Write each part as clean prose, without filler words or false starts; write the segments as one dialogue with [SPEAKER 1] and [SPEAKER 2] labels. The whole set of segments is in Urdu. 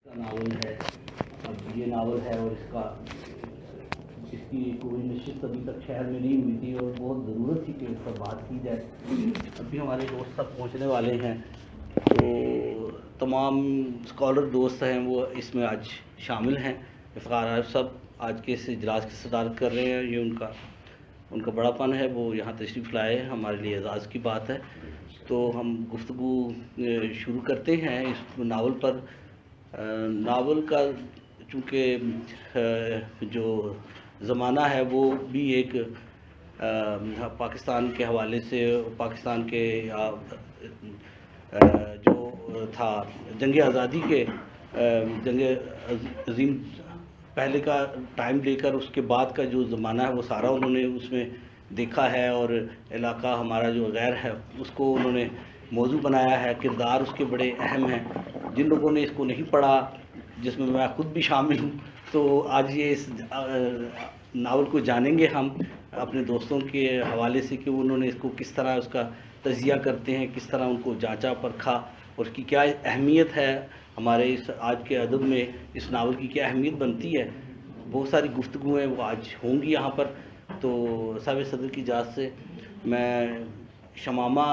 [SPEAKER 1] کا ناول ہے. اب یہ ناول ہے اور اس کی کوئی نشست ابھی تک شہر میں نہیں ہوئی تھی اور بہت ضرورت تھی کہ اس پر بات کی جائے. ابھی ہمارے دوست سب پہنچنے والے ہیں تو تمام اسکالر دوست ہیں وہ اس میں آج شامل ہیں. افخار عارف صاحب آج کے اس اجلاس کی صدارت کر رہے ہیں. یہ ان کا بڑا پن ہے, وہ یہاں تشریف لائے, ہمارے لیے اعزاز کی بات ہے. تو ہم گفتگو شروع کرتے ہیں اس ناول پر. ناول کا چونکہ جو زمانہ ہے وہ بھی ایک پاکستان کے حوالے سے, پاکستان کے جو تھا جنگ آزادی کے, جنگ عظیم پہلے کا ٹائم لے کر اس کے بعد کا جو زمانہ ہے وہ سارا انہوں نے اس میں دیکھا ہے, اور علاقہ ہمارا جو غیر ہے اس کو انہوں نے موضوع بنایا ہے. کردار اس کے بڑے اہم ہیں. جن لوگوں نے اس کو نہیں پڑھا, جس میں میں خود بھی شامل ہوں, تو آج یہ اس ناول کو جانیں گے ہم اپنے دوستوں کے حوالے سے کہ انہوں نے اس کو کس طرح اس کا تجزیہ کرتے ہیں, کس طرح ان کو جانچا پرکھا, اور اس کی کیا اہمیت ہے ہمارے اس آج کے ادب میں. اس ناول کی کیا اہمیت بنتی ہے. بہت ساری گفتگویں وہ آج ہوں گی یہاں پر. تو صاحب صدر کی اجازت سے میں شمامہ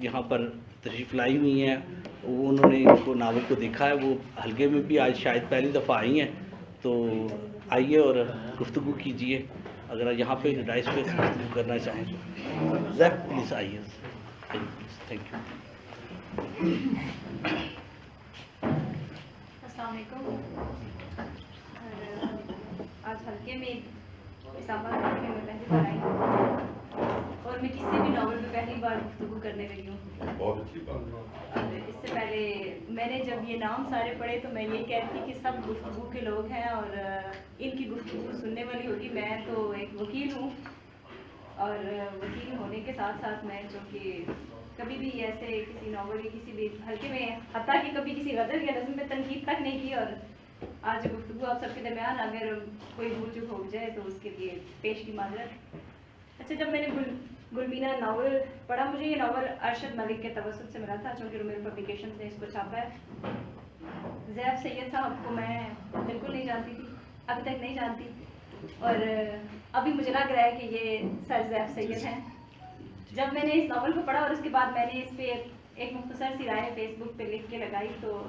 [SPEAKER 1] یہاں پر تشریف لائی ہوئی ہیں, وہ انہوں نے اس کو ناول کو دیکھا ہے, وہ حلقے میں بھی آج شاید پہلی دفعہ آئی ہیں. تو آئیے اور گفتگو کیجئے, اگر یہاں پہ ڈائس پہ گفتگو کرنا چاہیں تو. زیف پلیز آئیے. Thank you.
[SPEAKER 2] السلام علیکم. آج حلقے میں اصابہ حلقے میں پہلی بار آئی ہوں اور میں کسی بھی ناول میں پہلی بار گفتگو کرنے لگی ہوں.
[SPEAKER 3] بہت اچھی بات.
[SPEAKER 2] اور اس سے پہلے میں نے جب یہ نام سارے پڑھے تو میں یہ کہتی کہ سب گفتگو کے لوگ ہیں اور ان کی گفتگو سننے والی ہوگی. میں تو ایک وکیل ہوں, اور وکیل ہونے کے ساتھ ساتھ میں چونکہ کبھی بھی ایسے کسی ناول یا کسی بھی حلقے میں حتیٰ کہ کبھی کسی غزل یا نظم پہ تنقید تک نہیں کی, اور آج گفتگو آپ سب کے درمیان اگر کوئی بھول چوک ہو جائے تو اس کے لیے پیش کی معذرت. اچھا, جب میں نے گلمینہ ناول پڑھا, مجھے یہ ناول ارشد ملک کے توسط سے ملا تھا, چونکہ رومیل پبلیکیشن نے اس کو چھاپا ہے. زیف سید صاحب کو میں بالکل نہیں جانتی تھی, ابھی تک نہیں جانتی, اور ابھی مجھے لگ رہا ہے کہ یہ سر زیف سید ہیں. جب میں نے اس ناول کو پڑھا اور اس کے بعد میں نے اس پہ ایک مختصر سی رائے فیس بک پہ لکھ کے لگائی, تو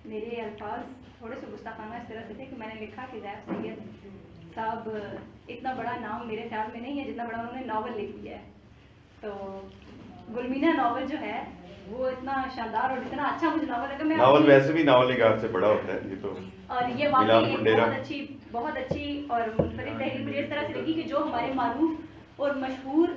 [SPEAKER 2] میرے الفاظ تھوڑے سے گستاخانہ اس طرح سے تھے کہ میں نے لکھا کہ زیف سید صاحب اتنا بڑا نام میرے خیال میں نہیں ہے جتنا بڑا انہوں نے ناول لکھ دیا ہے. تو گلمینہ ناول جو ہے وہ اتنا شاندار اور اتنا اچھا مجھے ناول لگا.
[SPEAKER 3] ناول ویسے بھی ناول نگار سے بڑا ہوتا ہے یہ تو,
[SPEAKER 2] اور یہ واقعی بہت اچھی اور منفرد تحریر مجھے اس طرح سے لگی کہ جو ہمارے معروف اور مشہور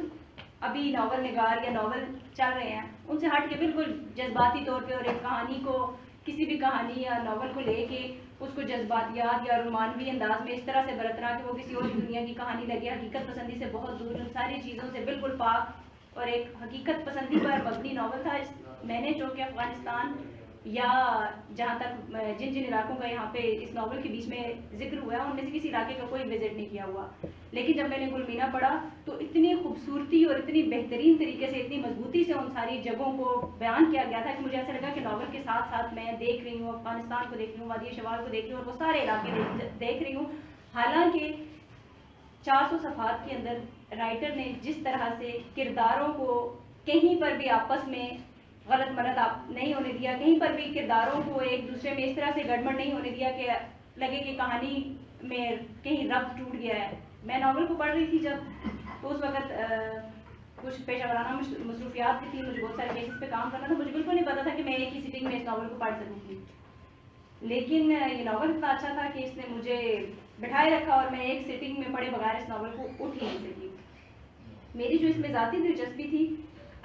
[SPEAKER 2] ابھی ناول نگار یا ناول چل رہے ہیں ان سے ہٹ کے بالکل جذباتی طور پہ, اور ایک کہانی کو, کسی بھی کہانی یا ناول کو لے کے اس کو جذباتیات یا رومانوی انداز میں اس طرح سے برتنا کہ وہ کسی اور دنیا کی کہانی لگے, حقیقت پسندی سے بہت دور, ان ساری چیزوں سے بالکل پاک اور ایک حقیقت پسندی پر مبنی ناول تھا. میں نے جو کہ افغانستان یا جہاں تک جن علاقوں کا یہاں پہ اس ناول کے بیچ میں ذکر ہوا ہے ان میں سے کسی علاقے کا کوئی وزٹ نہیں کیا ہوا, لیکن جب میں نے گلمینہ پڑھا تو اتنی خوبصورتی اور اتنی بہترین طریقے سے, اتنی مضبوطی سے ان ساری جگہوں کو بیان کیا گیا تھا کہ مجھے ایسا لگا کہ ناول کے ساتھ ساتھ میں دیکھ رہی ہوں افغانستان کو دیکھ رہی ہوں, وادی شمال کو دیکھ رہی ہوں, اور وہ سارے علاقے دیکھ رہی ہوں. حالانکہ 400 صفحات کے اندر رائٹر نے جس طرح سے کرداروں کو کہیں پر بھی آپس میں غلط ملط نہیں ہونے دیا, کہیں پر بھی کرداروں کو ایک دوسرے میں اس طرح سے گڑبڑ نہیں ہونے دیا کہ لگے کہ کہانی میں کہیں ربط ٹوٹ گیا ہے. میں ناول کو پڑھ رہی تھی جب, تو اس وقت کچھ پیشہ ورانہ مصروفیات بھی تھی, مجھے بہت سارے کیسز پہ کام کرنا تھا, مجھے بالکل نہیں پتا تھا کہ میں ایک ہی سٹنگ میں اس ناول کو پڑھ سکوں گی. لیکن یہ ناول اتنا اچھا تھا کہ اس نے مجھے بٹھائے رکھا اور میں ایک سٹنگ میں پڑھے بغیر اس ناول کو اٹھ ہی نہیں سکی. میری جو اس میں ذاتی دلچسپی تھی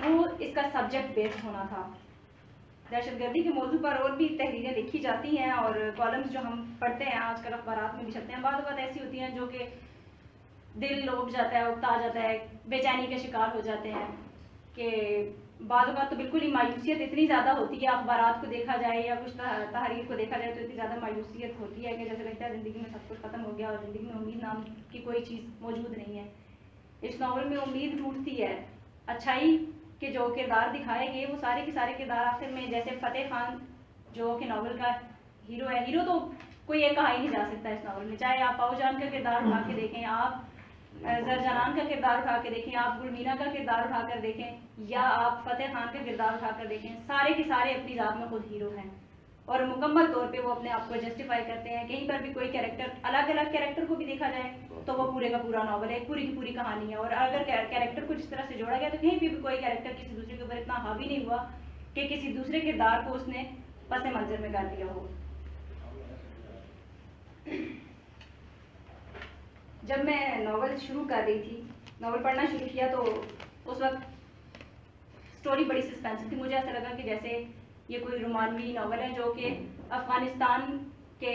[SPEAKER 2] وہ اس کا سبجیکٹ بیسڈ ہونا تھا. دہشت گردی کے موضوع پر اور بھی تحریریں لکھی جاتی ہیں اور کالمز جو ہم پڑھتے ہیں آج کل اخبارات میں بھی چھپتے ہیں, بعض اوقات ایسی ہوتی ہیں جو کہ دل لوٹ جاتا ہے, اکتا جاتا ہے, بے چینی کے شکار ہو جاتے ہیں, کہ بعض اوقات تو بالکل ہی مایوسیت اتنی زیادہ ہوتی ہے, اخبارات کو دیکھا جائے یا کچھ تحریر کو دیکھا جائے تو اتنی زیادہ مایوسیت ہوتی ہے کہ جیسے لگتا ہے زندگی میں سب کچھ ختم ہو گیا اور زندگی میں امید نام کی کوئی چیز موجود نہیں ہے. اس ناول میں امید ٹوٹتی ہے. اچھائی کے جو کردار دکھائے گئے وہ سارے کے سارے کردار آخر میں, جیسے فتح خان جو کہ ناول کا ہیرو ہے. ہیرو تو کوئی ایک کہا ہی نہیں جا سکتا اس ناول میں, چاہے آپ پاؤ جان کا کردار اٹھا کے دیکھیں, آپ زرجانان کا کردار اٹھا کے دیکھیں, آپ گلمینا کا کردار اٹھا کر دیکھیں, یا آپ فتح خان کا کردار اٹھا کر دیکھیں, سارے کے سارے اپنی ذات میں خود ہیرو ہیں اور مکمل طور پہ وہ اپنے آپ کو جسٹیفائی کرتے ہیں. کہیں پر بھی کوئی کیریکٹر, الگ الگ کیریکٹر کو بھی دیکھا جائے تو وہ پورے کا پورا ناول ہے, پوری کی پوری کہانی ہے. اور اگر کیریکٹر کو جس طرح سے جوڑا گیا تو کہیں بھی کوئی کیریکٹر کسی دوسرے کے اوپر اتنا حاوی نہیں ہوا کہ کسی دوسرے کردار کو اس نے پس منظر میں کر دیا ہو. جب میں ناول شروع کر رہی تھی, ناول پڑھنا شروع کیا, تو اس وقت سٹوری بڑی سسپینس تھی. مجھے ایسا لگا کہ جیسے یہ کوئی رومانوی ناول ہے جو کہ افغانستان کے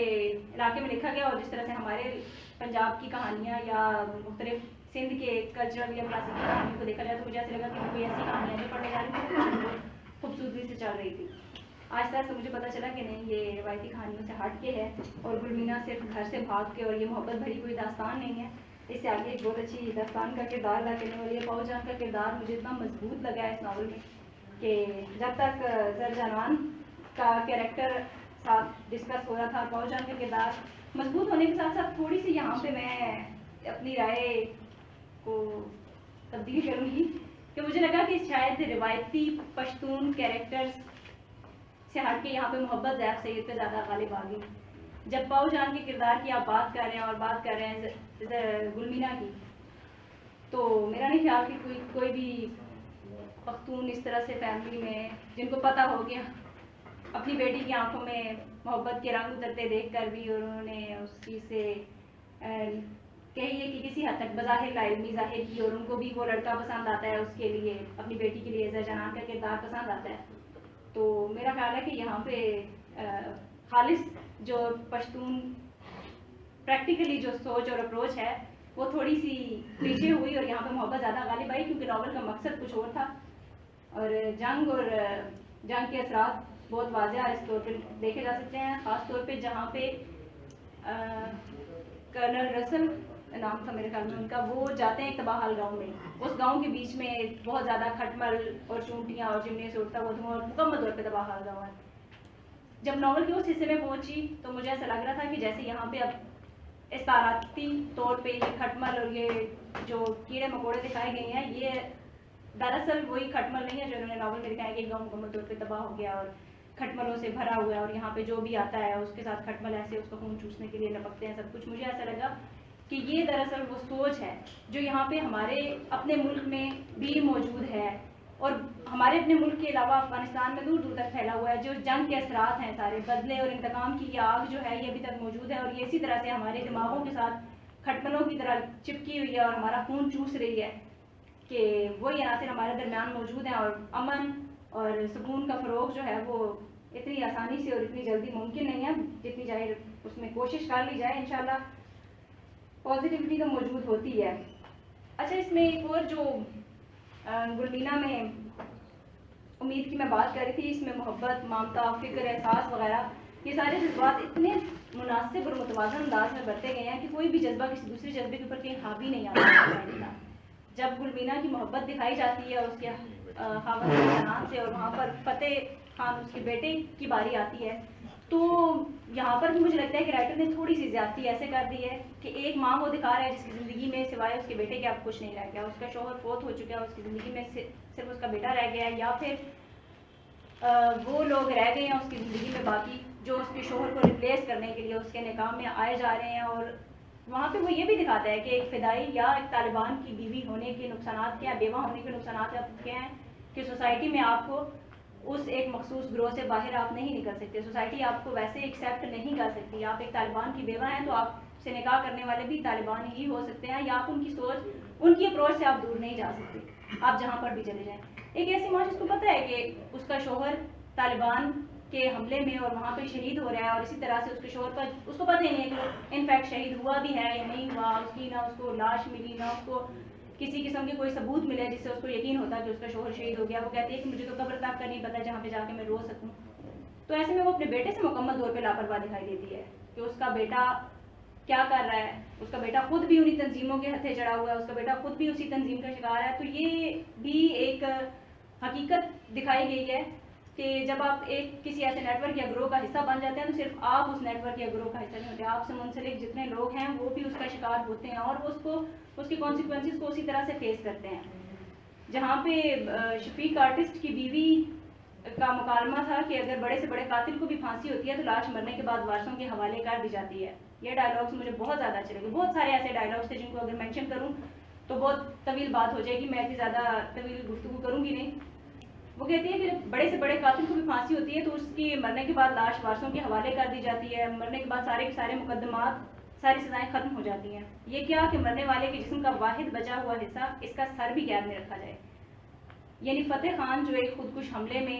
[SPEAKER 2] علاقے میں لکھا گیا, اور جس طرح سے ہمارے پنجاب کی کہانیاں یا مختلف سندھ کے کلچرل یا کلاسیکل کہانیوں کو دیکھا جائے تو مجھے ایسا لگا کہ کوئی ایسی کہانیاں جو پڑھنے جا رہی تھی خوبصورتی سے چل رہی تھی. آہستہ آہستہ مجھے پتہ چلا کہ نہیں, یہ روایتی کہانیوں سے ہٹ کے ہے, اور گلمینا صرف گھر سے بھاگ کے, اور یہ محبت بھری کوئی داستان نہیں ہے, اس سے آگے ایک بہت اچھی داستان کا کردار ادا کرنے والی ہے. پاؤ جان کا کردار مجھے اتنا مضبوط لگا ہے اس ناول میں کہ جب تک زرجانان کا کیریکٹر ساتھ ڈسکس ہو رہا تھا, پاؤ جان کا کردار مضبوط ہونے کے ساتھ ساتھ تھوڑی سی یہاں پہ میں اپنی رائے کو تبدیل کروں گی کہ مجھے لگا کہ شاید روایتی پشتون کیریکٹرز سے ہٹ کے یہاں پہ محبت زیب سید پہ زیادہ غالب آ گئی. جب پاؤ جان کے کردار کی آپ بات کر رہے ہیں اور بات کر رہے ہیں گلمینا کی, تو میرا نہیں خیال کہ کوئی بھی پختون اس طرح سے فیملی میں جن کو پتہ ہو گیا اپنی بیٹی کی آنکھوں میں محبت کے رنگ اترتے دیکھ کر بھی, اور انہوں نے اس چیز سے کہیے کہ کسی حد تک بظاہر لا علمی ظاہر کی, اور ان کو بھی وہ لڑکا پسند آتا ہے, اس کے لیے اپنی بیٹی کے لیے زرجانان کا کردار پسند آتا ہے. تو میرا خیال ہے کہ یہاں پہ خالص جو پشتون پریکٹیکلی جو سوچ اور اپروچ ہے وہ تھوڑی سی پیچھے ہوئی, اور یہاں پہ محبت زیادہ غالب آئی, کیونکہ ناول کا مقصد کچھ اور تھا. اور جنگ کے اثرات بہت واضح اس طور پہ دیکھے جا سکتے ہیں, خاص طور پہ جہاں پہ کرنل رسل نام تھا میرے خیال میں ان کا, وہ جاتے ہیں ایک تباہ حال گاؤں میں. اس گاؤں کے بیچ میں بہت زیادہ کھٹمل اور چونٹیاں اور چمنی سے اٹھتا ہوا دھواں, اور مکمل طور پہ تباہ حال گاؤں ہے. جب ناول کے اس حصے میں پہنچی تو مجھے ایسا لگ رہا تھا کہ جیسے یہاں پہ اب استعاراتی طور پہ یہ کھٹمل اور یہ جو کیڑے مکوڑے دکھائے گئے ہیں, یہ دراصل وہی کھٹمل نہیں ہے جو انہوں نے ناول میں دکھایا کہ گاؤں مکمل طور پہ تباہ ہو گیا اور کھٹملوں سے بھرا ہوا ہے, اور یہاں پہ جو بھی آتا ہے اس کے ساتھ کھٹمل ایسے اس کو خون چوسنے کے لیے لپکتے ہیں سب کچھ. مجھے ایسا لگا کہ یہ دراصل وہ سوچ ہے جو یہاں پہ ہمارے اپنے ملک میں بھی موجود ہے, اور ہمارے اپنے ملک کے علاوہ افغانستان میں دور دور تک پھیلا ہوا ہے. جو جنگ کے اثرات ہیں سارے, بدلے اور انتقام کی یہ آگ جو ہے یہ ابھی تک موجود ہے, اور یہ اسی طرح سے ہمارے دماغوں کے ساتھ کھٹملوں کی طرح چپکی ہوئی ہے اور ہمارا خون چوس رہی ہے کہ وہی عناصر ہمارے درمیان موجود ہیں. اور امن اور سکون کا فروغ جو ہے وہ اتنی آسانی سے اور اتنی جلدی ممکن نہیں ہے, جتنی چاہے اس میں کوشش کر لی جائے انشاءاللہ پازیٹیوٹی تو موجود ہوتی ہے. اچھا, اس میں ایک اور جو گلمینا میں امید کی میں بات کر رہی تھی, اس میں محبت, ممتا, فکر, احساس وغیرہ یہ سارے جذبات اتنے مناسب اور متوازن انداز میں برتے گئے ہیں کہ کوئی بھی جذبہ کسی دوسرے جذبے کے اوپر کہیں حاوی نہیں آتا. جب گلمینا کی محبت دکھائی جاتی ہے اس کے خاوند حنان سے, اور وہاں پر فتح خان اس کے بیٹے کی باری آتی ہے, تو یہاں پر بھی مجھے لگتا ہے کہ رائٹر نے تھوڑی سی زیادتی ایسے کر دی ہے کہ ایک ماں وہ دکھا رہا ہے جس کی زندگی میں سوائے اس کے بیٹے کے اب کچھ نہیں رہ گیا, اس کا شوہر فوت ہو چکا ہے, اس کی زندگی میں صرف اس کا بیٹا رہ گیا ہے, یا پھر وہ لوگ رہ گئے ہیں اس کی زندگی میں باقی جو اس کے شوہر کو ریپلیس کرنے کے لیے اس کے نکاح میں آئے جا رہے ہیں. اور وہاں پہ وہ یہ بھی دکھاتا ہے کہ ایک فدائی یا ایک طالبان کی بیوی ہونے کے نقصانات کیا, بیوہ ہونے کے نقصانات کیا ہیں, کہ سوسائٹی میں آپ کو اس ایک مخصوص گروہ سے باہر آپ نہیں نکل سکتے, سوسائٹی آپ کو ویسے ایکسیپٹ نہیں کر سکتی. آپ ایک طالبان کی بیوہ ہیں تو آپ سے نکاح کرنے والے بھی طالبان ہی ہو سکتے ہیں, یا آپ ان کی سوچ, ان کی اپروچ سے آپ دور نہیں جا سکتے, آپ جہاں پر بھی چلے جائیں. ایک ایسی ماں جس کو پتہ ہے کہ اس کا شوہر طالبان کے حملے میں اور وہاں پہ شہید ہو رہا ہے, اور اسی طرح سے اس کے شوہر پر اس کو پتہ ہی نہیں ہے کہ انفیکٹ شہید ہوا بھی ہے یا نہیں ہوا, اس کی نہ اس کو لاش ملی, نہ اس کو کسی قسم کے کوئی ثبوت ملے جس سے اس کو یقین ہوتا کہ اس کا شوہر شہید ہو گیا. وہ کہتی ہے کہ مجھے تو قبر تک کا نہیں پتہ جہاں پہ جا کے میں رو سکوں. تو ایسے میں وہ اپنے بیٹے سے مکمل طور پہ لاپرواہ دکھائی دیتی ہے کہ اس کا بیٹا کیا کر رہا ہے, اس کا بیٹا خود بھی انہی تنظیموں کے ہتھے چڑھا ہوا ہے, اس کا بیٹا خود بھی اسی تنظیم کا شکار ہے. تو یہ بھی ایک حقیقت دکھائی گئی ہے کہ جب آپ ایک کسی ایسے نیٹ ورک یا گروہ کا حصہ بن جاتے ہیں تو صرف آپ اس نیٹ ورک یا گروہ کا حصہ نہیں ہوتے, آپ سے منسلک جتنے لوگ ہیں وہ بھی اس کا شکار ہوتے ہیں اور اس کی کانسیکوینسز کو اسی طرح سے فیس کرتے ہیں. جہاں پہ شفیق آرٹسٹ کی بیوی کا مکالمہ تھا کہ اگر بڑے سے بڑے قاتل کو بھی پھانسی ہوتی ہے تو لاش مرنے کے بعد وارثوں کے حوالے کر دی جاتی ہے. یہ ڈائلاگس مجھے بہت زیادہ اچھے لگے. بہت سارے ایسے ڈائلاگس تھے جن کو اگر مینشن کروں تو بہت طویل بات ہو جائے گی, میں اتنی زیادہ طویل گفتگو کروں گی نہیں. وہ کہتی ہے کہ بڑے سے بڑے قاتل کو بھی پھانسی ہوتی ہے تو اس کی مرنے کے بعد لاش وارثوں کے حوالے کر دی جاتی ہے. مرنے کے بعد سارے کے سارے مقدمات, ساری سزائیں ختم ہو جاتی ہیں. یہ کیا کہ مرنے والے کے جسم کا واحد بچا ہوا حصہ, اس کا سر بھی قید میں رکھا جائے. یعنی فتح خان جو ایک خودکش حملے میں,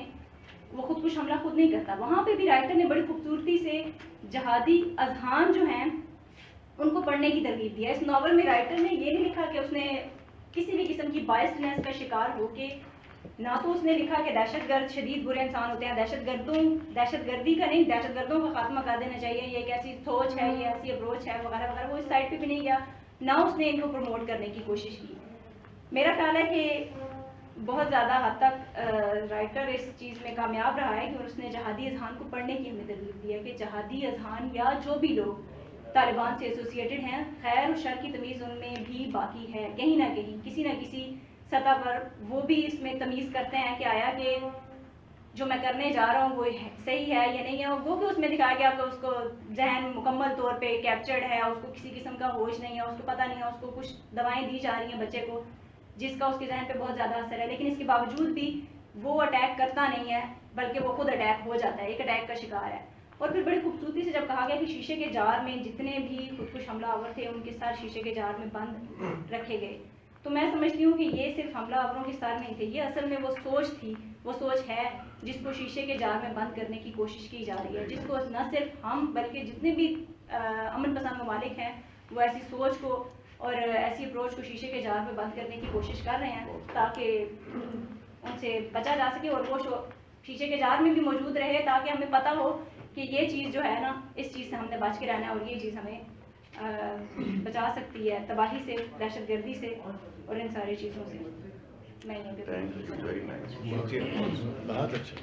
[SPEAKER 2] وہ خودکش حملہ خود نہیں کرتا, وہاں پہ بھی رائٹر نے بڑی خوبصورتی سے جہادی اذہان جو ہیں ان کو پڑھنے کی ترغیب دیا. اس ناول میں رائٹر نے یہ نہیں لکھا کہ اس نے کسی بھی قسم کی بائسڈنس کا شکار ہو کے, نہ تو اس نے لکھا کہ دہشت گرد شدید برے انسان ہوتے ہیں, دہشت گردی کا نہیں, دہشت گردوں کا خاتمہ کر دینا چاہیے, یہ ایک ایسی سوچ ہے, یہ ایسی اپروچ ہے وغیرہ وغیرہ. وہ اس سائڈ پہ بھی نہیں گیا, نہ اس نے ان کو پروموٹ کرنے کی کوشش کی. میرا خیال ہے کہ بہت زیادہ حد تک رائٹر اس چیز میں کامیاب رہا ہے کہ اس نے جہادی اذہان کو پڑھنے کی ہمیں ترغیب دی ہے کہ جہادی اذہان یا جو بھی لوگ طالبان سے ایسوسیٹڈ ہیں, خیر و شر کی تمیز ان میں بھی باقی ہے. کہیں نہ کہیں کسی نہ کسی سطح پر وہ بھی اس میں تمیز کرتے ہیں کہ آیا کہ جو میں کرنے جا رہا ہوں وہ صحیح ہے یا نہیں ہے. وہ بھی اس میں دکھایا گیا کہ اس کو ذہن مکمل طور پہ کیپچرڈ ہے, اس کو کسی قسم کا ہوش نہیں ہے, اس کو پتہ نہیں ہے, اس کو کچھ دوائیں دی جا رہی ہیں بچے کو جس کا اس کے ذہن پہ بہت زیادہ اثر ہے, لیکن اس کے باوجود بھی وہ اٹیک کرتا نہیں ہے بلکہ وہ خود اٹیک ہو جاتا ہے, ایک اٹیک کا شکار ہے. اور پھر بڑی خوبصورتی سے جب کہا گیا کہ شیشے کے جار میں جتنے بھی خودکش حملہ آور تھے ان کے سر شیشے کے جار میں بند رکھے گئے, تو میں سمجھتی ہوں کہ یہ صرف حملہ آوروں کے سر نہیں تھے, یہ اصل میں وہ سوچ تھی, وہ سوچ ہے جس کو شیشے کے جار میں بند کرنے کی کوشش کی جا رہی ہے, جس کو نہ صرف ہم بلکہ جتنے بھی امن پسند ممالک ہیں وہ ایسی سوچ کو اور ایسی اپروچ کو شیشے کے جار میں بند کرنے کی کوشش کر رہے ہیں تاکہ ان سے بچا جا سکے اور وہ شیشے کے جار میں بھی موجود رہے تاکہ ہمیں پتہ ہو کہ یہ چیز جو ہے نا, اس چیز سے ہم نے بچ کے رہنا ہے اور یہ چیز ہمیں بچا سکتی ہے تباہی سے, دہشت گردی سے اور ان ساری چیزوں سے. میں
[SPEAKER 4] بہت اچھا,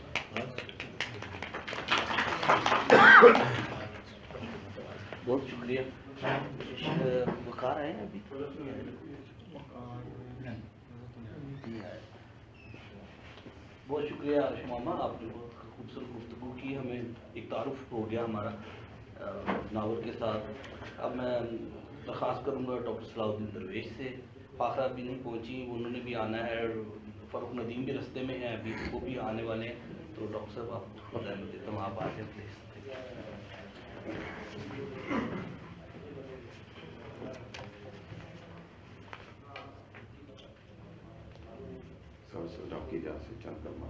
[SPEAKER 1] بہت شکریہ. وقار آئے ہیں ابھی بہت شکریہ شمامہ, آپ نے بہت خوبصورت گفتگو کی, ہمیں ایک تعارف ہو گیا ہمارا ناول کے ساتھ. اب میں درخواست کروں گا ڈاکٹر صلاح الدین درویش سے, فاخرہ بھی نہیں پہنچی, انہوں نے بھی آنا ہے, فاروق ندیم بھی رستے میں ہیں ابھی, وہ بھی آنے والے ہیں. تو ڈاکٹر صاحب آپ کو رحمت دیتا ہوں, آپ آ جائیں پلیز.
[SPEAKER 3] آپ کی جان سے چند کرنا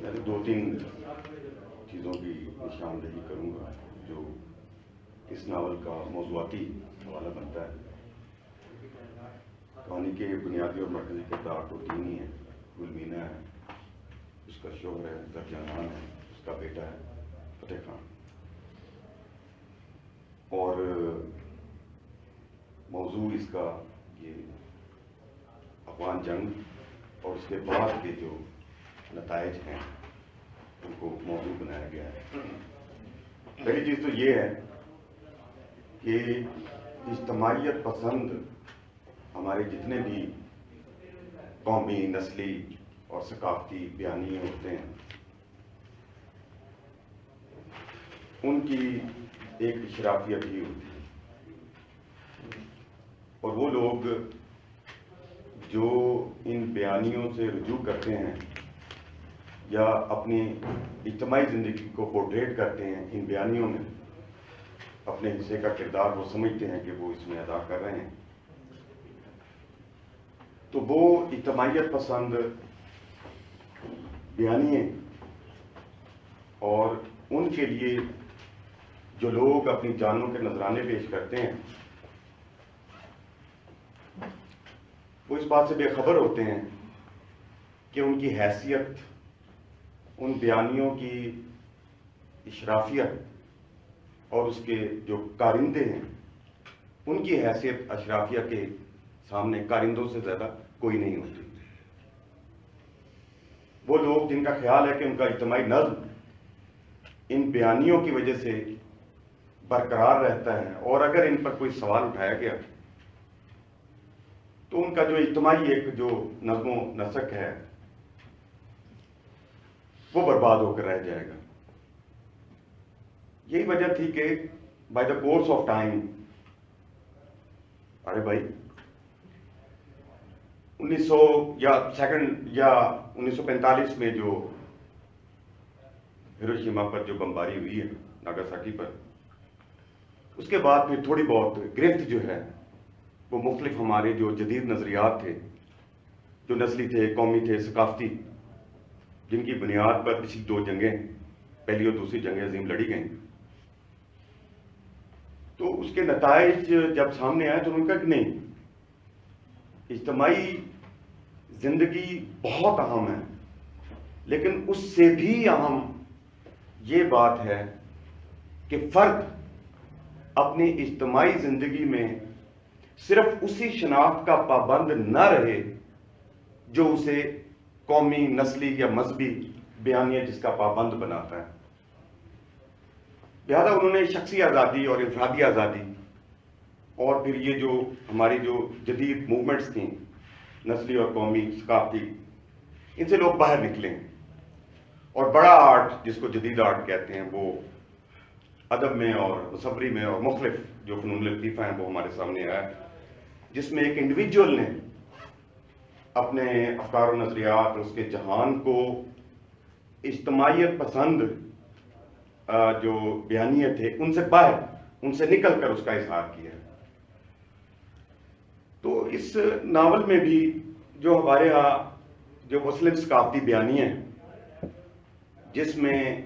[SPEAKER 3] میں 2-3 چیزوں کی نشاندہی کروں گا جو اس ناول کا موضوعاتی حوالہ بنتا ہے. کہانی کے بنیادی اور مرکزی کردار تو 3 ہی ہیں. گلمینا ہے, اس کا شوہر ہے زرجانان ہے, اس کا بیٹا ہے فتح خان. اور موضوع اس کا یہ افغان جنگ اور اس کے بعد کے جو نتائج ہیں ان کو موضوع بنایا گیا ہے. پہلی چیز تو یہ ہے کہ اجتماعیت پسند ہمارے جتنے بھی قومی, نسلی اور ثقافتی بیانیے ہوتے ہیں ان کی ایک اشرافیت ہی ہوتی ہے, اور وہ لوگ جو ان بیانیوں سے رجوع کرتے ہیں یا اپنی اجتماعی زندگی کو پورٹریٹ کرتے ہیں ان بیانیوں میں, اپنے حصے کا کردار وہ سمجھتے ہیں کہ وہ اس میں ادا کر رہے ہیں, تو وہ اجتماعیت پسند بیانیے اور ان کے لیے جو لوگ اپنی جانوں کے نذرانے پیش کرتے ہیں وہ اس بات سے بے خبر ہوتے ہیں کہ ان کی حیثیت, ان بیانیوں کی اشرافیت اور اس کے جو کارندے ہیں ان کی حیثیت اشرافیہ کے سامنے کارندوں سے زیادہ کوئی نہیں ہوتی. وہ لوگ جن کا خیال ہے کہ ان کا اجتماعی نظم ان بیانیوں کی وجہ سے برقرار رہتا ہے، اور اگر ان پر کوئی سوال اٹھایا گیا تو ان کا جو اجتماعی ایک جو نظم و نسق ہے وہ برباد ہو کر رہ جائے گا۔ یہی وجہ تھی کہ by the course of time, ارے بھائی 1945 میں جو ہیروشیما پر جو بمباری ہوئی ہے، ناگاساکی پر، اس کے بعد پھر تھوڑی بہت گرفت جو ہے وہ مختلف ہمارے جو جدید نظریات تھے، جو نسلی تھے، قومی تھے، ثقافتی، جن کی بنیاد پر پچھلی 2 جنگیں، پہلی اور دوسری جنگ عظیم لڑی گئیں، تو اس کے نتائج جب سامنے آئے تو انہوں نے کہا کہ نہیں، اجتماعی زندگی بہت اہم ہے، لیکن اس سے بھی اہم یہ بات ہے کہ فرد اپنی اجتماعی زندگی میں صرف اسی شناخت کا پابند نہ رہے جو اسے قومی، نسلی یا مذہبی بیانیہ جس کا پابند بناتا ہے۔ لہذا انہوں نے شخصی آزادی اور انفرادی آزادی، اور پھر یہ جو ہماری جو جدید موومنٹس تھیں، نسلی اور قومی، ثقافتی، ان سے لوگ باہر نکلیں، اور بڑا آرٹ جس کو جدید آرٹ کہتے ہیں وہ ادب میں اور مصوری میں اور مختلف جو فنون لطیفہ ہیں وہ ہمارے سامنے آیا، جس میں ایک انڈیویجول نے اپنے افکار و نظریات اور اس کے جہان کو اجتماعیت پسند جو بیانیے تھے ان سے باہر، ان سے نکل کر اس کا اظہار کیا۔ تو اس ناول میں بھی جو ہمارے ہاں جو مسلم ثقافتی بیانیے ہیں، جس میں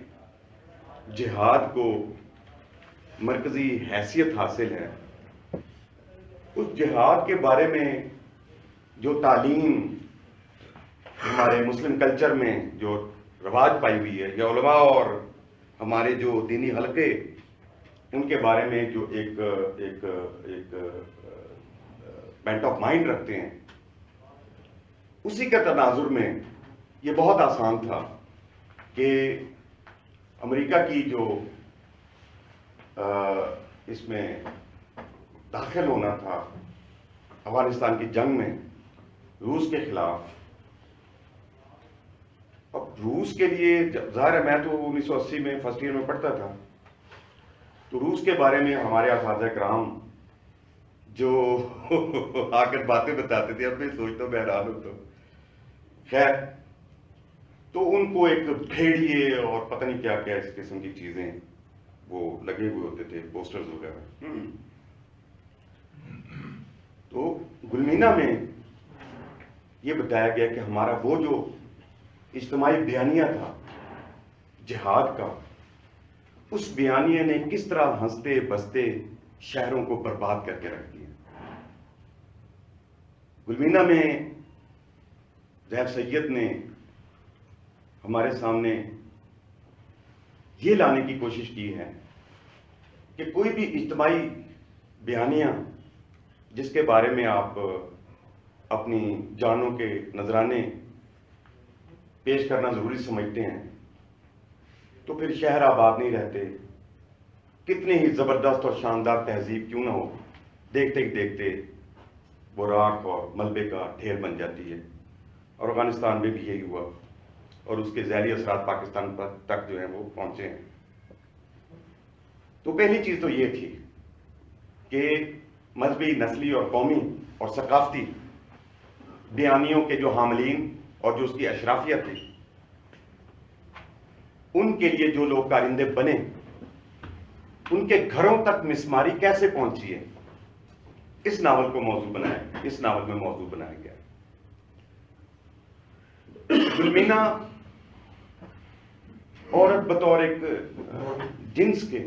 [SPEAKER 3] جہاد کو مرکزی حیثیت حاصل ہے، اس جہاد کے بارے میں جو تعلیم ہمارے مسلم کلچر میں جو رواج پائی ہوئی ہے، یا علماء اور ہمارے جو دینی حلقے ان کے بارے میں جو ایک بینٹ آف مائنڈ رکھتے ہیں، اسی کے تناظر میں یہ بہت آسان تھا کہ امریکہ کی جو اس میں داخل ہونا تھا افغانستان کی جنگ میں روس کے خلاف، اب روس کے لیے ظاہر ہے میں تو 1980 میں فرسٹ ایئر میں پڑھتا تھا، تو روس کے بارے میں ہمارے اساتذہ کرام جو آ کر باتیں بتاتے تھے، اب میں سوچتا ہوں، میں حیران ہوتا ہوں، خیر، تو ان کو ایک بھیڑیے اور پتہ نہیں کیا کیا اس قسم کی چیزیں وہ لگے ہوئے ہوتے تھے، پوسٹرز وغیرہ۔ تو گلمینا میں یہ بتایا گیا کہ ہمارا وہ جو اجتماعی بیانیہ تھا جہاد کا، اس بیانیہ نے کس طرح ہنستے بستے شہروں کو برباد کر کے رکھ دیا۔ گلمینا میں زیب سید نے ہمارے سامنے یہ لانے کی کوشش کی ہے کہ کوئی بھی اجتماعی بیانیہ جس کے بارے میں آپ اپنی جانوں کے نذرانے پیش کرنا ضروری سمجھتے ہیں، تو پھر شہر آباد نہیں رہتے، کتنی ہی زبردست اور شاندار تہذیب کیوں نہ ہو، دیکھتے ہی دیکھتے وہ راکھ اور ملبے کا ڈھیر بن جاتی ہے۔ اور افغانستان میں بھی یہی ہوا، اور اس کے ذیلی اثرات پاکستان تک جو ہیں وہ پہنچے ہیں۔ تو پہلی چیز تو یہ تھی کہ مذہبی، نسلی اور قومی اور ثقافتی بیانیوں کے جو حاملین اور جو اس کی اشرافیہ تھی، ان کے لیے جو لوگ کارندے بنے، ان کے گھروں تک مسماری کیسے پہنچی ہے، اس ناول کو موضوع بنایا گیا، اس ناول میں موضوع بنایا گیا۔ گلمینا عورت بطور ایک جنس کے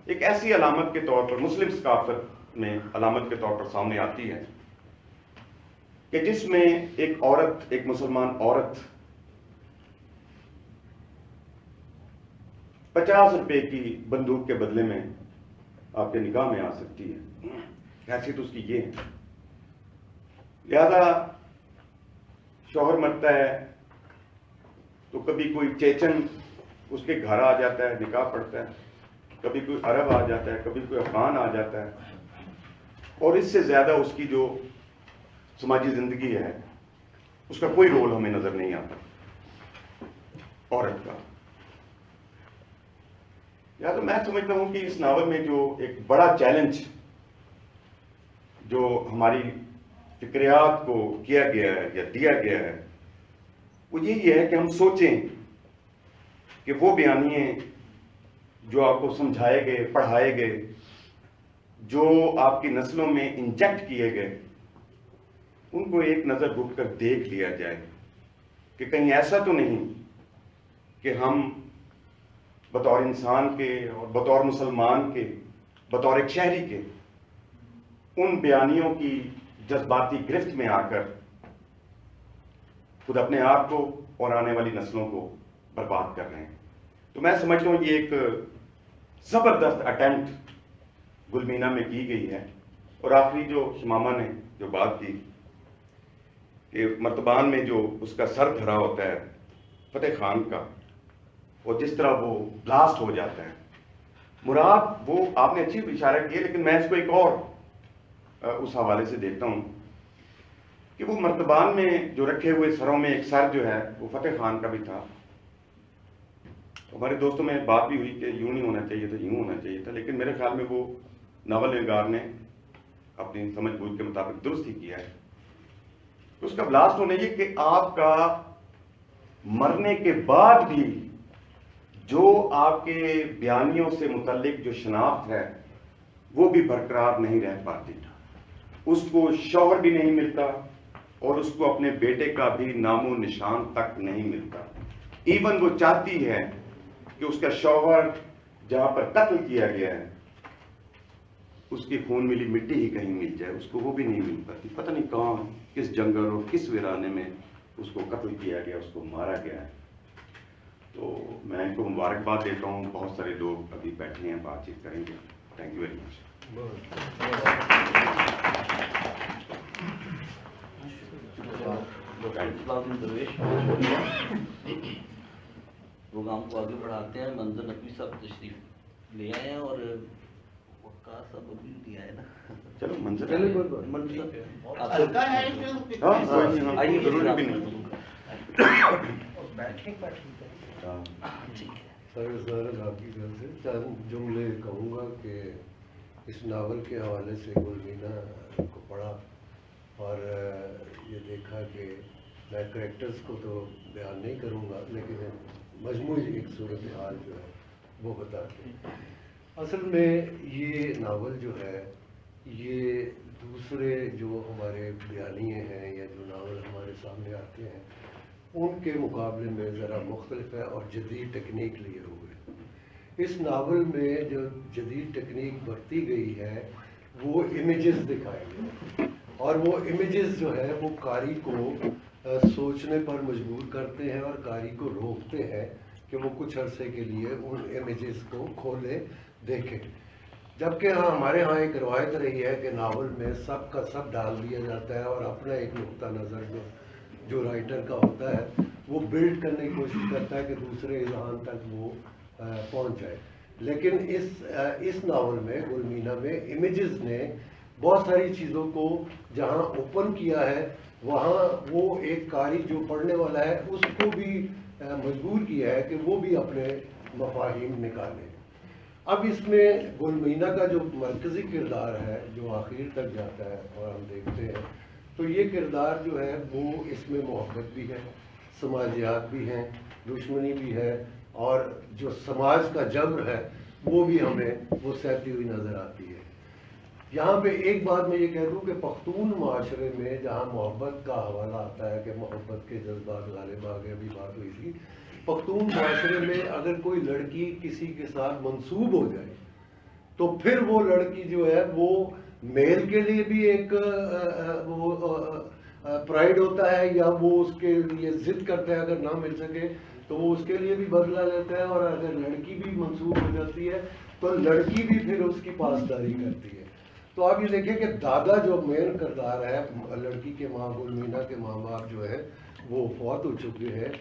[SPEAKER 3] ایک ایسی علامت کے طور پر مسلم ثقافت میں علامت کے طور پر سامنے آتی ہے کہ جس میں ایک عورت، ایک مسلمان عورت 50 روپے کی بندوق کے بدلے میں آپ کے نگاہ میں آ سکتی ہے، حیثیت اس کی یہ ہے۔ لہذا شوہر مرتا ہے، تو کبھی کوئی چیچن اس کے گھر آ جاتا ہے، نکاح پڑتا ہے، کبھی کوئی عرب آ جاتا ہے، کبھی کوئی افغان آ جاتا ہے، اور اس سے زیادہ اس کی جو سماجی زندگی ہے اس کا کوئی رول ہمیں نظر نہیں آتا عورت کا. یا تو میں سمجھتا ہوں کہ اس ناول میں جو ایک بڑا چیلنج جو ہماری فکریات کو کیا گیا ہے یا دیا گیا ہے وہ یہی ہے کہ ہم سوچیں کہ وہ بیانیے جو آپ کو سمجھائے گئے، پڑھائے گئے، جو آپ کی نسلوں میں انجیکٹ کیے گئے، ان کو ایک نظر گھٹ کر دیکھ لیا جائے کہ کہیں ایسا تو نہیں کہ ہم بطور انسان کے اور بطور مسلمان کے، بطور ایک شہری کے، ان بیانیوں کی جذباتی گرفت میں آ کر خود اپنے آپ کو اور آنے والی نسلوں کو برباد کر رہے ہیں. تو میں سمجھتا ہوں یہ ایک زبردست اٹیمپٹ گلمینا میں کی گئی ہے. اور آخری جو شمامہ نے جو بات کی کہ مرتبان میں جو اس کا سر دھرا ہوتا ہے فتح خان کا، اور جس طرح وہ بلاسٹ ہو جاتا ہے، مراد وہ آپ نے اچھی اشارہ کیا، لیکن میں اس کو ایک اور اس حوالے سے دیکھتا ہوں کہ وہ مرتبان میں جو رکھے ہوئے سروں میں ایک سر جو ہے وہ فتح خان کا بھی تھا. ہمارے دوستوں میں بات بھی ہوئی کہ یوں نہیں ہونا چاہیے تھا، یوں ہونا چاہیے تھا، لیکن میرے خیال میں وہ ناول نگار نے اپنی سمجھ بوجھ کے مطابق درست ہی کیا ہے. اس کا بلاسٹ ہونا یہ کہ آپ کا مرنے کے بعد بھی جو آپ کے بیانیوں سے متعلق جو شناخت ہے وہ بھی برقرار نہیں رہ پاتی. اس کو شوہر بھی نہیں ملتا اور اس کو اپنے بیٹے کا بھی نام و نشان تک نہیں ملتا. ایون وہ چاہتی ہے کہ اس کا شوہر جہاں پر قتل کیا گیا ہے اس کی خون ملی مٹی ہی کہیں مل جائے، اس کو وہ بھی نہیں مل پاتی. پتہ نہیں کہاں، کس جنگل اور کس ویرانے میں اس کو قتل کیا گیا، اس کو مارا گیا ہے. تو میں ان کو مبارکباد دیتا ہوں. بہت سارے لوگ ابھی بیٹھے ہیں، بات چیت کریں گے. Thank you very much.
[SPEAKER 1] Programme کو آگے بڑھاتے ہیں. منظر نقوی صاحب تشریف لے آئے ہیں اور وقار صاحب ابھی نہیں آئے نا.
[SPEAKER 3] چلو منظر
[SPEAKER 4] سر آپ کی طرف سے چند جملے کہوں گا کہ اس ناول کے حوالے سے گلمینا کو پڑھا اور یہ دیکھا کہ میں کریکٹرز کو تو بیان نہیں کروں گا، لیکن مجموعی ایک صورتحال جو ہے وہ بتاتے ہیں. اصل میں یہ ناول جو ہے یہ دوسرے جو ہمارے بیانیے ہیں یا جو ناول ہمارے سامنے آتے ہیں ان کے مقابلے میں ذرا مختلف ہے اور جدید ٹیکنیک لیے ہوئے. اس ناول میں جو جدید ٹیکنیک برتی گئی ہے وہ امیجز دکھائے گئے، اور وہ امیجز جو ہے وہ قاری کو سوچنے پر مجبور کرتے ہیں اور قاری کو روکتے ہیں کہ وہ کچھ عرصے کے لیے ان امیجز کو کھولے دیکھیں. جبکہ ہمارے ہاں ایک روایت رہی ہے کہ ناول میں سب کا سب ڈال دیا جاتا ہے اور اپنا ایک نقطہ نظر جو رائٹر کا ہوتا ہے وہ بلڈ کرنے کی کوشش کرتا ہے کہ دوسرے اذہان تک وہ پہنچ جائے. لیکن اس ناول میں گلمینا میں امیجز نے بہت ساری چیزوں کو جہاں اوپن کیا ہے وہاں وہ ایک قاری جو پڑھنے والا ہے اس کو بھی مجبور کیا ہے کہ وہ بھی اپنے مفاہیم نکالے. اب اس میں گلمینا کا جو مرکزی کردار ہے جو آخر تک جاتا ہے اور ہم دیکھتے ہیں تو یہ کردار جو ہے وہ اس میں محبت بھی ہے، سماجیات بھی ہیں، دشمنی بھی ہے، اور جو سماج کا جبر ہے وہ بھی ہمیں وہ سہتی ہوئی نظر آتی ہے. یہاں پہ ایک بات میں یہ کہہ دوں کہ پختون معاشرے میں جہاں محبت کا حوالہ آتا ہے کہ محبت کے جذبات غالب آ گئے، ابھی بات ہوئی تھی، پختون معاشرے میں اگر کوئی لڑکی کسی کے ساتھ منسوب ہو جائے تو پھر وہ لڑکی جو ہے وہ میل کے لیے بھی ایک پرائڈ ہوتا ہے، یا وہ اس کے لیے ضد کرتا ہے اگر نہ مل سکے تو وہ اس کے لیے بھی بدلہ لیتا ہے، اور اگر لڑکی بھی منسوب ہو جاتی ہے تو لڑکی بھی پھر اس کی پاسداری کرتی ہے. تو آپ یہ دیکھیں کہ دادا جو مین کردار ہے، لڑکی کے ماں گلمینا کے ماں باپ جو ہے وہ فوت ہو چکے ہیں،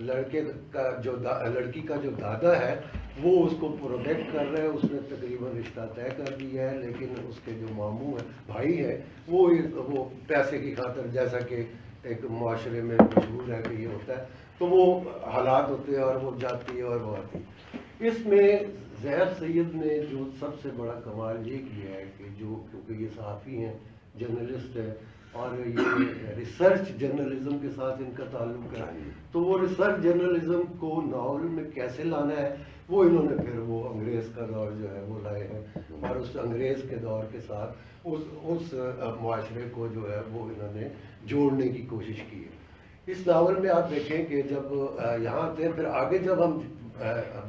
[SPEAKER 4] لڑکی کا جو دادا ہے وہ اس کو پروٹیکٹ کر رہا ہے، اس نے تقریباً رشتہ طے کر دیا ہے، لیکن اس کے جو ماموں ہے، بھائی ہے، وہ پیسے کی خاطر، جیسا کہ ایک معاشرے میں مشہور ہے کہ یہ ہوتا ہے، تو وہ حالات ہوتے ہیں اور وہ جاتی ہے اور وہ آتی ہے۔ اس میں زیف سید نے جو سب سے بڑا کمال یہ کیا ہے کہ کیونکہ یہ صحافی ہیں، جرنلسٹ ہیں، اور یہ ریسرچ جرنلزم کے ساتھ ان کا تعلق ہے، تو وہ ریسرچ جرنلزم کو ناول میں کیسے لانا ہے، وہ انہوں نے پھر وہ انگریز کا دور جو ہے وہ لائے ہیں، اور اس انگریز کے دور کے ساتھ اس معاشرے کو جو ہے وہ انہوں نے جوڑنے کی کوشش کی ہے۔ اس ناول میں آپ دیکھیں کہ جب یہاں آتے ہیں، پھر آگے جب ہم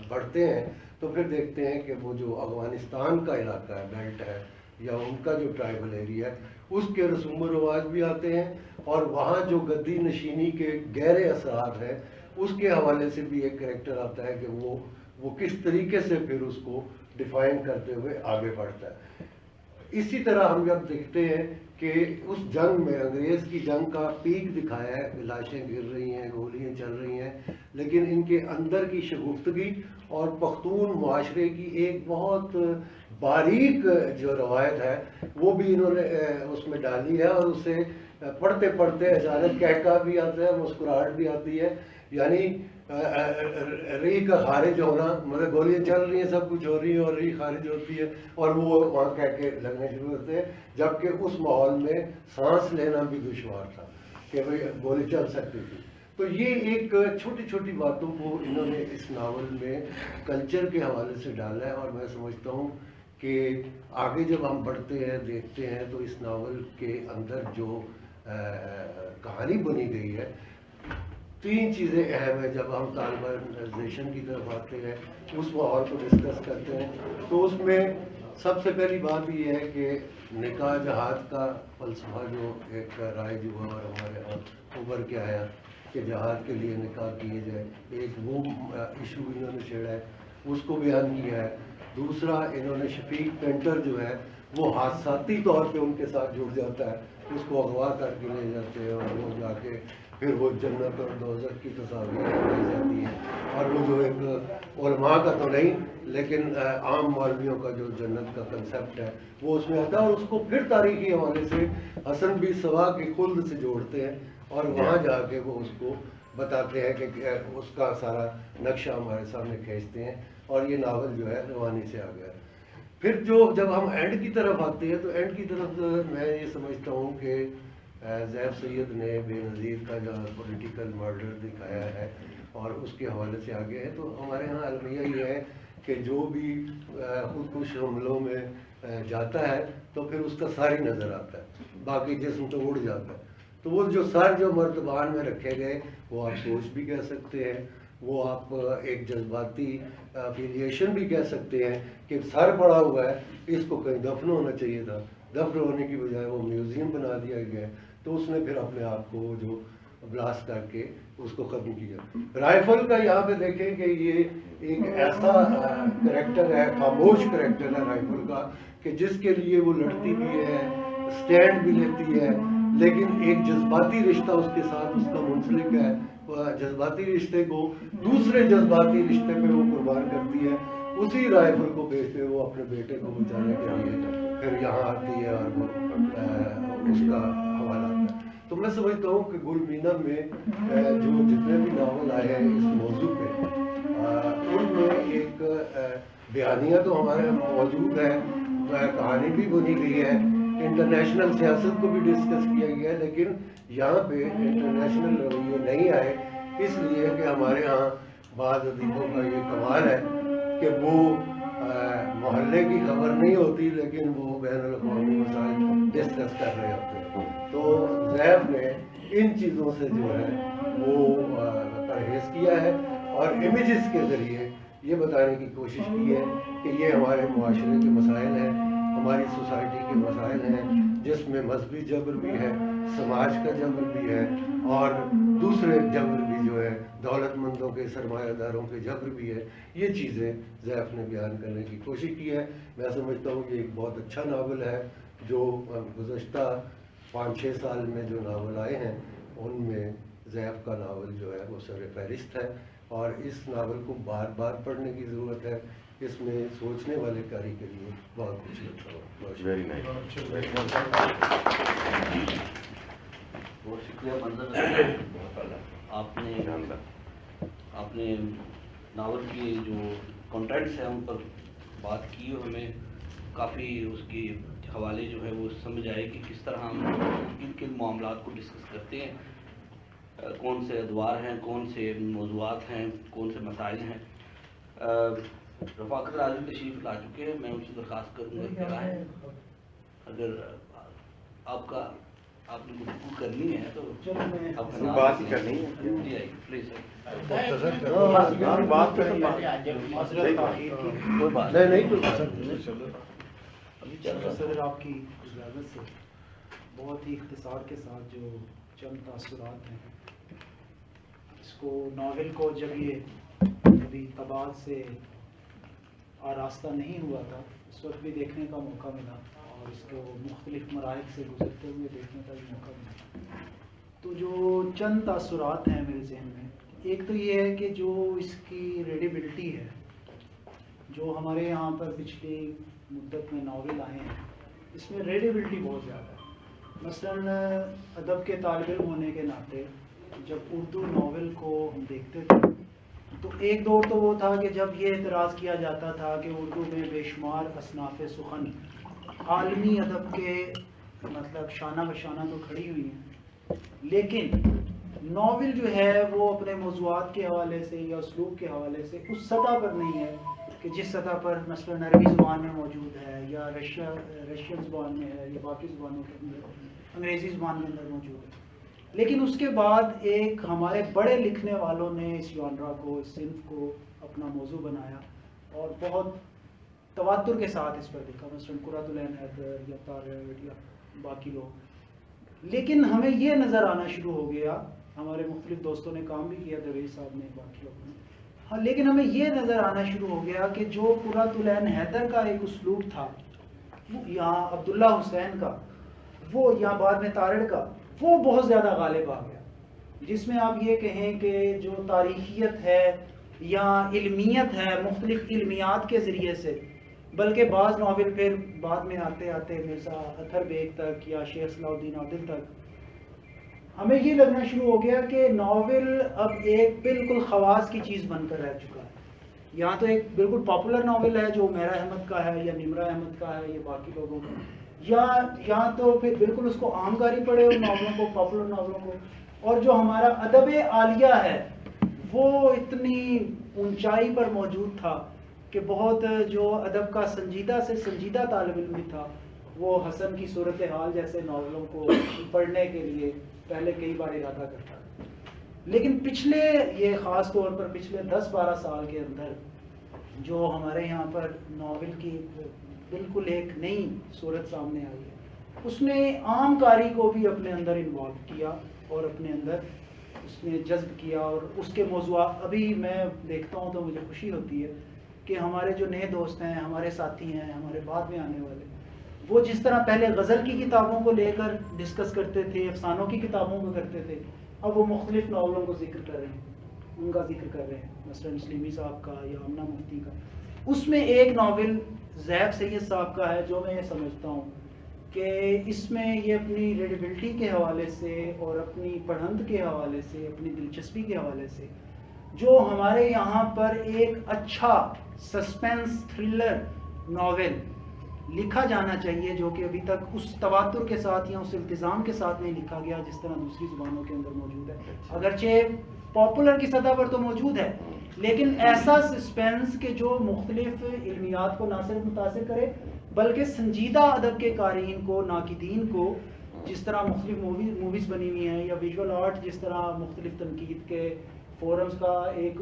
[SPEAKER 4] بڑھتے ہیں تو پھر دیکھتے ہیں کہ وہ جو افغانستان کا علاقہ ہے، بیلٹ ہے، یا ان کا جو ٹرائبل ایریا ہے، اس کے رسوم و رواج بھی آتے ہیں، اور وہاں جو گدی نشینی کے گہرے اثرات ہیں اس کے حوالے سے بھی ایک کریکٹر آتا ہے کہ وہ کس طریقے سے پھر اس کو ڈیفائن کرتے ہوئے آگے بڑھتا ہے۔ اسی طرح ہم جب دیکھتے ہیں کہ اس جنگ میں انگریز کی جنگ کا پیک دکھایا ہے، لاشیں گر رہی ہیں، گولیاں چل رہی ہیں، لیکن ان کے اندر کی شگفتگی اور پختون معاشرے کی ایک بہت باریک جو روایت ہے وہ بھی انہوں نے اس میں ڈالی ہے، اور اسے پڑھتے پڑھتے اچانک کہکا بھی آتا ہے، مسکراہٹ بھی آتی ہے، یعنی ری کا خارج ہونا، مطلب گولیاں چل رہی ہیں، سب کچھ ہو رہی ہے اور ری خارج ہوتی ہے، اور وہ وہاں کہہ کے لگنے شروع ہوتے ہیں، جبکہ اس ماحول میں سانس لینا بھی دشوار تھا کہ بھئی گولی چل سکتی تھی۔ تو یہ ایک چھوٹی چھوٹی باتوں کو انہوں نے اس ناول میں کلچر کے حوالے سے ڈالا ہے، اور میں سمجھتا ہوں کہ آگے جب ہم بڑھتے ہیں دیکھتے ہیں تو اس ناول کے اندر جو کہانی بنی گئی ہے، 3 چیزیں اہم ہیں۔ جب ہم طالبانائزیشن کی طرف آتے ہیں، اس ماحول کو ڈسکس کرتے ہیں، تو اس میں سب سے پہلی بات یہ ہے کہ نکاح جہاد کا فلسفہ جو ایک رائج ہوا اور ہمارے یہاں ابھر کے آیا کہ جہاد کے لیے نکاح کیے جائے، ایک وہ ایشو انہوں نے چھیڑا ہے، اس کو بیان کیا ہے۔ دوسرا، انہوں نے شفیق پینٹر جو ہے وہ حادثاتی طور پہ ان کے ساتھ جڑ جاتا ہے، اس کو اغوا کر کے لے جاتے ہیں، اور وہ جا کے پھر وہ جنت اور دوزخ کی تصاویر بنائی جاتی ہیں، اور وہ جو ایک علماء کا تو نہیں لیکن عام مولویوں کا جو جنت کا کنسیپٹ ہے وہ اس میں آتا ہے، اور اس کو پھر تاریخی حوالے سے حسن بی سوا کے خلد سے جوڑتے ہیں، اور وہاں جا کے وہ اس کو بتاتے ہیں کہ اس کا سارا نقشہ ہمارے سامنے کھینچتے ہیں، اور یہ ناول جو ہے روانی سے آ گیا۔ پھر جب ہم اینڈ کی طرف آتے ہیں تو اینڈ کی طرف میں یہ سمجھتا ہوں کہ زیف سید نے بے نظیر کا جو پولیٹیکل مرڈر دکھایا ہے اور اس کے حوالے سے آگے ہے، تو ہمارے ہاں المیہ یہ ہے کہ جو بھی خودکش حملوں میں جاتا ہے تو پھر اس کا سر ہی نظر آتا ہے، باقی جسم تو اڑ جاتا ہے، تو وہ جو سر جو مرتبان میں رکھے گئے وہ آپ سوچ بھی کہہ سکتے ہیں، وہ آپ ایک جذباتی افیلیشن بھی کہہ سکتے ہیں کہ سر پڑا ہوا ہے، اس کو کہیں دفن ہونا چاہیے تھا، دفن ہونے کی بجائے وہ میوزیم بنا دیا گیا ہے، تو اس نے پھر اپنے آپ کو جو بلاسٹ کر کے اس کو ختم کیا۔ رائفل کا یہاں پہ دیکھیں کہ یہ ایک ایسا کریکٹر ہے، خاموش کریکٹر ہے رائفل کا، کہ جس کے لیے وہ لڑتی بھی ہے، سٹینڈ بھی لیتی ہے، لیکن ایک جذباتی رشتہ اس کے ساتھ اس کا منسلک ہے، جذباتی رشتے کو دوسرے جذباتی رشتے پہ وہ قربان کرتی ہے، اسی رائفل کو بیچتے وہ اپنے بیٹے کو بچانے کے لیے پھر یہاں آتی ہے اور وہ اس کا حوالہ آتا ہے۔ تو میں سمجھتا ہوں کہ گل مینا میں جو جتنے بھی ناول آئے ہیں اس موضوع پہ، ان میں ایک بیانیہ تو ہمارے موجود ہے، کہانی بھی بنی گئی ہے، انٹرنیشنل سیاست کو بھی ڈسکس کیا گیا ہے، لیکن یہاں پہ انٹرنیشنل رویے نہیں آئے، اس لیے کہ ہمارے ہاں بعض ادیبوں کا یہ کمال ہے کہ وہ محلے کی خبر نہیں ہوتی لیکن وہ بین الاقوامی مسائل ڈسکس کر رہے ہوتے ہیں۔ تو زیف نے ان چیزوں سے جو ہے وہ پرہیز کیا ہے، اور امیجز کے ذریعے یہ بتانے کی کوشش کی ہے کہ یہ ہمارے معاشرے کے مسائل ہیں، ہماری سوسائٹی کے مسائل ہیں، جس میں مذہبی جبر بھی ہے، سماج کا جبر بھی ہے، اور دوسرے جبر بھی جو ہے دولت مندوں کے، سرمایہ داروں کے جبر بھی ہے۔ یہ چیزیں زیف نے بیان کرنے کی کوشش کی ہے۔ میں سمجھتا ہوں کہ ایک بہت اچھا ناول ہے، جو گزشتہ 5-6 سال میں جو ناول آئے ہیں ان میں زیف کا ناول جو ہے وہ سر فہرست ہے، اور اس ناول کو بار بار پڑھنے کی ضرورت ہے. اس میں سوچنے والے قاری کے لیے بہت کچھ لکھا ہوا.
[SPEAKER 3] Very nice.
[SPEAKER 1] بہت شکریہ منظر. آپ نے ناول کے جو کنٹینٹس ہیں ان پر بات کی اور ہمیں کافی اس کی حوالے جو ہے وہ سمجھ آئے کہ کس طرح ہم کن کن معاملات کو ڈسکس کرتے ہیں، کون سے ادوار ہیں، کون سے موضوعات ہیں، کون سے مسائل ہیں. رفاقت راضی تشریف لا چکے ہیں. میں ان سے درخواست کروں گا کہ رائے اگر آپ نے گفتگو کرنی ہے تو آپ کا نام
[SPEAKER 3] بات ہی کرنی ہے.
[SPEAKER 1] جی آئیے پلیز.
[SPEAKER 3] بات کریں.
[SPEAKER 1] کوئی بات
[SPEAKER 4] نہیں
[SPEAKER 1] ابھی چل رہا
[SPEAKER 5] صدر آپ کی اجازت سے بہت ہی اختصار کے ساتھ جو چند تاثرات ہیں اس کو ناول کو جب یہ ابھی طباعت سے آراستہ نہیں ہوا تھا اس وقت بھی دیکھنے کا موقع ملا اور اس کو مختلف مراحل سے گزرتے ہوئے دیکھنے کا بھی موقع ملا. تو جو چند تاثرات ہیں میرے ذہن میں، ایک تو یہ ہے کہ جو اس کی ریڈیبلٹی ہے، جو ہمارے یہاں پر پچھلی مدت میں ناول آئے ہیں اس میں ریڈیبلٹی بہت زیادہ ہے. مثلاً ادب کے طالب علم ہونے کے ناطے جب اردو ناول کو ہم دیکھتے تھے تو ایک دور تو وہ تھا کہ جب یہ اعتراض کیا جاتا تھا کہ اردو میں بے شمار اصناف سخن عالمی ادب کے مطلب شانہ بشانہ تو کھڑی ہوئی ہیں، لیکن ناول جو ہے وہ اپنے موضوعات کے حوالے سے یا اسلوب کے حوالے سے اس سطح پر نہیں ہے کہ جس سطح پر مثلاً عربی زبان میں موجود ہے یا رشین زبان میں ہے یا باقی زبانوں کے اندر، انگریزی زبان کے اندر موجود ہے. لیکن اس کے بعد ایک ہمارے بڑے لکھنے والوں نے اس ژانرا کو، اس صنف کو اپنا موضوع بنایا اور بہت تواتر کے ساتھ اس پر لکھا، مثلاً قرۃ العین حیدر یا طارق یا باقی لوگ. لیکن ہمیں یہ نظر آنا شروع ہو گیا، ہمارے مختلف دوستوں نے کام بھی کیا، درویش صاحب نے، باقی لوگوں نے، ہاں، لیکن ہمیں یہ نظر آنا شروع ہو گیا کہ جو قرۃ العین حیدر کا ایک اسلوب تھا، یا عبداللہ حسین کا، وہ یا بعد میں طارق کا، وہ بہت زیادہ غالب آ گیا، جس میں آپ یہ کہیں کہ جو تاریخیت ہے یا علمیت ہے مختلف علمیات کے ذریعے سے، بلکہ بعض ناول پھر بعد میں آتے آتے مرزا اطہر بیگ تک یا شیخ صلاح الدین عادل تک، ہمیں یہ لگنا شروع ہو گیا کہ ناول اب ایک بالکل خواص کی چیز بن کر رہ چکا ہے. یہاں تو ایک بالکل پاپولر ناول ہے جو عمیرہ احمد کا ہے یا نمرہ احمد کا ہے یا باقی لوگوں کا، یا یہاں تو پھر بالکل اس کو عام کاری پڑے ان ناولوں کو، پاپولر ناولوں کو. اور جو ہمارا ادب عالیہ ہے وہ اتنی اونچائی پر موجود تھا کہ بہت جو ادب کا سنجیدہ سے سنجیدہ طالب علم بھی تھا وہ حسن کی صورتحال جیسے ناولوں کو پڑھنے کے لیے پہلے کئی بار ارادہ کرتا تھا. لیکن پچھلے یہ خاص طور پر پچھلے 10-12 سال کے اندر جو ہمارے یہاں پر ناول کی بالکل ایک نئی صورت سامنے آئی ہے، اس نے عام قاری کو بھی اپنے اندر انوالو کیا اور اپنے اندر اس نے جذب کیا. اور اس کے موضوعات ابھی میں دیکھتا ہوں تو مجھے خوشی ہوتی ہے کہ ہمارے جو نئے دوست ہیں، ہمارے ساتھی ہیں، ہمارے بعد میں آنے والے، وہ جس طرح پہلے غزل کی کتابوں کو لے کر ڈسکس کرتے تھے، افسانوں کی کتابوں کو کرتے تھے، اب وہ مختلف ناولوں کو ذکر کر رہے ہیں، ان کا ذکر کر رہے ہیں، مثلاً سلیمی صاحب کا یا آمنہ مفتی کا. اس میں ایک ناول زیف سید صاحب کا ہے جو میں یہ سمجھتا ہوں کہ اس میں یہ اپنی ریڈیبلٹی کے حوالے سے اور اپنی پڑھند کے حوالے سے، اپنی دلچسپی کے حوالے سے، جو ہمارے یہاں پر ایک اچھا سسپینس تھرلر ناول لکھا جانا چاہیے جو کہ ابھی تک اس تواتر کے ساتھ یا اس التزام کے ساتھ نہیں لکھا گیا جس طرح دوسری زبانوں کے اندر موجود ہے. اگرچہ پاپولر کی سطح پر تو موجود ہے، لیکن ایسا سسپینس کہ جو مختلف علمیات کو نہ صرف متاثر کرے بلکہ سنجیدہ ادب کے قارئین کو، ناقدین کو، جس طرح مختلف موویز بنی ہوئی ہیں یا ویژول آرٹ جس طرح مختلف تنقید کے فورمز کا ایک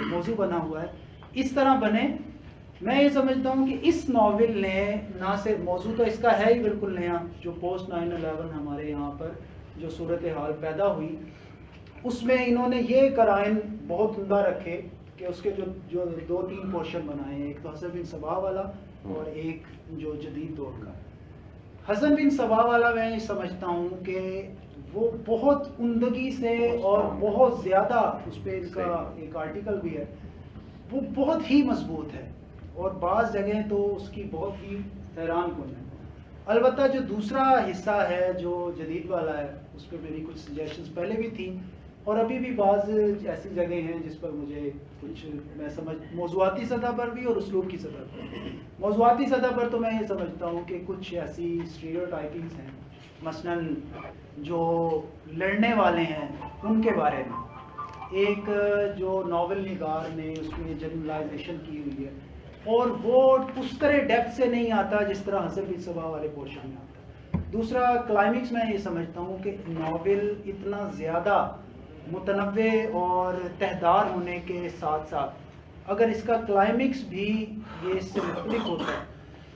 [SPEAKER 5] موضوع بنا ہوا ہے، اس طرح بنے. میں یہ سمجھتا ہوں کہ اس ناول نے نہ صرف موضوع تو اس کا ہے ہی بالکل نیا، جو پوسٹ 9/11 ہمارے یہاں پر جو صورتحال پیدا ہوئی، اس میں انہوں نے یہ قرائن بہت عمدہ رکھے کہ اس کے جو 2-3 پورشن بنائے ہیں، ایک تو حسن بن صباح والا اور ایک جو جدید دور کا. حسن بن صباح والا میں یہ سمجھتا ہوں کہ وہ بہت عمدگی سے اور بہت زیادہ، اس پہ ان کا ایک آرٹیکل بھی ہے، وہ بہت ہی مضبوط ہے اور بعض جگہیں تو اس کی بہت ہی حیران کن ہے. البتہ جو دوسرا حصہ ہے جو جدید والا ہے، اس پہ میری کچھ سجیشنز پہلے بھی تھیں اور ابھی بھی بعض ایسی جگہیں ہیں جس پر مجھے کچھ میں موضوعاتی سطح پر بھی اور اسلوب کی سطح پر. موضوعاتی سطح پر تو میں یہ سمجھتا ہوں کہ کچھ ایسی اسٹیریوٹائپنگز ہیں، مثلاً جو لڑنے والے ہیں ان کے بارے میں. ایک جو ناول نگار نے اس میں جنرلائزیشن کی ہوئی ہے اور وہ اس طرح ڈیپتھ سے نہیں آتا جس طرح حسن بن صبا والے پورشن میں آتا. دوسرا کلائمیکس میں یہ سمجھتا ہوں کہ ناول اتنا زیادہ متنوع اور تہدار ہونے کے ساتھ ساتھ اگر اس کا کلائمیکس بھی یہ اس سے مختلف ہوتا ہے،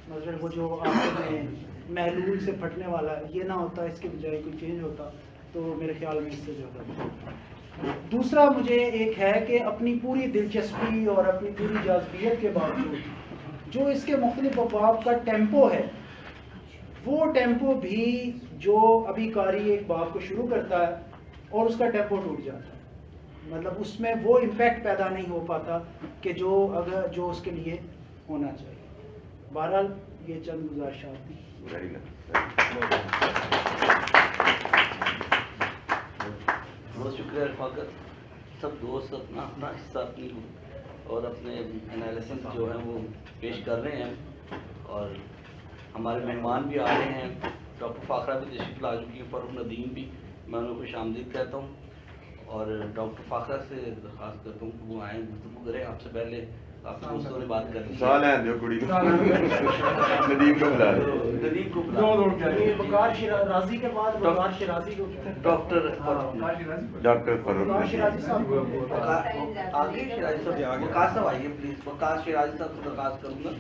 [SPEAKER 5] مثلا وہ جو آخر میں محلول سے پھٹنے والا ہے یہ نہ ہوتا، اس کے بجائے کوئی چینج ہوتا، تو میرے خیال میں اس سے زیادہ. دوسرا مجھے ایک ہے کہ اپنی پوری دلچسپی اور اپنی پوری جاذبیت کے باوجود جو اس کے مختلف ابواب کا ٹیمپو ہے، وہ ٹیمپو بھی جو ابھی قاری ایک باب کو شروع کرتا ہے اور اس کا ٹیمپو ٹوٹ جاتا ہے، مطلب اس میں وہ امپیکٹ پیدا نہیں ہو پاتا کہ جو اس کے لیے ہونا چاہیے. بہرحال یہ چند گزارشات تھی.
[SPEAKER 1] بہت شکریہ رفاقت. سب دوست اپنا اپنا حصہ اپنی اور اپنے انالیسس جو ہیں وہ پیش کر رہے ہیں اور ہمارے مہمان بھی آ رہے ہیں. ڈاکٹر فاخرہ بھی تشریف لا چکی ہے، فاروق ندیم بھی، میں انہیں خوش آمدید کہتا ہوں اور ڈاکٹر فاخرہ سے درخواست کرتا ہوں کہ وہ آئیں، گفتگو کریں. آپ سے پہلے آپ دوستوں نے بات کر لی. ندیم کو
[SPEAKER 5] وقار شیرازی کے بعد وقار شیرازی کو
[SPEAKER 1] ڈاکٹر
[SPEAKER 5] شیرازی صاحب کو
[SPEAKER 1] آگے شیرازی صاحب، وقار صاحب آئیے پلیز. وقار شیرازی صاحب سے درخواست کروں گا،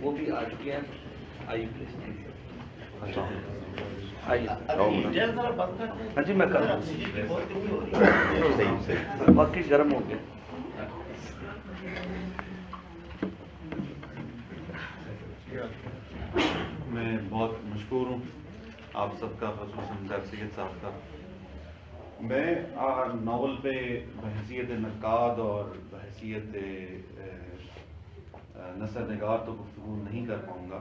[SPEAKER 1] وہ بھی آ چکے ہیں. آئیے پلیز. آئیے. ہاں جی میں کر رہا ہوں، باقی گرم ہو گیا.
[SPEAKER 6] میں بہت مشکور ہوں آپ سب کا، خصوصاً زیب سید صاحب کا. میں ناول پہ بحیثیت نقاد اور بحیثیت نثر نگار تو گفتگو نہیں کر پاؤں گا،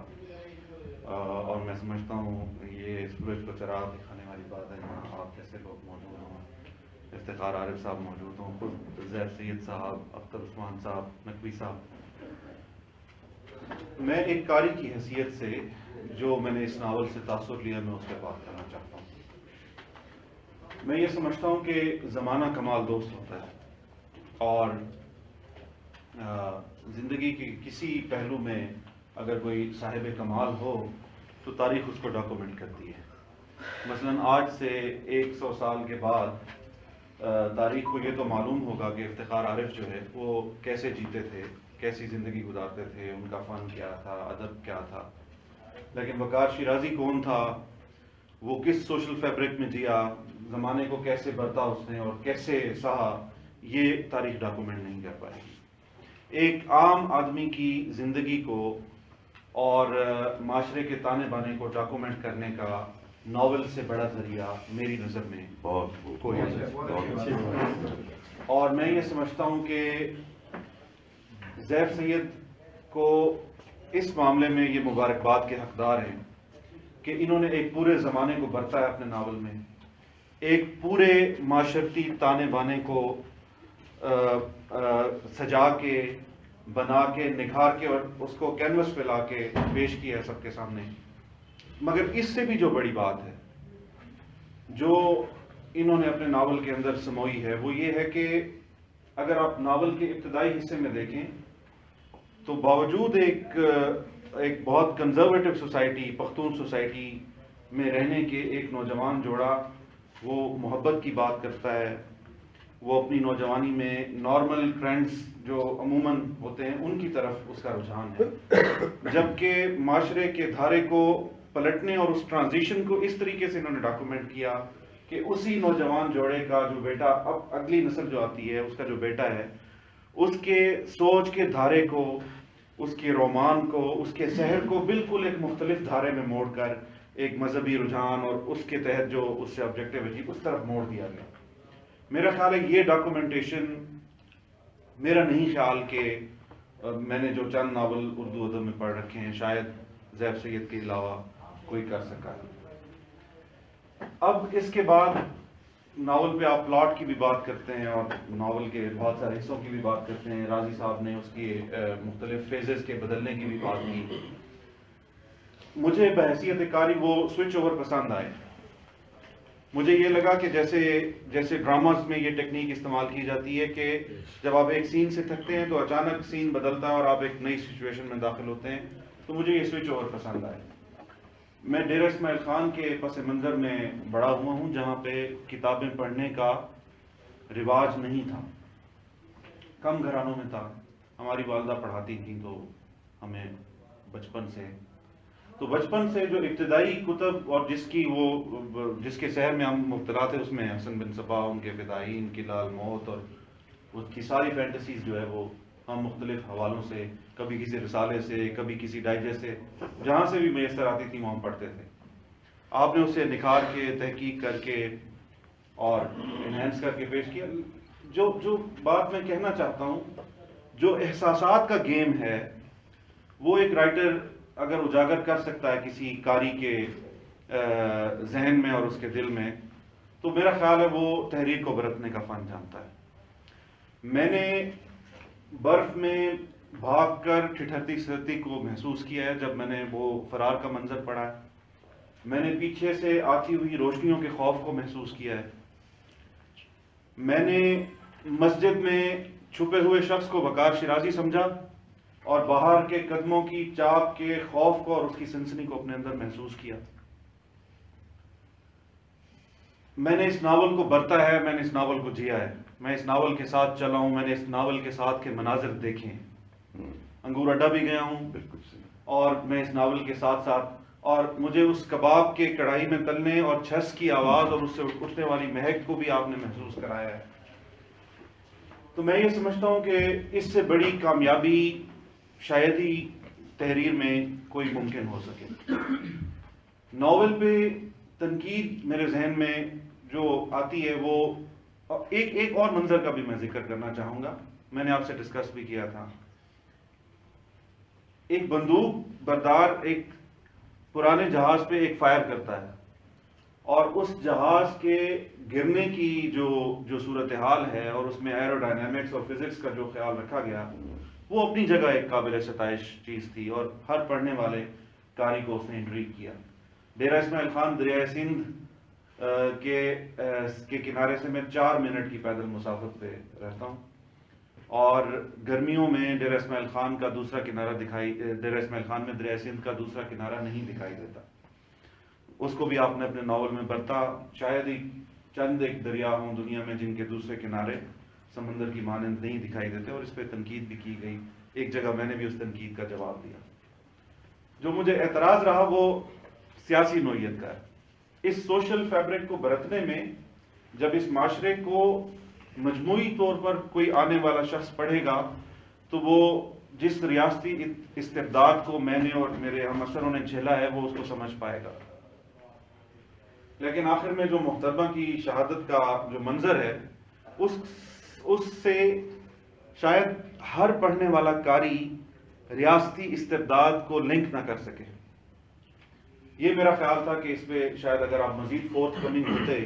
[SPEAKER 6] اور میں سمجھتا ہوں یہ سورج کو چراغ دکھانے والی بات ہے جہاں آپ جیسے لوگ موجود ہوں، افتخار عارف صاحب موجود ہوں، خود زیب سید صاحب، اختر عثمان صاحب، نقوی صاحب. میں ایک قاری کی حیثیت سے جو میں نے اس ناول سے تاثر لیا میں اس پہ بات کرنا چاہتا ہوں. میں یہ سمجھتا ہوں کہ زمانہ کمال دوست ہوتا ہے اور زندگی کے کسی پہلو میں اگر کوئی صاحب کمال ہو تو تاریخ اس کو ڈاکومنٹ کرتی ہے. مثلاً آج سے 100 سال کے بعد تاریخ کو یہ تو معلوم ہوگا کہ افتخار عارف جو ہے وہ کیسے جیتے تھے، کیسی زندگی گزارتے تھے، ان کا فن کیا تھا، ادب کیا تھا. لیکن وقار شیرازی کون تھا، وہ کس سوشل فیبرک میں جیا، زمانے کو کیسے برتا اس نے اور کیسے سہا، یہ تاریخ ڈاکومنٹ نہیں کر پائے گی. ایک عام آدمی کی زندگی کو اور معاشرے کے تانے بانے کو ڈاکومنٹ کرنے کا ناول سے بڑا ذریعہ میری نظر میں کوئی نہیں. اور میں یہ سمجھتا ہوں کہ زیب سید کو اس معاملے میں یہ مبارکباد کے حقدار ہیں کہ انہوں نے ایک پورے زمانے کو برتا ہے اپنے ناول میں، ایک پورے معاشرتی تانے بانے کو سجا کے، بنا کے، نکھار کے اور اس کو کینوس پہ لا کے پیش کیا ہے سب کے سامنے. مگر اس سے بھی جو بڑی بات ہے جو انہوں نے اپنے ناول کے اندر سموئی ہے وہ یہ ہے کہ اگر آپ ناول کے ابتدائی حصے میں دیکھیں تو باوجود ایک بہت کنزرویٹو سوسائٹی، پختون سوسائٹی میں رہنے کے ایک نوجوان جوڑا وہ محبت کی بات کرتا ہے، وہ اپنی نوجوانی میں نارمل ٹرینڈز جو عموماً ہوتے ہیں ان کی طرف اس کا رجحان ہے، جبکہ معاشرے کے دھارے کو پلٹنے اور اس ٹرانزیشن کو اس طریقے سے انہوں نے ڈاکومنٹ کیا کہ اسی نوجوان جوڑے کا جو بیٹا، اب اگلی نسل جو آتی ہے اس کا جو بیٹا ہے، اس کے سوچ کے دھارے کو، اس کے رومان کو، اس کے سحر کو بالکل ایک مختلف دھارے میں موڑ کر ایک مذہبی رجحان اور اس کے تحت جو اس سے آبجیکٹیو اچیو اس طرف موڑ دیا گیا. میرا خیال ہے یہ ڈاکومنٹیشن میرا نہیں خیال کہ میں نے جو چند ناول اردو ادب میں پڑھ رکھے ہیں شاید زیب سید کے علاوہ کوئی کر سکا ہے. اب اس کے بعد ناول پہ آپ پلاٹ کی بھی بات کرتے ہیں اور ناول کے بہت سارے حصوں کی بھی بات کرتے ہیں. راضی صاحب نے اس کی مختلف فیزز کے بدلنے کی بھی بات کی. مجھے بحیثیت قاری وہ سوئچ اوور پسند آئے. مجھے یہ لگا کہ جیسے ڈراماز میں یہ ٹیکنیک استعمال کی جاتی ہے کہ جب آپ ایک سین سے تھکتے ہیں تو اچانک سین بدلتا ہے اور آپ ایک نئی سچویشن میں داخل ہوتے ہیں, تو مجھے یہ سوئچ اوور پسند آئے. میں ڈیرہ اسماعیل خان کے پس منظر میں بڑا ہوا ہوں جہاں پہ کتابیں پڑھنے کا رواج نہیں تھا, کم گھرانوں میں تھا. ہماری والدہ پڑھاتی تھیں تو ہمیں بچپن سے جو ابتدائی کتب اور جس کے سحر میں ہم مبتلا تھے اس میں حسن بن صبا, ان کے فدائی, ان کی لال موت اور اس کی ساری فینٹیسیز جو ہے وہ ہم مختلف حوالوں سے, کبھی کسی رسالے سے, کبھی کسی ڈائجسٹ سے, جہاں سے بھی میسر آتی تھی وہاں پڑھتے تھے. آپ نے اسے نکھار کے, تحقیق کر کے اور انہینس کر کے پیش کیا. جو بات میں کہنا چاہتا ہوں, جو احساسات کا گیم ہے وہ ایک رائٹر اگر اجاگر کر سکتا ہے کسی قاری کے ذہن میں اور اس کے دل میں, تو میرا خیال ہے وہ تحریر کو برتنے کا فن جانتا ہے. میں نے برف میں بھاگ کر ٹھٹھرتی سردی کو محسوس کیا ہے جب میں نے وہ فرار کا منظر پڑھا ہے. میں نے پیچھے سے آتی ہوئی روشنیوں کے خوف کو محسوس کیا ہے. میں نے مسجد میں چھپے ہوئے شخص کو وقار شیرازی سمجھا اور باہر کے قدموں کی چاپ کے خوف کو اور اس کی سنسنی کو اپنے اندر محسوس کیا. میں نے اس ناول کو برتا ہے, میں نے اس ناول کو جیا ہے, میں اس ناول کے ساتھ چلا ہوں, میں نے اس ناول کے ساتھ کے مناظر دیکھے ہیں. انگور اڈا بھی گیا ہوں اور میں اس ناول کے ساتھ ساتھ, اور مجھے اس کباب کے کڑھائی میں تلنے اور چھس کی آواز اور اس سے اٹھنے والی مہک کو بھی آپ نے محسوس کرایا ہے. تو میں یہ سمجھتا ہوں کہ اس سے بڑی کامیابی شاید ہی تحریر میں کوئی ممکن ہو سکے. ناول پہ تنقید میرے ذہن میں جو آتی ہے وہ ایک اور منظر کا بھی میں ذکر کرنا چاہوں گا. میں نے آپ سے ڈسکس بھی کیا تھا. ایک بندوق بردار ایک پرانے جہاز پہ ایک فائر کرتا ہے اور اس جہاز کے گرنے کی جو صورتحال ہے اور اس میں ایرو ڈائنامکس اور فزکس کا جو خیال رکھا گیا وہ اپنی جگہ ایک قابل ستائش چیز تھی اور ہر پڑھنے والے قاری کو اس نے انٹریگ کیا. ڈیرہ اسماعیل خان دریائے سندھ کے کنارے سے میں 4 منٹ کی پیدل مسافت پہ رہتا ہوں اور گرمیوں میں ڈیرہ اسماعیل خان کا دوسرا کنارہ ڈیرہ اسماعیل خان میں دریائے سندھ کا دوسرا کنارہ نہیں دکھائی دیتا. اس کو بھی آپ نے اپنے ناول میں برتا. شاید ہی چند ایک دریا ہوں دنیا میں جن کے دوسرے کنارے سمندر کی مانند نہیں دکھائی دیتے اور اس پہ تنقید بھی کی گئی. ایک جگہ میں نے بھی اس تنقید کا جواب دیا. جو مجھے اعتراض رہا وہ سیاسی نوعیت کا ہے. اس سوشل فیبرک کو برتنے میں جب اس معاشرے کو مجموعی طور پر کوئی آنے والا شخص پڑھے گا تو وہ جس ریاستی استبداد کو میں نے اور میرے ہم اثروں نے جھیلا ہے وہ اس کو سمجھ پائے گا. لیکن آخر میں جو محترمہ کی شہادت کا جو منظر ہے اس سے شاید ہر پڑھنے والا قاری ریاستی استبداد کو لنک نہ کر سکے. یہ میرا خیال تھا کہ اس پہ شاید اگر آپ مزید فورتھ کمنگ ہوتے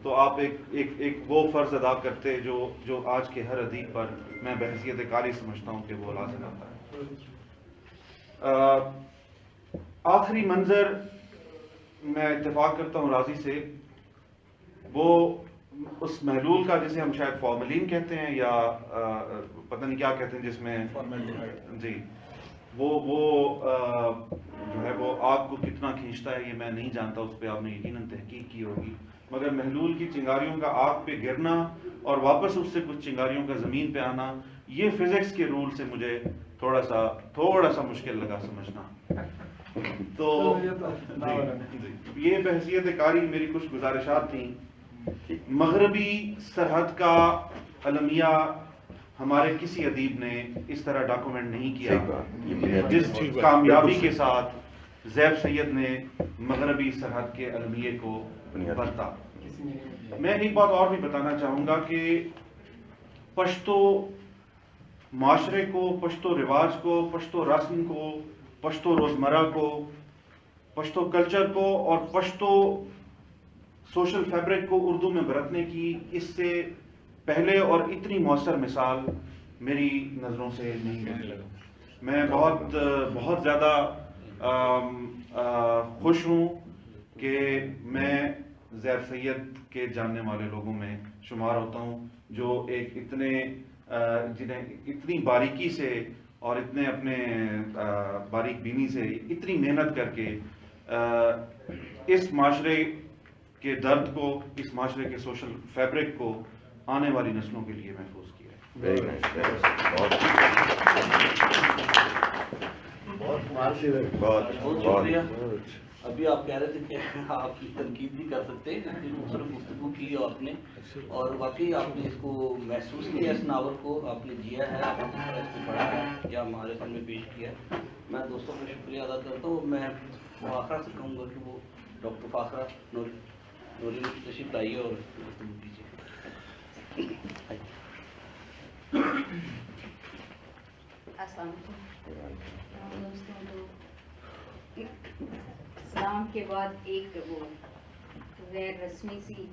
[SPEAKER 6] تو آپ ایک وہ فرض ادا کرتے جو آج کے ہر ادیب پر میں بحیثیت قاری سمجھتا ہوں کہ وہ لازم آتا ہے. آخری منظر میں اتفاق کرتا ہوں راضی سے, وہ اس محلول کا جسے ہم شاید فارملین کہتے ہیں یا پتہ نہیں کیا کہتے ہیں جس میں جی وہ جو ہے وہ آگ کو کتنا کھینچتا ہے یہ میں نہیں جانتا, اس پہ آپ نے یقیناً تحقیق کی ہوگی. مگر محلول کی چنگاریوں کا آگ پہ گرنا اور واپس اس سے کچھ چنگاریوں کا زمین پہ آنا, یہ فزکس کے رول سے مجھے تھوڑا سا مشکل لگا سمجھنا. تو یہ بحیثیت قاری میری کچھ گزارشات تھیں. مغربی سرحد کا المیہ ہمارے کسی ادیب نے اس طرح ڈاکومنٹ نہیں کیا جس کامیابی کے ساتھ زیب سید نے مغربی سرحد کے المیے کو برتا۔ میں ایک بات اور بھی بتانا چاہوں گا کہ پشتو معاشرے کو، پشتو رواج کو، پشتو رسم کو، پشتو روزمرہ کو، پشتو کلچر کو اور پشتو سوشل فیبرک کو اردو میں برتنے کی اس سے پہلے اور اتنی مؤثر مثال میری نظروں سے نہیں گزری۔ میں بہت زیادہ خوش ہوں کہ میں زیب سید کے جاننے والے لوگوں میں شمار ہوتا ہوں، جو ایک جنہیں اتنی باریکی سے اور اتنے اپنے باریک بینی سے اتنی محنت کر کے اس معاشرے کے درد کو، اس معاشرے کے سوشل فیبرک کو آنے والی نسلوں کے لیے محفوظ کیا ہے۔
[SPEAKER 1] بہت شکریہ۔ ابھی آپ کہہ رہے تھے کہ آپ کی تنقید بھی کر سکتے ہیں، خوبصورت گفتگو کی آپ نے، اور واقعی آپ نے اس کو محسوس کیا، اس ناول کو آپ نے جیا ہے، آپ نے اس کو پڑھا ہے یا ہمارے سامنے پیش کیا ہے۔ میں دوستوں کا شکریہ ادا کرتا ہوں۔ میں فاخرہ سے کہوں گا کہ وہ ڈاکٹر فاخرہ نوری تشریف لائیے اور گفتگو کیجیے۔
[SPEAKER 2] السلام علیکم دوستوں، سلام کے بعد ایک وہ غیر رسمی سی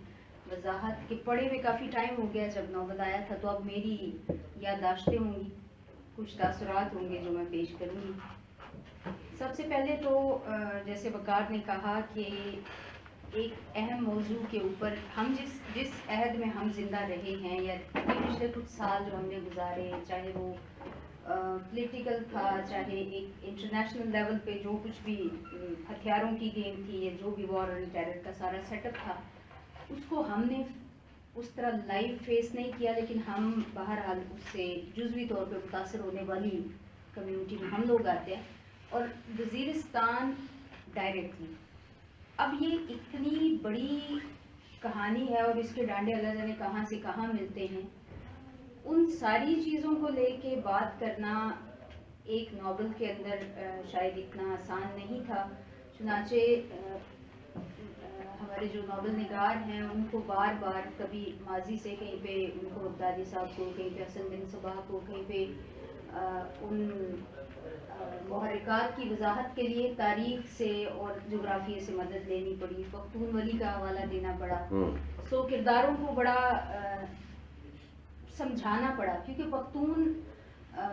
[SPEAKER 2] وضاحت کہ پڑھے ہوئے کافی ٹائم ہو گیا، جب ناول آیا تھا تو اب میری یادداشتیں ہوں گی، کچھ تاثرات ہوں گے جو میں پیش کروں گی۔ سب سے پہلے تو جیسے وقار نے کہا کہ ایک اہم موضوع کے اوپر ہم جس عہد میں ہم زندہ رہے ہیں یا پچھلے کچھ سال جو ہم نے گزارے، چاہے وہ پولیٹیکل تھا، چاہے ایک انٹرنیشنل لیول پہ جو کچھ بھی ہتھیاروں کی گیم تھی یا جو بھی وار اینڈ ٹیرر کا سارا سیٹ اپ تھا، اس کو ہم نے اس طرح لائیو فیس نہیں کیا، لیکن ہم بہرحال اس سے جزوی طور پہ متاثر ہونے والی کمیونٹی میں ہم لوگ آتے ہیں۔ اور وزیرستان ڈائریکٹلی، اب یہ اتنی بڑی کہانی ہے اور اس کے ڈانڈے اللہ جانے کہاں سے کہاں ملتے ہیں، ان ساری چیزوں کو لے کے بات کرنا ایک ناول کے اندر شاید اتنا آسان نہیں تھا۔ چنانچہ ہمارے جو ناول نگار ہیں ان کو بار بار کبھی ماضی سے کہیں پہ ان کو بغدادی صاحب کو، کہیں پہ حسن بن صباح کو، کہیں پہ ان محرکات کی وضاحت کے لیے تاریخ سے اور جغرافیے سے مدد لینی پڑی، پختون ولی کا حوالہ دینا پڑا، سو کرداروں کو بڑا سمجھانا پڑا، کیونکہ پختون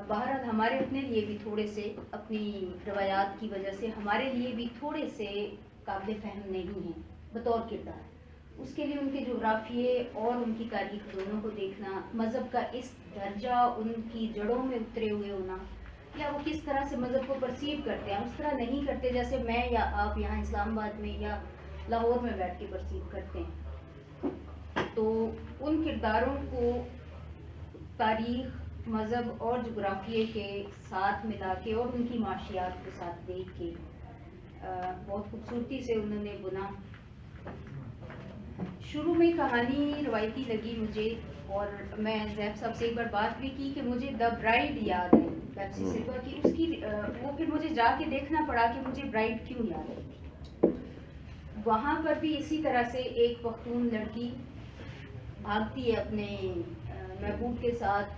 [SPEAKER 2] بہرحال ہمارے اپنے لیے بھی تھوڑے سے اپنی روایات کی وجہ سے ہمارے لیے بھی تھوڑے سے قابل فہم نہیں ہیں بطور کردار۔ اس کے لیے ان کے جغرافیے اور ان کی تاریخ دونوں کو دیکھنا، مذہب کا اس درجہ ان کی جڑوں میں اترے ہوئے ہونا، یا وہ کس طرح سے مذہب کو پرسیو کرتے ہیں، اس طرح نہیں کرتے جیسے میں یا آپ یہاں اسلام آباد میں یا لاہور میں بیٹھ کے پرسیو کرتے ہیں۔ تو ان کرداروں کو تاریخ، مذہب اور جغرافیے کے ساتھ ملا کے اور ان کی معاشیات کے ساتھ دیکھ کے بہت خوبصورتی سے انہوں نے بنا۔ شروع میں کہانی روایتی لگی مجھے، اور میں زیب صاحب سے ایک بار بات بھی کی کہ مجھے دا برائڈ یاد ہے پیپسی سلوا کی، اس کی وہ پھر مجھے جا کے دیکھنا پڑا کہ مجھے برائڈ کیوں یاد ہے۔ وہاں پر بھی اسی طرح سے ایک پختون لڑکی بھاگتی ہے اپنے محبوب کے ساتھ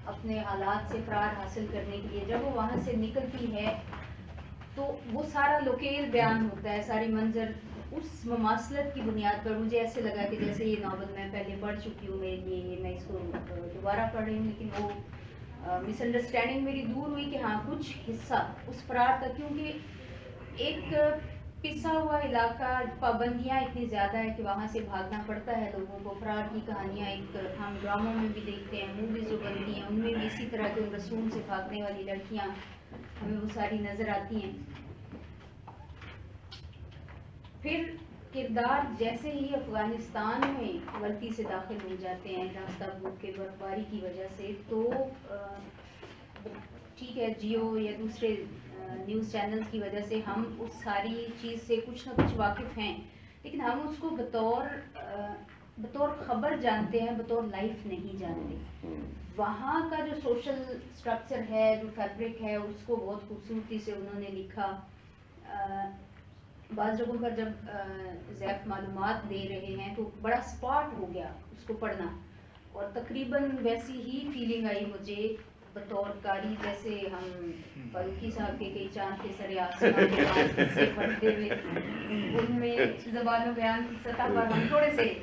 [SPEAKER 2] اپنے حالات سے فرار حاصل کرنے کے لیے۔ جب وہ وہاں سے نکلتی ہے تو وہ سارا لوکیل بیان ہوتا ہے، ساری منظر اس مماثلت کی بنیاد پر مجھے ایسے لگا کہ جیسے یہ ناول میں پہلے پڑھ چکی ہوں، میرے لیے میں اس کو دوبارہ پڑھ رہی ہوں، لیکن وہ مس انڈرسٹینڈنگ میری دور ہوئی کہ ہاں کچھ حصہ اس فرار کا، کیونکہ ایک پسا ہوا علاقہ، پابندیاں اتنی زیادہ ہے کہ وہاں سے بھاگنا پڑتا ہے لوگوں کو۔ فرار کی کہانیاں ایک ہم ڈراموں میں بھی دیکھتے ہیں، موویز جو بنتی ہیں ان میں بھی اسی طرح کے رسوم سے بھاگنے والی لڑکیاں ہمیں وہ ساری نظر آتی ہیں۔ پھر کردار جیسے ہی افغانستان میں غلطی سے داخل ہو جاتے ہیں راستہ بھوک کے برفباری کی وجہ سے، تو ٹھیک ہے جیو یا دوسرے نیوز چینلز کی وجہ سے ہم اس ساری چیز سے کچھ نہ کچھ واقف ہیں، لیکن ہم اس کو بطور خبر جانتے ہیں، بطور لائف نہیں جانتے۔ وہاں کا جو سوشل سٹرکچر ہے، جو فیبرک ہے، اس کو بہت خوبصورتی سے انہوں نے لکھا۔
[SPEAKER 7] بعض جگہوں پر جب زیف معلومات دے رہے ہیں تو بڑا اسپاٹ ہو گیا اس کو پڑھنا، اور تقریباً ویسی ہی فیلنگ آئی مجھے بطور قاری جیسے ہم فاروقی صاحب کے کئی چاند کے سرے آسمان کے پاس قصے پڑھتے ہوئے ان میں زبان و بیان کی سطح پر ہم تھوڑے سے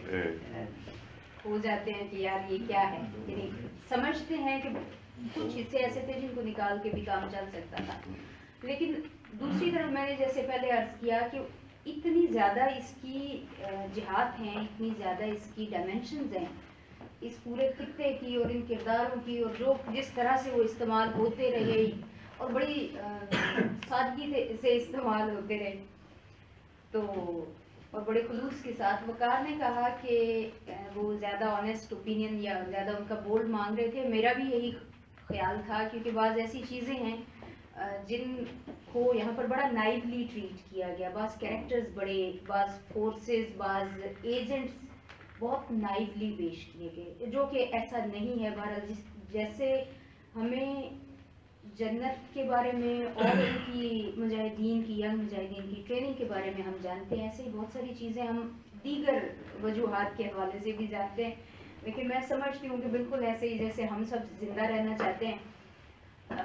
[SPEAKER 7] ہو جاتے ہیں کہ یار یہ کیا ہے، یعنی سمجھتے ہیں کہ کچھ حصے ایسے تھے جن کو نکال کے بھی کام چل سکتا تھا، لیکن دوسری طرف میں نے جیسے پہلے عرض کیا کہ اتنی زیادہ اس کی جہات ہیں، اتنی زیادہ اس کی ڈائمینشنز ہیں اس پورے خطے کی اور ان کرداروں کی، اور جو جس طرح سے وہ استعمال ہوتے رہے اور بڑی سادگی سے استعمال ہوتے رہے، تو اور بڑے خلوص کے ساتھ وقار نے کہا کہ وہ زیادہ آنیسٹ اوپینین یا زیادہ ان کا بولڈ مانگ رہے تھے، میرا بھی یہی خیال تھا، کیونکہ بعض ایسی چیزیں ہیں جن کو یہاں پر بڑا نائولی ٹریٹ کیا گیا، بعض کیریکٹرز بڑے، بعض فورسز، بعض ایجنٹس بہت نائولی پیش کیے گئے، جو کہ ایسا نہیں ہے۔ بہرحال جیسے ہمیں جنت کے بارے میں اور ان کی مجاہدین کی، ینگ مجاہدین کی ٹریننگ کے بارے میں ہم جانتے ہیں، ایسے ہی بہت ساری چیزیں ہم دیگر وجوہات کے حوالے سے بھی جانتے ہیں، لیکن میں سمجھتی ہوں کہ بالکل ایسے ہی جیسے ہم سب زندہ رہنا چاہتے ہیں،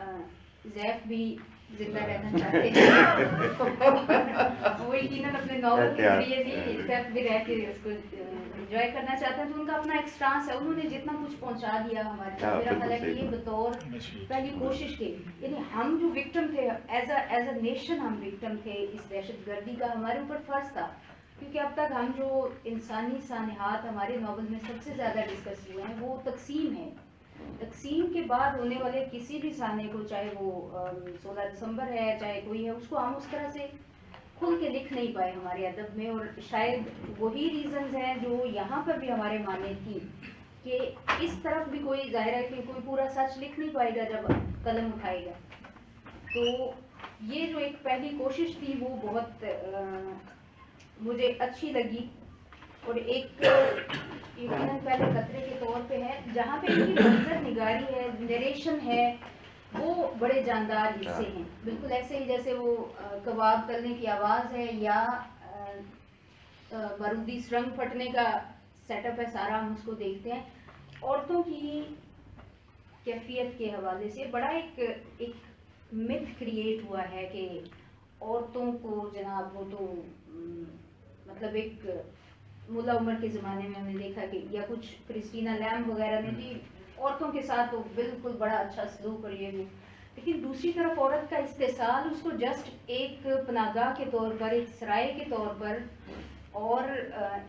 [SPEAKER 7] زیف بھی زندہ رہنا چاہتے ہیں، وہ یقیناً اپنے ناول کے ذریعے بھی زیف بھی رہ کے اس کو انجوائے کرنا چاہتے ہیں، تو ان کا اپنا ایک سٹانس ہے، انہوں نے جتنا کچھ پہنچا دیا ہمارے تک، میرا خیال ہے کہ یہ بطور پہلی کوشش کی، یعنی ہم جو وکٹم تھے ایز اے نیشن، ہم وکٹم تھے اس دہشت گردی کا، ہمارے اوپر فرض تھا، کیونکہ اب تک ہم جو انسانی سانحات ہمارے ناول میں سب سے زیادہ ڈسکس ہوئے ہیں وہ تقسیم ہے، تقسیم کے بعد ہونے والے کسی بھی سانے کو، چاہے وہ 16 دسمبر ہے چاہے کوئی ہے، اس کو ہم اس طرح سے کھل کے لکھ نہیں پائے ہمارے ادب میں، اور شاید وہی ریزنز ہیں جو یہاں پر بھی ہمارے معنی تھی کہ اس طرف بھی کوئی ظاہر ہے کہ کوئی پورا سچ لکھ نہیں پائے گا جب قلم اٹھائے گا، تو یہ جو ایک پہلی کوشش تھی وہ بہت مجھے اچھی لگی، اور ایک یقیناً پہلے خطرے کے طور پہ ہے جہاں پہ ان کی منظر نگاری ہے، نریشن ہے، وہ بڑے جاندار حصے ہیں، بالکل ایسے ہی جیسے وہ کباب تلنے کی آواز ہے یا بارودی سرنگ پھٹنے کا سیٹ اپ ہے سارا، ہم اس کو دیکھتے ہیں، عورتوں کی کیفیت کے حوالے سے بڑا ایک متھ کریٹ ہوا ہے کہ عورتوں کو جناب وہ تو مطلب ایک ملا عمر کے زمانے میں ہم نے دیکھا کہ یا کچھ کرسٹینا لیمب وغیرہ نے بھی عورتوں کے ساتھ تو بالکل بڑا اچھا سلوک، اور یہ بھی، لیکن دوسری طرف عورت کا استحصال اس کو جسٹ ایک پناہگاہ کے طور پر، ایک سرائے کے طور پر اور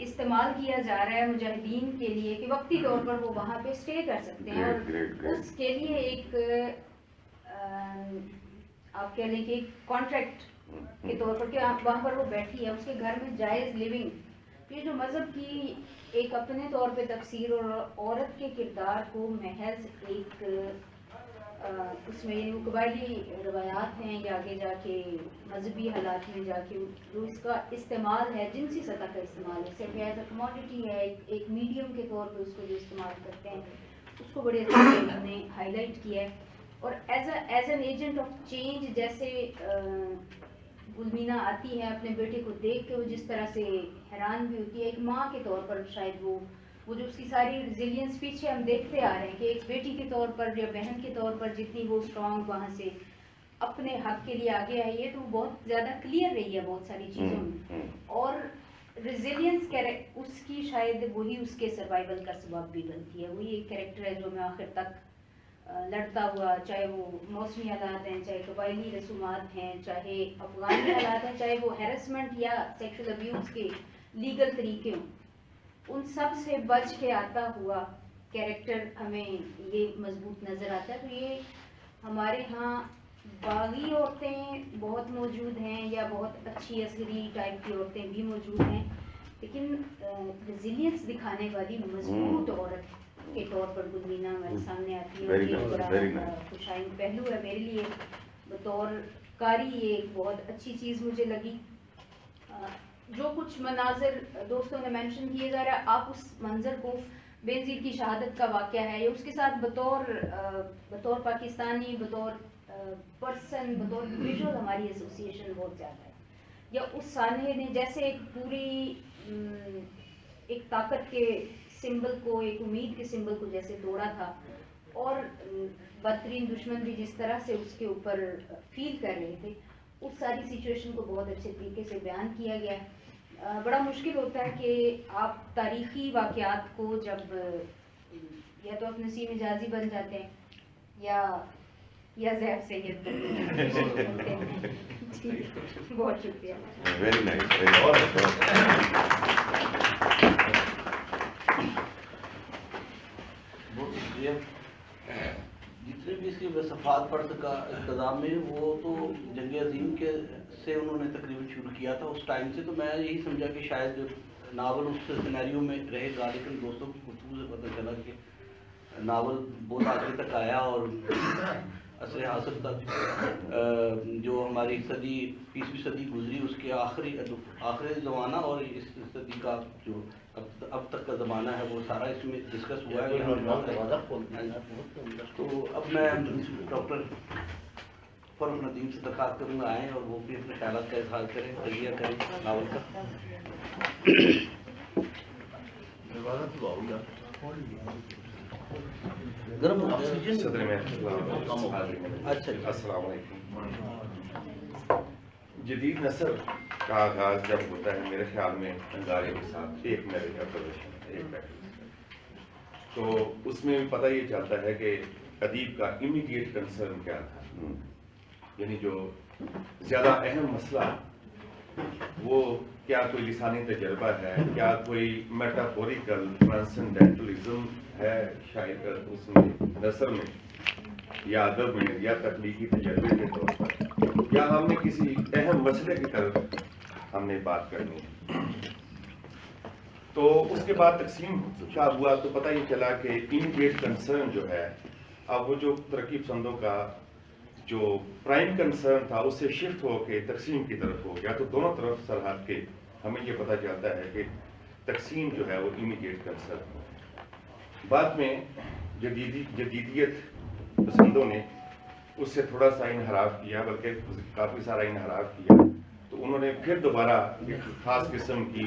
[SPEAKER 7] استعمال کیا جا رہا ہے مجاہدین کے لیے کہ وقتی طور پر وہ وہاں پہ اسٹے کر سکتے ہیں، اور اس کے لیے ایک آپ کہہ لیں کہ ایک کانٹریکٹ کے طور پر کہ وہاں پر وہ بیٹھی ہے، اس کے گھر میں جائز لیونگ، یہ جو مذہب کی ایک اپنے طور پہ تفسیر اور عورت کے کردار کو محض ایک اس میں یعنی قبائلی روایات ہیں یا آگے جا کے مذہبی حالات میں جا کے جو اس کا استعمال ہے، جنسی سطح کا استعمال ہے، صرف ایز اے کموڈٹی ہے، ایک میڈیم کے طور پہ اس کو جو استعمال کرتے ہیں، اس کو بڑے اچھے سے انہوں نے ہائی لائٹ کیا ہے، اور as an agent of change جیسے گلمینا آتی ہے اپنے بیٹے کو دیکھ کے وہ جس طرح سے حیران بھی ہوتی ہے، ایک ماں کے طور پر شاید وہ جو اس کی ساری ریزیلینس پیچھے ہم دیکھتے آ رہے ہیں کہ ایک بیٹی کے طور پر یا بہن کے طور پر جتنی وہ اسٹرانگ وہاں سے اپنے حق کے لیے آگے آئی ہے، تو بہت زیادہ کلیئر رہی ہے بہت ساری چیزوں میں، اور ریزیلینس اس کی شاید وہی اس کے سروائیول کا سبب بھی بنتی ہے، وہی ایک کریکٹر ہے جو میں آخر تک لڑتا ہوا، چاہے وہ موسمی حالات ہیں، چاہے قبائلی رسومات ہیں، چاہے افغانی حالات ہیں، چاہے وہ ہیرسمنٹ یا سیکشل ابیوز کے لیگل طریقے ہوں، ان سب سے بچ کے آتا ہوا کیریکٹر ہمیں یہ مضبوط نظر آتا ہے، تو یہ ہمارے ہاں باغی عورتیں بہت موجود ہیں یا بہت اچھی عسکری ٹائپ کی عورتیں بھی موجود ہیں، لیکن ریزیلینس دکھانے والی مضبوط عورت کے طور پر گلمینا ہمارے سامنے آتی ہے، یہ بڑا خوشائن پہلو ہے میرے لیے بطور قاری، یہ ایک بہت اچھی چیز مجھے لگی۔ جو کچھ مناظر دوستوں نے مینشن کیے جا رہا ہے، آپ اس منظر کو بینظیر کی شہادت کا واقعہ ہے، اس کے ساتھ بطور پاکستانی، بطور پرسن، بطور ویژول ہماری ایسوسیشن بہت زیادہ ہے۔ یا اس سانحے نے جیسے ایک پوری ایک طاقت کے سمبل کو، ایک امید کے سمبل کو جیسے توڑا تھا، اور بدترین دشمن بھی جس طرح سے اس کے اوپر فیل کر رہے تھے، اس ساری سچویشن کو بہت اچھے طریقے سے بیان کیا گیا ہے۔ بڑا مشکل ہوتا ہے کہ آپ تاریخی واقعات کو جب یا تو آپ نسیم حجازی بن جاتے ہیں یا زیف سید ہوتے ہیں۔ بہت شکریہ۔
[SPEAKER 3] ویری نائس،
[SPEAKER 1] بہت شکریہ۔ جتنے بھی اس کی صفحات پڑھ سکا اقتدام میں، وہ تو جنگ عظیم کے سے انہوں نے تقریباً شروع کیا تھا اس ٹائم سے، تو میں یہی سمجھا کہ شاید ناول اس سینیریو میں رہے گا، لیکن دوستوں کی گفتگو سے پتہ چلا کہ ناول بہت آگے تک آیا اور عصر حاصل تک جو ہماری صدی 20ویں صدی گزری اس کے آخری زمانہ اور اس صدی کا جو اب تک کا زمانہ ہے وہ سارا اس میں ڈسکس ہوا ہے۔ تو اب میں ڈاکٹر فروخ ندیم سے درخواست کروں گا آئیں اور وہ بھی اپنے خیالات کا اظہار کریں، تجزیہ کریں ناول کا۔
[SPEAKER 3] صدر میں
[SPEAKER 1] اچھا
[SPEAKER 3] السلام علیکم۔ جدید نثر کا آغاز جب ہوتا ہے میرے خیال میں انگارے کے ساتھ ایک میرے آبزرویشن ایک بیٹھ، تو اس میں پتہ یہ چلتا ہے کہ ادیب کا امیڈیٹ کنسرن کیا تھا، یعنی جو زیادہ اہم مسئلہ وہ کیا کوئی لسانی تجربہ ہے، کیا کوئی میٹافوریکل ٹرانسینڈنٹلزم ہے شاعر کا اس میں نثر میں یا ادب میں یا تخلیقی تجربے کے طور پر، یا ہم نے کسی اہم مسئلے کی طرف ہم نے بات کرنی ہے۔ تو اس کے بعد تقسیم کیا ہوا تو پتہ یہ چلا کہ امیڈیٹ کنسرن جو ہے، اب وہ جو ترقی پسندوں کا جو پرائم کنسرن تھا اس سے شفٹ ہو کے تقسیم کی طرف ہو گیا، تو دونوں طرف سرحد کے ہمیں یہ پتہ چلتا ہے کہ تقسیم جو ہے وہ امیڈیٹ کنسرن۔ بعد میں جدیدیت پسندوں نے اس سے تھوڑا سا انحراف کیا، بلکہ کافی سارا انحراف کیا، تو انہوں نے پھر دوبارہ ایک خاص قسم کی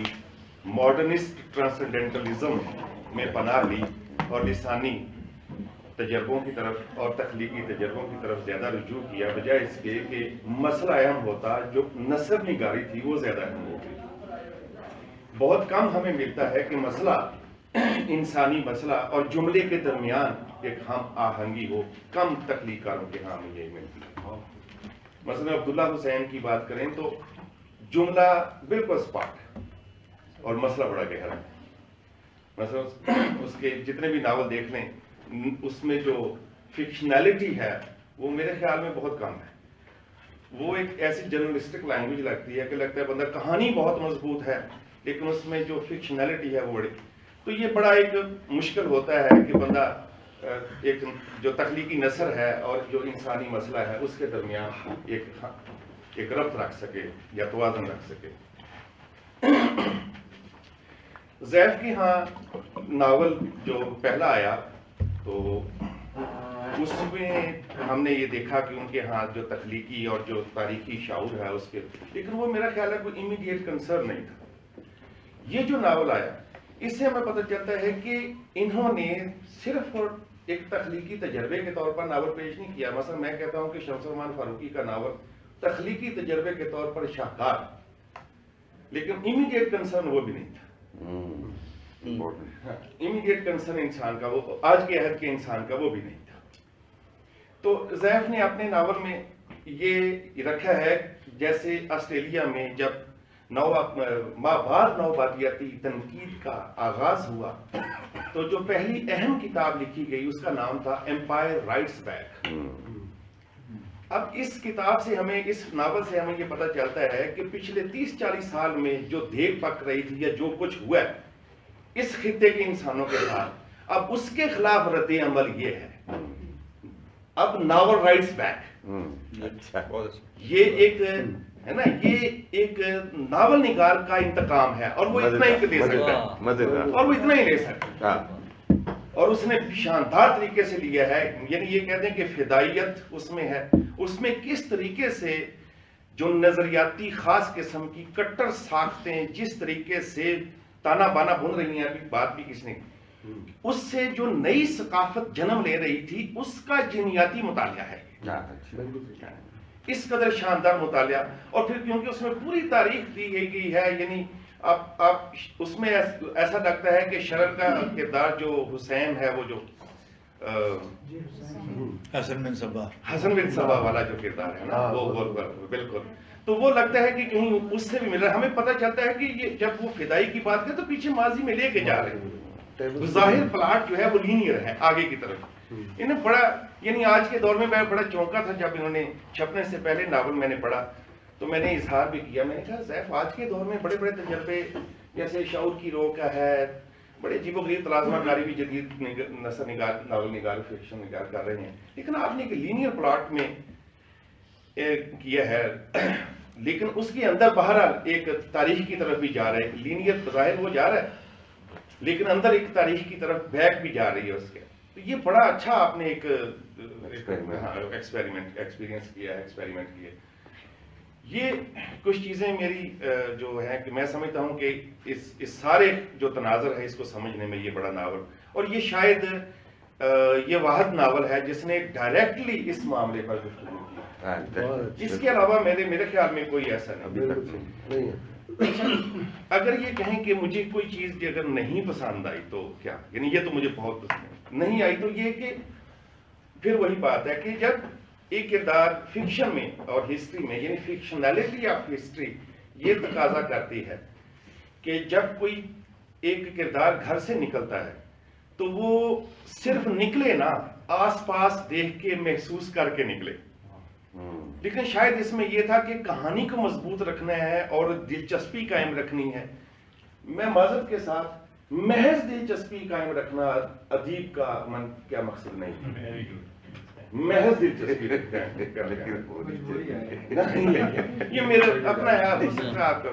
[SPEAKER 3] ماڈرنسٹ ٹرانسینڈنٹلزم میں پناہ لی اور لسانی تجربوں کی طرف اور تخلیقی تجربوں کی طرف زیادہ رجوع کیا، بجائے اس کے کہ مسئلہ اہم ہوتا جو نثر نگاری تھی وہ زیادہ اہم ہوتی۔ بہت کم ہمیں ملتا ہے کہ مسئلہ انسانی مسئلہ اور جملے کے درمیان ایک ہم آہنگی ہو، کم تخلیق کاروں کے ہاں میں یہی ملتی ہے۔ مثلا عبداللہ حسین کی بات کریں تو جملہ بالکل سپاٹ اور مسئلہ بڑا گہرا ہے۔ مثلا اس کے جتنے بھی ناول دیکھ لیں اس میں جو فکشنالٹی ہے وہ میرے خیال میں بہت کم ہے۔ وہ ایک ایسی جرنلسٹک لینگویج لگتی ہے کہ لگتا ہے بندہ کہانی بہت مضبوط ہے لیکن اس میں جو فکشنالٹی ہے وہ بڑی، تو یہ بڑا ایک مشکل ہوتا ہے کہ بندہ ایک جو تخلیقی نثر ہے اور جو انسانی مسئلہ ہے اس کے درمیان ایک ربط رکھ سکے یا توازن رکھ سکے۔ زیف کے ہاں ناول جو پہلا آیا تو اس میں ہم نے یہ دیکھا کہ ان کے ہاں جو تخلیقی اور جو تاریخی شعور ہے اس کے، لیکن وہ میرا خیال ہے کوئی امیڈیٹ کنسرن نہیں تھا۔ یہ جو ناول آیا اس سے ہمیں پتہ چلتا ہے کہ انہوں نے صرف اور ایک تخلیقی تجربے کے طور پر ناول پیش نہیں کیا۔ مثلا میں کہتا ہوں کہ شمس الرحمان فاروقی کا ناول تخلیقی تجربے کے طور پر شاہکار، لیکن امیڈیٹ کنسرن وہ بھی نہیں تھا۔ امیڈیٹ کنسرن انسان کا، وہ آج کے عہد کے انسان کا وہ بھی نہیں تھا۔ تو زیف نے اپنے ناول میں یہ رکھا ہے جیسے آسٹریلیا میں جب مابعد نوبادیاتی تنقید کا آغاز ہوا تو جو پہلی اہم کتاب لکھی گئی اس کا نام تھا ایمپائر رائٹس بیک۔ اب اس کتاب سے ہمیں، اس ناول سے ہمیں یہ پتہ چلتا ہے کہ پچھلے 30-40 سال میں جو دیگ پک رہی تھی یا جو کچھ ہوا ہے اس خطے کے انسانوں کے ساتھ، اب اس کے خلاف رد عمل یہ ہے، اب ناول رائٹس بیک۔ یہ ایک ہے نا، یہ ایک ناول نگار کا انتقام ہے اور وہ اتنا ہی لے سکتا ہے، اور وہ اتنا ہی لے سکتا ہے، اور اس نے شاندار طریقے سے لیا ہے۔ یعنی یہ کہتے ہیں کہ فدائیت اس میں ہے، اس میں کس طریقے سے
[SPEAKER 8] جو نظریاتی خاص قسم کی کٹر ساختیں جس طریقے سے تانا بانا بن رہی ہیں، ابھی بات بھی کس نے، اس سے جو نئی ثقافت جنم لے رہی تھی اس کا جینیاتی مطالعہ ہے، اس قدر شاندار مطالعہ، اور پھر کیونکہ اس میں پوری تاریخ دی گئی ہے، یعنی آپ اس میں ایسا لگتا ہے کہ شرر کا کردار جو حسین ہے، وہ جو
[SPEAKER 9] حسن بن
[SPEAKER 8] صبا والا جو کردار ہے نا، وہ بالکل، تو وہ لگتا ہے کہ کہیں اس سے بھی مل رہا ہے. ہمیں پتہ چلتا ہے کہ یہ جب وہ فدائی کی بات کرے تو پیچھے ماضی میں لے کے جا رہے ہیں. ظاہر پلاٹ جو ہے وہ لینئر ہے آگے کی طرف. انہیں بڑا، یعنی آج کے دور میں بڑا چونکا تھا جب انہوں نے چھپنے سے پہلے ناول میں نے پڑھا تو میں نے اظہار بھی کیا، میں نے کہا زیف آج کے دور میں بڑے بڑے تجربے جیسے شعور کی رو کا ہے، بڑے عجیب و غریب تلازمہ کاری بھی جدید نثر نگار، ناول نگار، فکشن نگار کر رہے ہیں، لیکن آپ نے ایک لینئر پلاٹ میں کیا ہے، لیکن اس کے اندر بہرحال ایک تاریخ کی طرف بھی جا رہا ہے. لینئر بظاہر وہ جا رہا ہے لیکن اندر ایک تاریخ کی طرف بیک بھی جا رہی ہے اس کے. تو یہ بڑا اچھا آپ نے ایک ایکسپیرینس کیا، ایکسپیریمنٹ کیا. یہ کچھ چیزیں میری جو ہیں کہ میں سمجھتا ہوں کہ اس سارے جو تناظر ہے اس کو سمجھنے میں یہ بڑا ناول، اور یہ شاید یہ واحد ناول ہے جس نے ڈائریکٹلی اس معاملے پر گفتگو کی. اس کے علاوہ میرے خیال میں کوئی ایسا نہیں. اگر یہ کہیں کہ مجھے کوئی چیز اگر نہیں پسند آئی تو کیا، یعنی یہ تو مجھے بہت پسند نہیں آئی، تو یہ کہ پھر وہی بات ہے کہ جب ایک کردار فکشن میں اور ہسٹری میں، یعنی فکشنالٹی آف ہسٹری یہ تقاضا کرتی ہے کہ جب کوئی ایک کردار گھر سے نکلتا ہے تو وہ صرف نکلے نا، آس پاس دیکھ کے محسوس کر کے نکلے. لیکن شاید اس میں یہ تھا کہ کہانی کو مضبوط رکھنا ہے اور دلچسپی قائم رکھنی ہے. میں معذرت کے ساتھ محض دلچسپی قائم رکھنا ادیب کا کیا مقصد نہیں، محض دلچسپی یہ میرا اپنا ہے، آپ کا.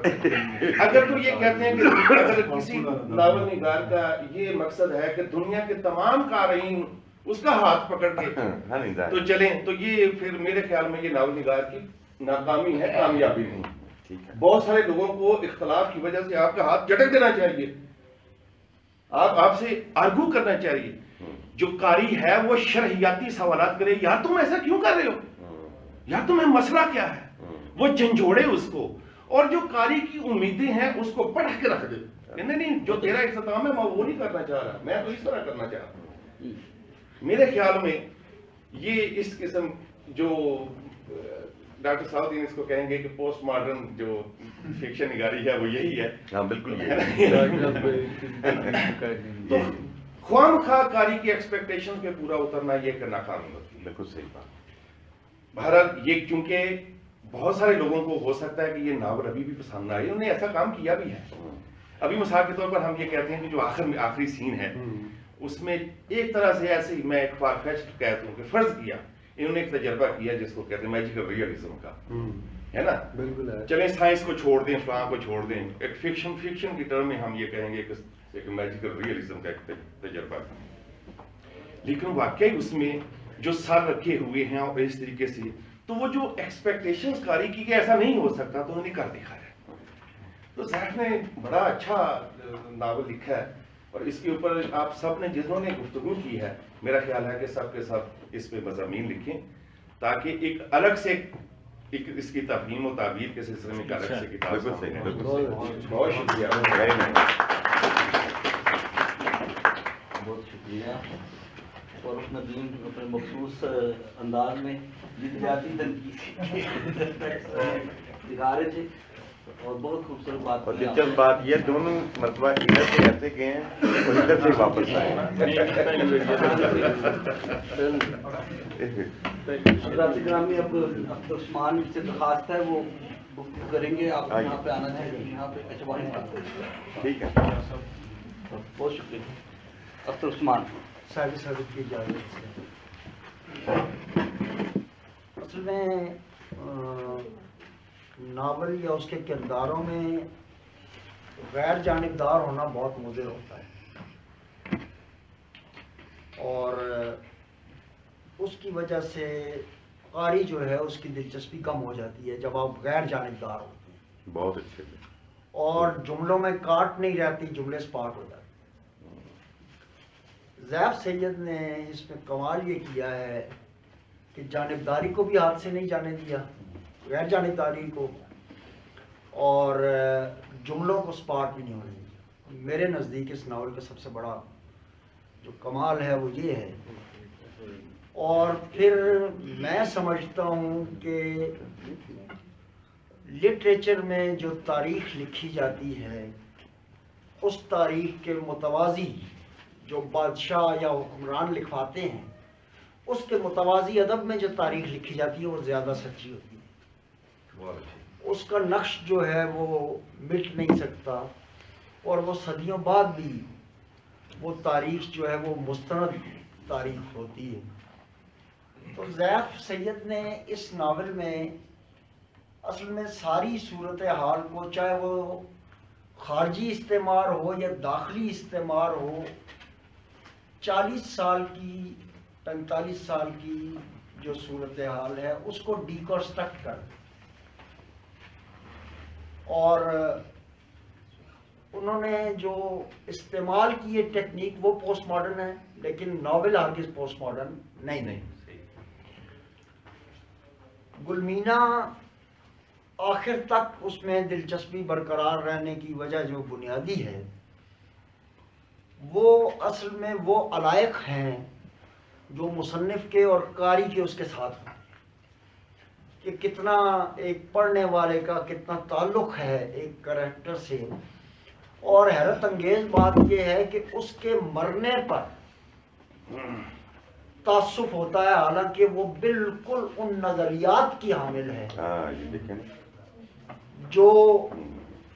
[SPEAKER 8] اگر تو یہ کہتے ہیں کہ اگر کسی ناول نگار کا یہ مقصد ہے کہ دنیا کے تمام قارئین اس کا ہاتھ پکڑ کے تو چلیں، تو یہ پھر میرے خیال میں یہ ناول نگار کی ناکامی ہے، کامیابی نہیں. بہت سارے لوگوں کو اختلاف کی وجہ سے آپ کا ہاتھ جھٹک دینا چاہیے، آپ سے آرگو کرنا چاہیے. جو قاری ہے وہ شرحیاتی سوالات کرے، یار تم ایسا کیوں کر رہے ہو، یار تمہیں مسئلہ کیا ہے، وہ جھنجھوڑے اس کو، اور جو قاری کی امیدیں ہیں اس کو پڑھ کے رکھ دے. نہیں، جو تیرا اختتام ہے میں وہ نہیں کرنا چاہ رہا، میں تو اس طرح کرنا چاہ رہا ہوں. میرے خیال میں یہ اس قسم جو ڈاکٹر صاحب دین اس کو کہیں گے کہ پوسٹ ماڈرن جو فکشن نگاری ہے وہ یہی ہے.
[SPEAKER 3] ہاں بالکل.
[SPEAKER 8] تو خواہ مخواہ کاری کی ایکسپیکٹیشن پہ پورا اترنا یہ ایک ناکامی ہوتی ہے.
[SPEAKER 3] بالکل صحیح بات.
[SPEAKER 8] بہرحال یہ چونکہ بہت سارے لوگوں کو ہو سکتا ہے کہ یہ ناول ابھی بھی پسند نہ آئے، انہوں نے ایسا کام کیا بھی ہے. ابھی مثال کے طور پر ہم یہ کہتے ہیں کہ جو آخری سین ہے اس میں ایک طرح سے ایسے میں ایک فار فیچڈ کہتا ہوں کہ فرض کیا انہوں نے ایک تجربہ کیا جس کو کہتے ہیں میجیکل ریئلزم کا، ہے نا. بالکل. چلیں سائنس کو چھوڑ دیں، فلاں کو چھوڑ دیں، ایک فکشن کی ٹرم میں ہم یہ کہیں گے کہ ایک میجیکل ریئلزم کا ایک تجربہ تھا. لیکن واقعی اس میں جو سر رکھے ہوئے ہیں اور اس طریقے سے، تو وہ جو ایکسپیکٹیشنز کاری کی کہ ایسا نہیں ہو سکتا تو انہوں نے کر دکھایا. تو زیف نے بڑا اچھا ناول لکھا ہے، اور اس کے اوپر آپ سب نے جنہوں نے گفتگو کی ہے، میرا خیال ہے کہ سب کے سب اس پہ مضامین لکھیں تاکہ ایک الگ سے ایک اس کی تفہیم و تعبیر کے سلسلے میں ایک الگ سے کتاب سامنے آئے. بہت شکریہ.
[SPEAKER 1] بہت شکریہ. اور ندیم اپنے مخصوص انداز میں جاتی تنقید دکھا رہے تھے اور بہت خوبصورت بات.
[SPEAKER 3] اور دلچسپ بات یہ دونوں مرتبہ ادھر سے ایسے گئے ہیں اور ادھر سے واپس آئے.
[SPEAKER 1] حضرات گرامی، اب اختر عثمان سے درخواست ہے وہ گفتگو کریں گے. آپ یہاں پہ آنا چاہیے، یہاں پہ اچھوانی بات. ٹھیک ہے، بہت شکریہ. اختر عثمان
[SPEAKER 5] صاحب کی اجازت سے.
[SPEAKER 10] اصل میں ناول یا اس کے کرداروں میں غیر جانبدار ہونا بہت مضر ہوتا ہے، اور اس کی وجہ سے قاری جو ہے اس کی دلچسپی کم ہو جاتی ہے جب آپ غیر جانبدار ہوتے ہیں،
[SPEAKER 3] بہت اچھے تھے.
[SPEAKER 10] اور جملوں میں کاٹ نہیں رہتی، جملے سپاٹ ہو جاتے. زیف سید نے اس میں کمال یہ کیا ہے کہ جانبداری کو بھی ہاتھ سے نہیں جانے دیا، غیر جانبداری کو، اور جملوں کو سپاٹ بھی نہیں ہونے دیا. میرے نزدیک اس ناول کا سب سے بڑا جو کمال ہے وہ یہ ہے. اور پھر میں سمجھتا ہوں کہ لٹریچر میں جو تاریخ لکھی جاتی ہے اس تاریخ کے متوازی جو بادشاہ یا حکمران لکھواتے ہیں اس کے متوازی ادب میں جو تاریخ لکھی جاتی ہے وہ زیادہ سچی ہوتی ہے. اس کا نقش جو ہے وہ مٹ نہیں سکتا، اور وہ صدیوں بعد بھی وہ تاریخ جو ہے وہ مستند تاریخ ہوتی ہے. تو زیف سید نے اس ناول میں اصل میں ساری صورتحال کو، چاہے وہ خارجی استعمار ہو یا داخلی استعمار ہو، 40 سال کی 45 سال کی جو صورتحال ہے اس کو ڈیکانسٹرکٹ کر دیں. اور انہوں نے جو استعمال کی ہے ٹیکنیک وہ پوسٹ ماڈرن ہے، لیکن ناول ہرگز پوسٹ ماڈرن نہیں. گلمینا آخر تک اس میں دلچسپی برقرار رہنے کی وجہ جو بنیادی ہے وہ اصل میں وہ علائق ہیں جو مصنف کے اور قاری کے اس کے ساتھ ہیں، کہ کتنا ایک پڑھنے والے کا کتنا تعلق ہے ایک کریکٹر سے. اور حیرت انگیز بات یہ ہے کہ اس کے مرنے پر تعصب ہوتا ہے، حالانکہ وہ بالکل ان نظریات کی حامل ہے
[SPEAKER 3] یہ دیکھیں
[SPEAKER 10] جو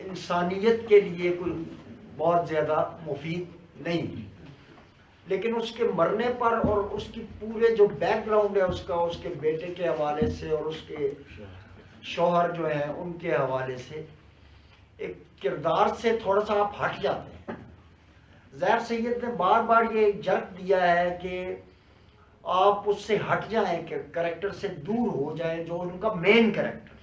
[SPEAKER 10] انسانیت کے لیے کوئی بہت زیادہ مفید نہیں، لیکن اس کے مرنے پر اور اس کی پورے جو بیک گراؤنڈ ہے اس کا، اس کے بیٹے کے حوالے سے اور اس کے شوہر جو ہیں ان کے حوالے سے، ایک کردار سے تھوڑا سا آپ ہٹ جاتے ہیں. زیف سید نے بار بار یہ جرک دیا ہے کہ آپ اس سے ہٹ جائیں، کہ کریکٹر سے دور ہو جائیں جو ان کا مین کریکٹر،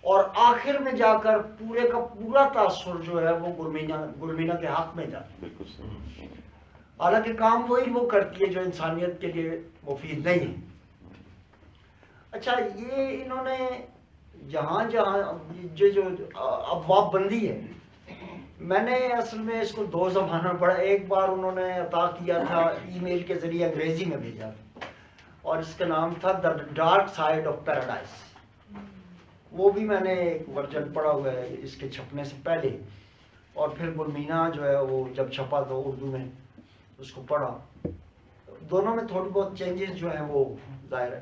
[SPEAKER 10] اور آخر میں جا کر پورے کا پورا تاثر جو ہے وہ گلمینا کے حق میں جاتا ہے.
[SPEAKER 3] بالکل صحیح.
[SPEAKER 10] حالانکہ کام وہی وہ کرتی ہے جو انسانیت کے لیے مفید نہیں ہے. اچھا، یہ انہوں نے جہاں جو ابواب بندی ہے، میں نے اصل میں اس کو 2 زبانوں میں پڑھا. ایک بار انہوں نے عطا کیا تھا ای میل کے ذریعے، انگریزی میں بھیجا تھا، اور اس کا نام تھا the dark side of paradise. وہ بھی میں نے ایک ورژن پڑھا ہوا ہے اس کے چھپنے سے پہلے، اور پھر گلمینا جو ہے وہ جب چھپا تو اردو میں اس کو پڑھا. دونوں میں تھوڑی بہت چینجز جو ہیں وہ ظاہر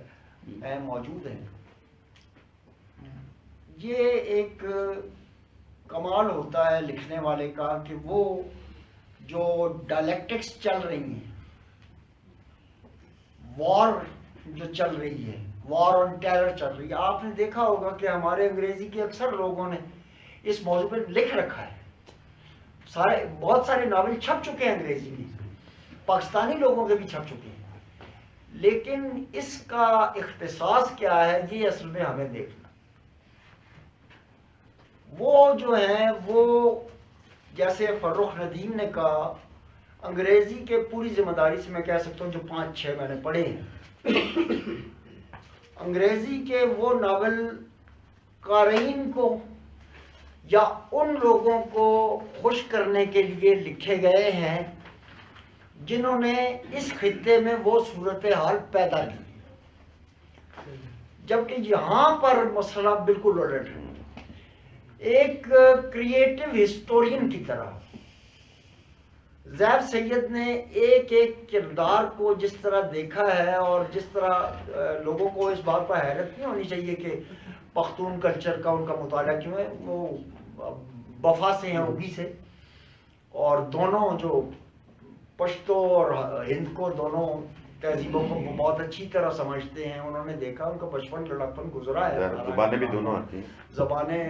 [SPEAKER 10] ہے موجود ہیں. یہ ایک کمال ہوتا ہے لکھنے والے کا کہ وہ جو ڈائلیکٹکس چل رہی ہیں، وار جو چل رہی ہے، وار آن ٹیرر چل رہی ہے. آپ نے دیکھا ہوگا کہ ہمارے انگریزی کے اکثر لوگوں نے اس موضوع پہ لکھ رکھا ہے. بہت سارے ناول چھپ چکے ہیں انگریزی میں، پاکستانی لوگوں کے بھی چھپ چکے ہیں، لیکن اس کا اختصاص کیا ہے یہ اصل میں ہمیں دیکھنا. وہ جو ہیں وہ جیسے فرخ ندیم نے کہا، انگریزی کے پوری ذمہ داری سے میں کہہ سکتا ہوں جو 5-6 میں نے پڑھے ہیں، انگریزی کے وہ ناول قارئین کو یا ان لوگوں کو خوش کرنے کے لیے لکھے گئے ہیں جنہوں نے اس خطے میں وہ صورتحال پیدا کی، جبکہ یہاں پر مسئلہ بالکل الٹ ہے. ایک کریٹو ہسٹورین کی طرح زیف سید نے ایک ایک کردار کو جس طرح دیکھا ہے، اور جس طرح لوگوں کو اس بات پر حیرت نہیں ہونی چاہیے کہ پختون کلچر کا ان کا مطالعہ کیوں ہے، وہ بفا سے ہیں، اوگی سے، اور دونوں جو پشتو اور ہند کو، دونوں تہذیبوں کو بہت اچھی طرح سمجھتے ہیں. انہوں نے دیکھا، ان کا بچپن لڑکپن گزرا ہے.
[SPEAKER 3] زبانیں بھی دونوں آتی ہیں.
[SPEAKER 10] زبانیں،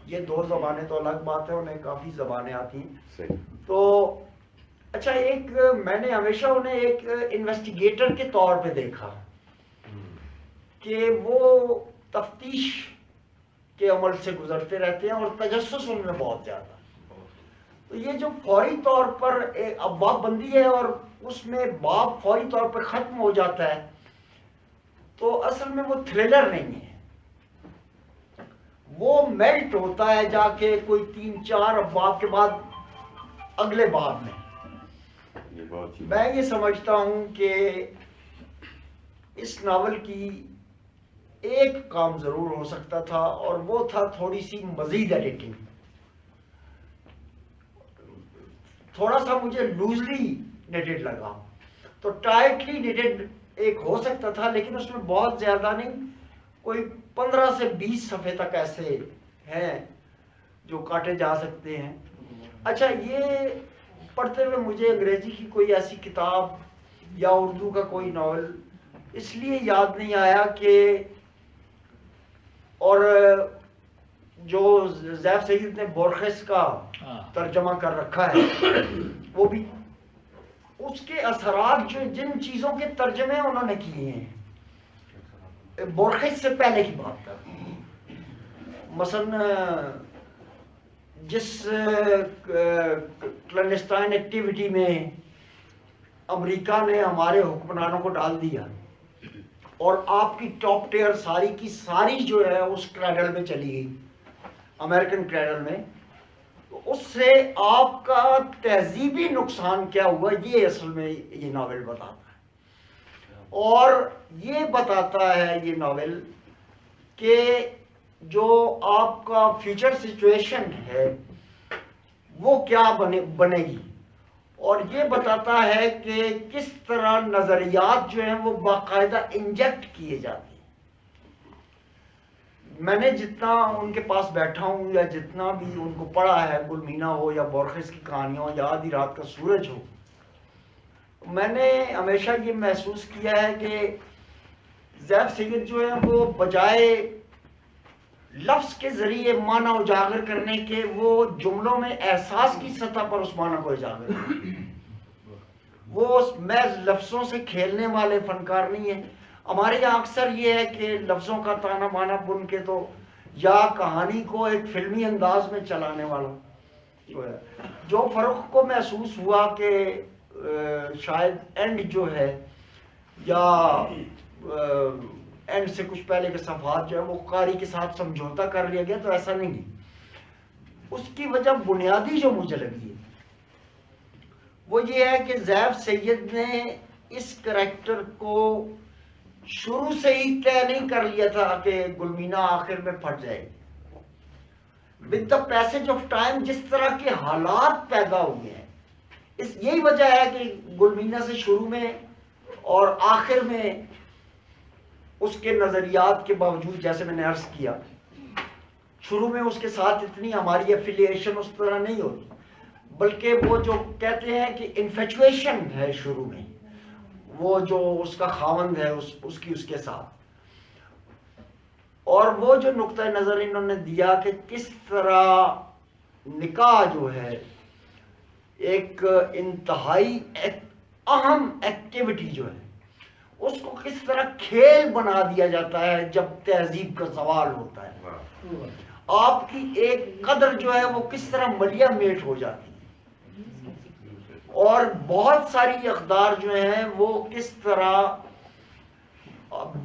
[SPEAKER 10] یہ 2 زبانیں تو الگ بات ہے، انہیں کافی زبانیں آتی ہیں.
[SPEAKER 3] صحیح.
[SPEAKER 10] تو اچھا، ایک میں نے ہمیشہ انہیں ایک انویسٹیگیٹر کے طور پہ دیکھا کہ وہ تفتیش کے عمل سے گزرتے رہتے ہیں اور تجسس ان میں بہت زیادہ. تو یہ جو فوری طور پر اب باب بندی ہے اور اس میں باب فوری طور پر ختم ہو جاتا ہے، تو اصل میں وہ تھرلر نہیں ہے، وہ میلٹ ہوتا ہے جا کے کوئی 3-4 ابواب کے بعد اگلے باب میں. میں یہ سمجھتا ہوں کہ اس ناول کی ایک کام ضرور ہو سکتا تھا اور وہ تھا تھوڑی سی مزید ایڈیٹنگ. تھوڑا سا مجھے لوزلی نیٹڈ لگا، تو ٹائٹلی نیٹڈ ایک ہو سکتا تھا، لیکن اس میں بہت زیادہ نہیں، کوئی 15 سے 20 صفحے تک ایسے ہیں جو کاٹے جا سکتے ہیں. اچھا، یہ پڑھتے ہوئے مجھے انگریزی کی کوئی ایسی کتاب یا اردو کا کوئی ناول اس لیے یاد نہیں آیا کہ، اور جو زیف سید نے بورخس کا ترجمہ کر رکھا ہے وہ بھی اس کے اثرات جو جن چیزوں کے ترجمے انہوں نے کیے ہیں بورخس سے پہلے کی بات کر، مثلا جس کلینڈسٹائن ایکٹیویٹی میں امریکہ نے ہمارے حکمرانوں کو ڈال دیا اور آپ کی ٹاپ ٹیئر ساری کی ساری جو ہے اس کریڈل میں چلی گئی، امریکن کریڈل میں، تو اس سے آپ کا تہذیبی نقصان کیا ہوا یہ اصل میں یہ ناول بتاتا ہے. اور یہ بتاتا ہے یہ ناول کہ جو آپ کا فیوچر سچویشن ہے وہ کیا بنے گی، اور یہ بتاتا ہے کہ کس طرح نظریات جو ہیں وہ باقاعدہ انجیکٹ کیے جاتے ہیں. میں نے جتنا ان کے پاس بیٹھا ہوں یا جتنا بھی ان کو پڑھا ہے، گلمینا ہو یا بورخس کی کہانیاں ہو یا آدھی رات کا سورج ہو، میں نے ہمیشہ یہ محسوس کیا ہے کہ زیف سید جو ہے وہ بجائے لفظ کے ذریعے معنی اجاگر کرنے کے، وہ جملوں میں احساس کی سطح پر اس معنی کو اجاگر کرتے ہیں. وہ محض لفظوں سے کھیلنے والے فنکار نہیں ہیں. ہمارے یہاں اکثر یہ ہے کہ لفظوں کا تانا بانا بن کے تو یا کہانی کو ایک فلمی انداز میں چلانے والا جو فرق کو محسوس ہوا کہ شاید اینڈ جو ہے یا اینڈ سے کچھ پہلے کے صفحات جو ہے وہ قاری کے ساتھ سمجھوتا کر لیا گیا، تو ایسا نہیں. اس کی وجہ بنیادی جو مجھے لگی ہے وہ یہ ہے کہ زیف سید نے اس کریکٹر کو شروع سے ہی طے نہیں کر لیا تھا کہ گلمینا آخر میں پھٹ جائے گی. With the passage of time جس طرح کے حالات پیدا ہوئے ہیں، یہی وجہ ہے کہ گلمینا سے شروع میں اور آخر میں اس کے نظریات کے باوجود، جیسے میں نے عرض کیا، شروع میں اس کے ساتھ اتنی ہماری ایفیلیشن اس طرح نہیں ہوتی، بلکہ وہ جو کہتے ہیں کہ انفیچویشن ہے شروع میں، وہ جو اس کا خاوند ہے اس کے ساتھ. اور وہ جو نقطہ نظر انہوں نے دیا کہ کس طرح نکاح جو ہے ایک انتہائی اہم ایکٹیویٹی جو ہے اس کو کس طرح کھیل بنا دیا جاتا ہے جب تہذیب کا سوال ہوتا ہے. آپ کی ایک قدر جو ہے وہ کس طرح ملیا میٹ ہو جاتی ہے، اور بہت ساری اقدار جو ہیں وہ کس طرح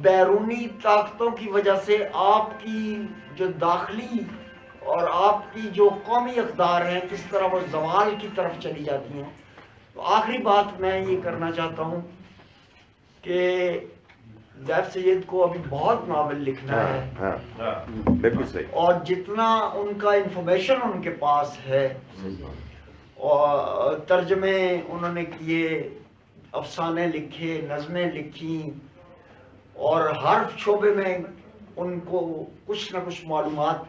[SPEAKER 10] بیرونی طاقتوں کی وجہ سے آپ کی جو داخلی اور آپ کی جو قومی اقدار ہیں کس طرح وہ زوال کی طرف چلی جاتی ہیں. تو آخری بات میں یہ کرنا چاہتا ہوں کہ زیف سید کو ابھی بہت ناول لکھنا ہے،
[SPEAKER 3] بالکل صحیح،
[SPEAKER 10] اور جتنا ان کا انفارمیشن ان کے پاس ہے اور ترجمے انہوں نے کیے، افسانے لکھے، نظمیں لکھی، اور ہر شعبے میں ان کو کچھ نہ کچھ معلومات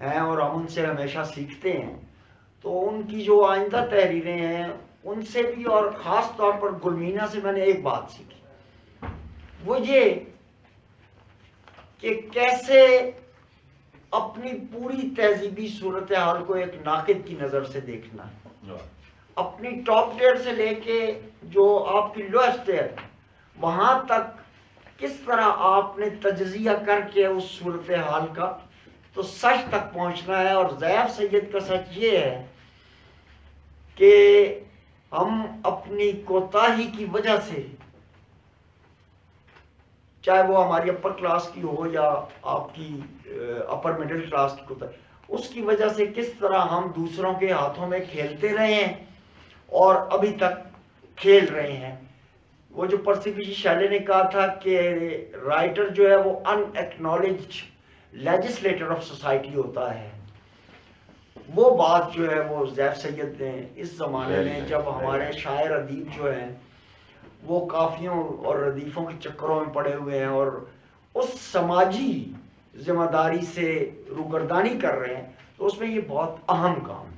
[SPEAKER 10] ہیں اور ہم ان سے ہمیشہ سیکھتے ہیں. تو ان کی جو آئندہ تحریریں ہیں ان سے بھی، اور خاص طور پر گلمینا سے میں نے ایک بات سیکھی، وہ یہ کہ کیسے اپنی پوری تہذیبی صورتحال کو ایک ناقد کی نظر سے دیکھنا ہے، اپنی ٹاپ ٹیئر سے لے کے جو آپ کی لوئسٹ ٹیئر وہاں تک کس طرح آپ نے تجزیہ کر کے اس صورتحال کا تو سچ تک پہنچنا ہے. اور ضیاف سید کا سچ یہ ہے کہ ہم اپنی کوتاہی کی وجہ سے، چاہے وہ ہماری اپر کلاس کی ہو یا آپ کی اپر مڈل کلاس کی کوتاہی، اس کی وجہ سے کس طرح ہم دوسروں کے ہاتھوں میں کھیلتے رہے ہیں اور ابھی تک کھیل رہے ہیں. وہ جو پرسی پی شیلے نے کہا تھا کہ رائٹر جو ہے وہ ان ایکنالجڈ لیجسلیٹر آف سوسائٹی ہوتا ہے، وہ بات جو ہے وہ ضیاف سید نے اس زمانے میں، جب ہمارے شاعر ادیب جو ہیں وہ قافیوں اور ردیفوں کے چکروں میں پڑے ہوئے ہیں اور اس سماجی ذمہ داری سے روگردانی کر رہے ہیں، تو اس میں یہ بہت اہم کام ہے.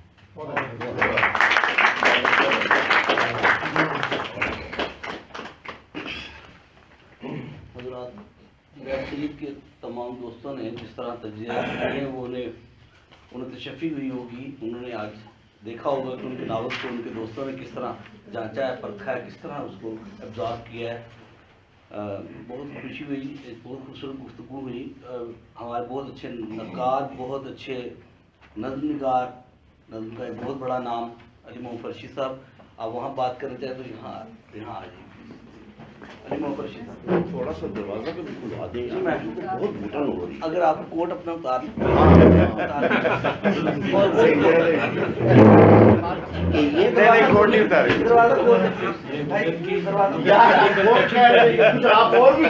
[SPEAKER 1] حضرات، ضیاف سید کے تمام دوستوں نے جس طرح تجزیہ کیے ہیں وہ انہیں تشفی ہوئی ہوگی. انہوں نے آج دیکھا ہوگا کہ ان کے ناول کو ان کے دوستوں نے کس طرح جانچا ہے، پرکھا ہے، کس طرح اس کو ابزارو کیا ہے. بہت خوشی ہوئی، ایک بہت خوبصورت گفتگو ہوئی. ہمارے بہت اچھے نقاد، بہت اچھے نظم نگار، نظم کا ایک بہت بڑا نام علی محمد فرشی صاحب. آپ وہاں بات کرنا چاہیں تو یہاں آ جائیے. علی محمد فرشی صاحب
[SPEAKER 3] تھوڑا سا دروازہ بھی کھلا دیں.
[SPEAKER 1] جی میں
[SPEAKER 3] بہت گھٹن ہو رہی ہے.
[SPEAKER 1] اگر آپ کوٹ اپنا اتار لیں.
[SPEAKER 3] یہ کوٹ نہیں اتارے. آپ اور بھی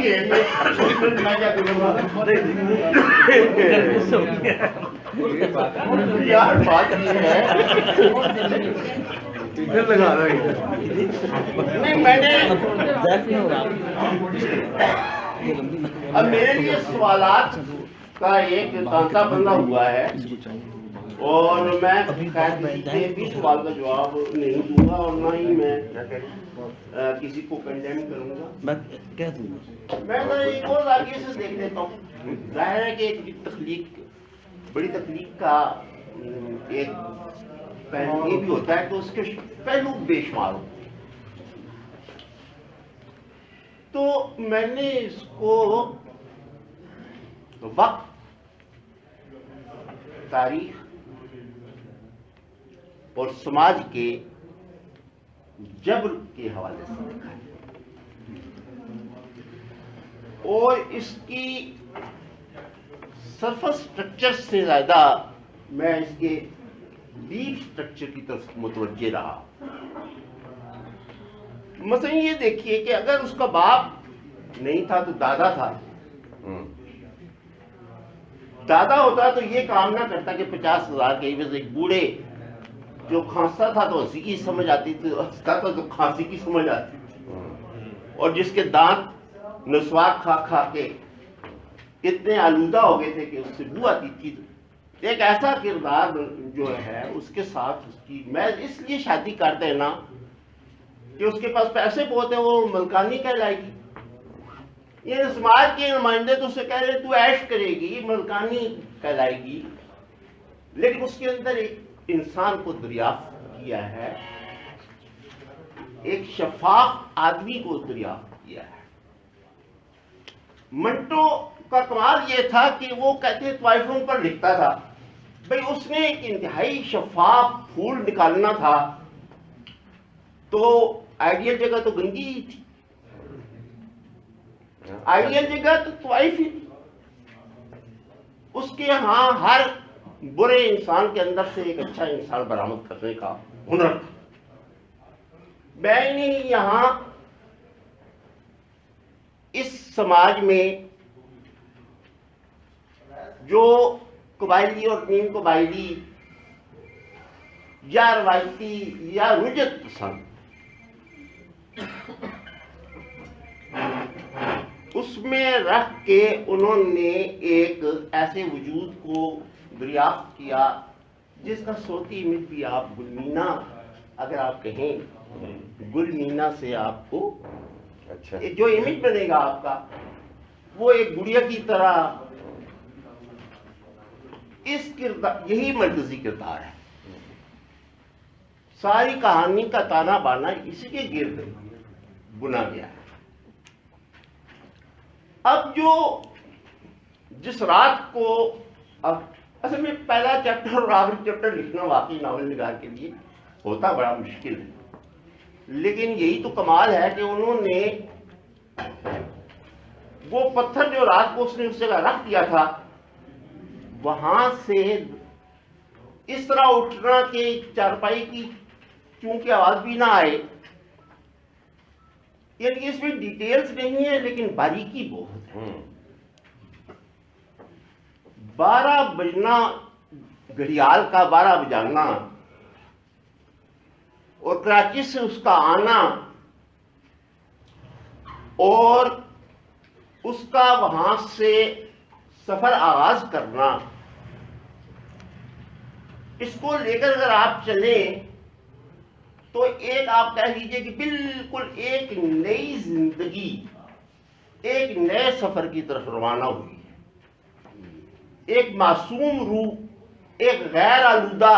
[SPEAKER 3] یار بات یہ ہے. نہیں میں نے اب میرے لیے سوالات کا ایک تانتا بنا ہوا ہے اور میں کسی بھی سوال کا جواب نہیں دوں گا اور نہ ہی میں کسی کو کنڈیم کروں گا.
[SPEAKER 1] میں کہہ دوں گا.
[SPEAKER 3] میں تو ایک اور آگے سے دیکھ لیتا ہوں. ظاہر ہے کہ ایک تخلیق، بڑی تخلیق کا ایک پہلو یہ بھی ہوتا ہے کہ اس کے پہلو بے شمار ہو. تو میں نے اس کو وقت، تاریخ اور سماج کے جبر کے حوالے سے دیکھا ہے اور اس کی سرفس سٹرکچر سے زیادہ میں اس کے ڈیپ سٹرکچر کی طرف متوجہ رہا. مثلا یہ دیکھیے کہ اگر اس کا باپ نہیں تھا تو دادا تھا. دادا ہوتا تو یہ کام نہ کرتا کہ 50,000 کے عوض ایک بوڑھے جو کھانستا تھا تو ہنسی کی سمجھ آتی تھی، ہنستا تھا تو کھانسی کی سمجھ آتی تھی، اور جس کے دانت نسواک کھا کھا کے اتنے آلودہ ہو گئے تھے کہ اس سے بو آتی تھی. ایک ایسا کردار جو ہے اس کے ساتھ اس کی میں اس لیے شادی کر دینا کہ اس کے پاس پیسے بہت ہیں، وہ ملکانی کہلائے گی. یہ سماج کے نمائندے تو اسے کہہ رہے تو عیش کرے گی، ملکانی کہلائے گی، لیکن اس کے اندر ایک انسان کو دریافت کیا ہے، ایک شفاف آدمی کو دریافت کیا ہے. منٹو کا کمال یہ تھا کہ وہ کہتے طوائفوں پر لکھتا تھا، بھئی اس نے ایک انتہائی شفاف پھول نکالنا تھا تو آئیڈیل جگہ تو گنگی ہی تھی، آئیڈیل جگہ تو طوائف ہی تھی. اس کے ہاں ہر برے انسان کے اندر سے ایک اچھا انسان برآمد کرنے کا ہنر تھا. میں نے یہاں اس سماج میں جو قبائلی اور نیم قبائلی یا روایتی یا رجت پسند، اس میں رکھ کے انہوں نے ایک ایسے وجود کو دریافت کیا جس کا صوتی امیج بھی آپ گلمینا، اگر آپ کہیں گلمینا سے آپ کو جو امیج بنے گا آپ کا وہ ایک گڑیا کی طرح، اس کردار یہی مرکزی کردار ہے. ساری کہانی کا تانا بانا اسی کے گرد بنا گیا ہے.
[SPEAKER 9] اب جو جس رات کو اب اصل میں پہلا چیپٹر اور آخری چیپٹر لکھنا واقعی ناول نگار کے لیے ہوتا بڑا مشکل ہے، لیکن یہی تو کمال ہے کہ انہوں نے وہ پتھر جو رات کو اس نے اس جگہ رکھ دیا تھا وہاں سے اس طرح اٹھنا کہ چارپائی کی چونکہ آواز بھی نہ آئے، یعنی اس میں ڈیٹیلز نہیں ہے لیکن باریکی بہت ہے۔ 12 بجنا گھڑیال کا 12 بجانا اور کراچی سے اس کا آنا اور اس کا وہاں سے سفر آغاز کرنا، اس کو لے کر اگر آپ چلیں تو ایک آپ کہہ لیجئے کہ بالکل ایک نئی زندگی، ایک نئے سفر کی طرف روانہ ہوئی ہے۔ ایک معصوم روح، ایک غیر آلودہ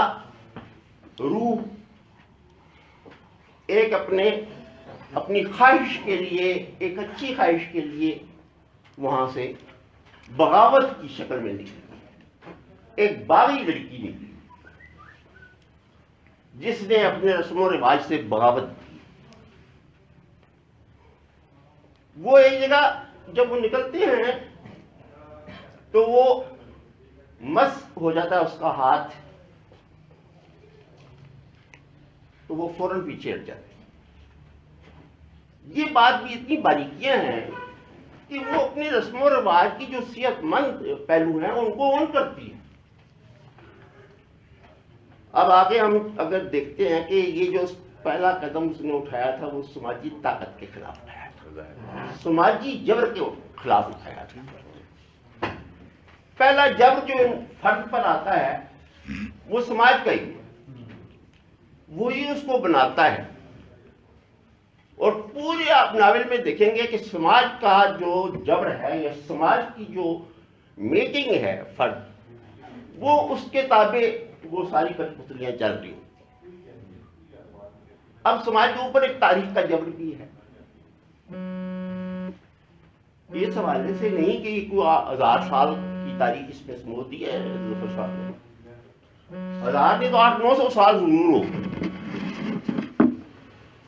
[SPEAKER 9] روح، ایک اپنی خواہش کے لیے، ایک اچھی خواہش کے لیے وہاں سے بغاوت کی شکل میں نکلی، ایک باغی لڑکی نکلی جس نے اپنے رسم و رواج سے بغاوت کی۔ وہ ایک جگہ جب وہ نکلتے ہیں تو وہ مس ہو جاتا ہے اس کا ہاتھ، تو وہ فوراً پیچھے ہٹ جاتے ہیں۔ یہ بات بھی اتنی باریکیاں ہیں کہ وہ اپنی رسم و رواج کی جو صحت مند پہلو ہیں ان کو اون کرتی ہے۔ اب آگے ہم اگر دیکھتے ہیں کہ یہ جو پہلا قدم اس نے اٹھایا تھا وہ سماجی طاقت کے خلاف اٹھایا تھا، سماجی جبر کے خلاف اٹھایا تھا۔ پہلا جبر جو فرد پر آتا ہے وہ سماج کا ہی، وہی اس کو بناتا ہے، اور پورے آپ ناول میں دیکھیں گے کہ سماج کا جو جبر ہے یا سماج کی جو میکنگ ہے فرد، وہ اس کے تابع وہ ساری کٹ پتلیاں چل رہی ہیں۔ اب سماج کے اوپر ایک تاریخ کا جبر بھی ہے، یہ اس حوالے سے نہیں کہ یہ کوئی 1000 سال کی تاریخ اس میں سمو دی ہے ظفر صاحب نے، 1000 نے تو 800-900 سال ضرور ہو۔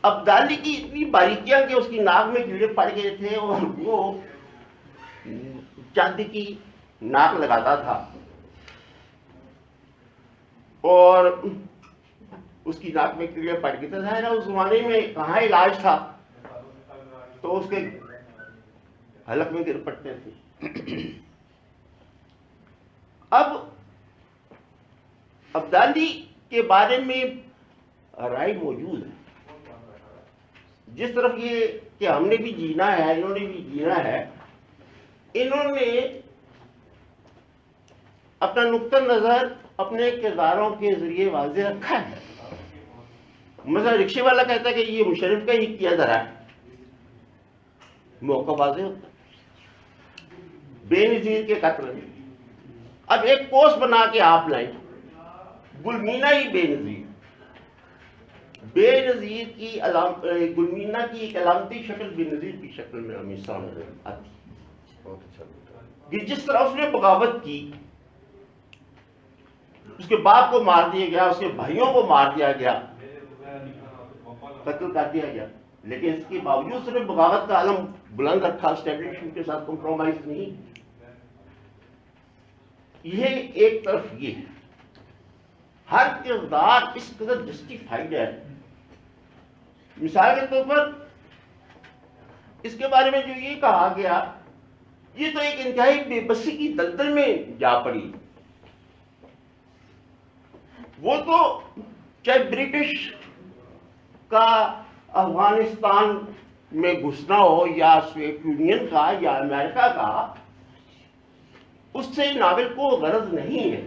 [SPEAKER 9] ابدالی کی اتنی باریکیاں کہ اس کی ناک میں کیڑے پڑ گئے تھے اور وہ چاندی کی ناک لگاتا تھا اور اس کی ناک میں کیڑے پڑ گئے تھے۔ ظاہر ہے اس زمانے میں کہاں علاج تھا تو اس کے حلق میں گر پڑتے تھے۔ اب ابدالی کے بارے میں رائے موجود ہے، جس طرف یہ کہ ہم نے بھی جینا ہے، انہوں نے بھی جینا ہے، انہوں نے اپنا نقطہ نظر اپنے کرداروں کے ذریعے واضح رکھا ہے۔ مثلا رکشے والا کہتا ہے کہ یہ مشرف کا ہی کیا ذرا موقع واضح ہوتا ہے۔ بے نظیر کے قتل میں اب ایک کوس بنا کے آپ لائیں، گلمینا ہی بے نظیر، بے نظیر کی گلمینا کی ایک علامتی شکل بے نظیر کی شکل میں ہمیں سامنے آتی ہے۔ جس طرح اس نے بغاوت کی، اس کے باپ کو مار دیا گیا، اس کے بھائیوں کو مار دیا گیا، قتل کر دیا گیا، لیکن اس کے باوجود اس نے بغاوت کا علم بلند رکھا، اسٹیبلشمنٹ کے ساتھ کمپرومائز نہیں۔ یہ ایک طرف یہ ہے، ہر کردار اس قدر جسٹیفائیڈ ہے۔ مثال کے طور پر اس کے بارے میں جو یہ کہا گیا، یہ تو ایک انتہائی بے بسی کی دلدل میں جا پڑی۔ وہ تو چاہے برٹش کا افغانستان میں گھسنا ہو یا سوویت یونین کا یا امریکہ کا، اس سے ناول کو غرض نہیں ہے۔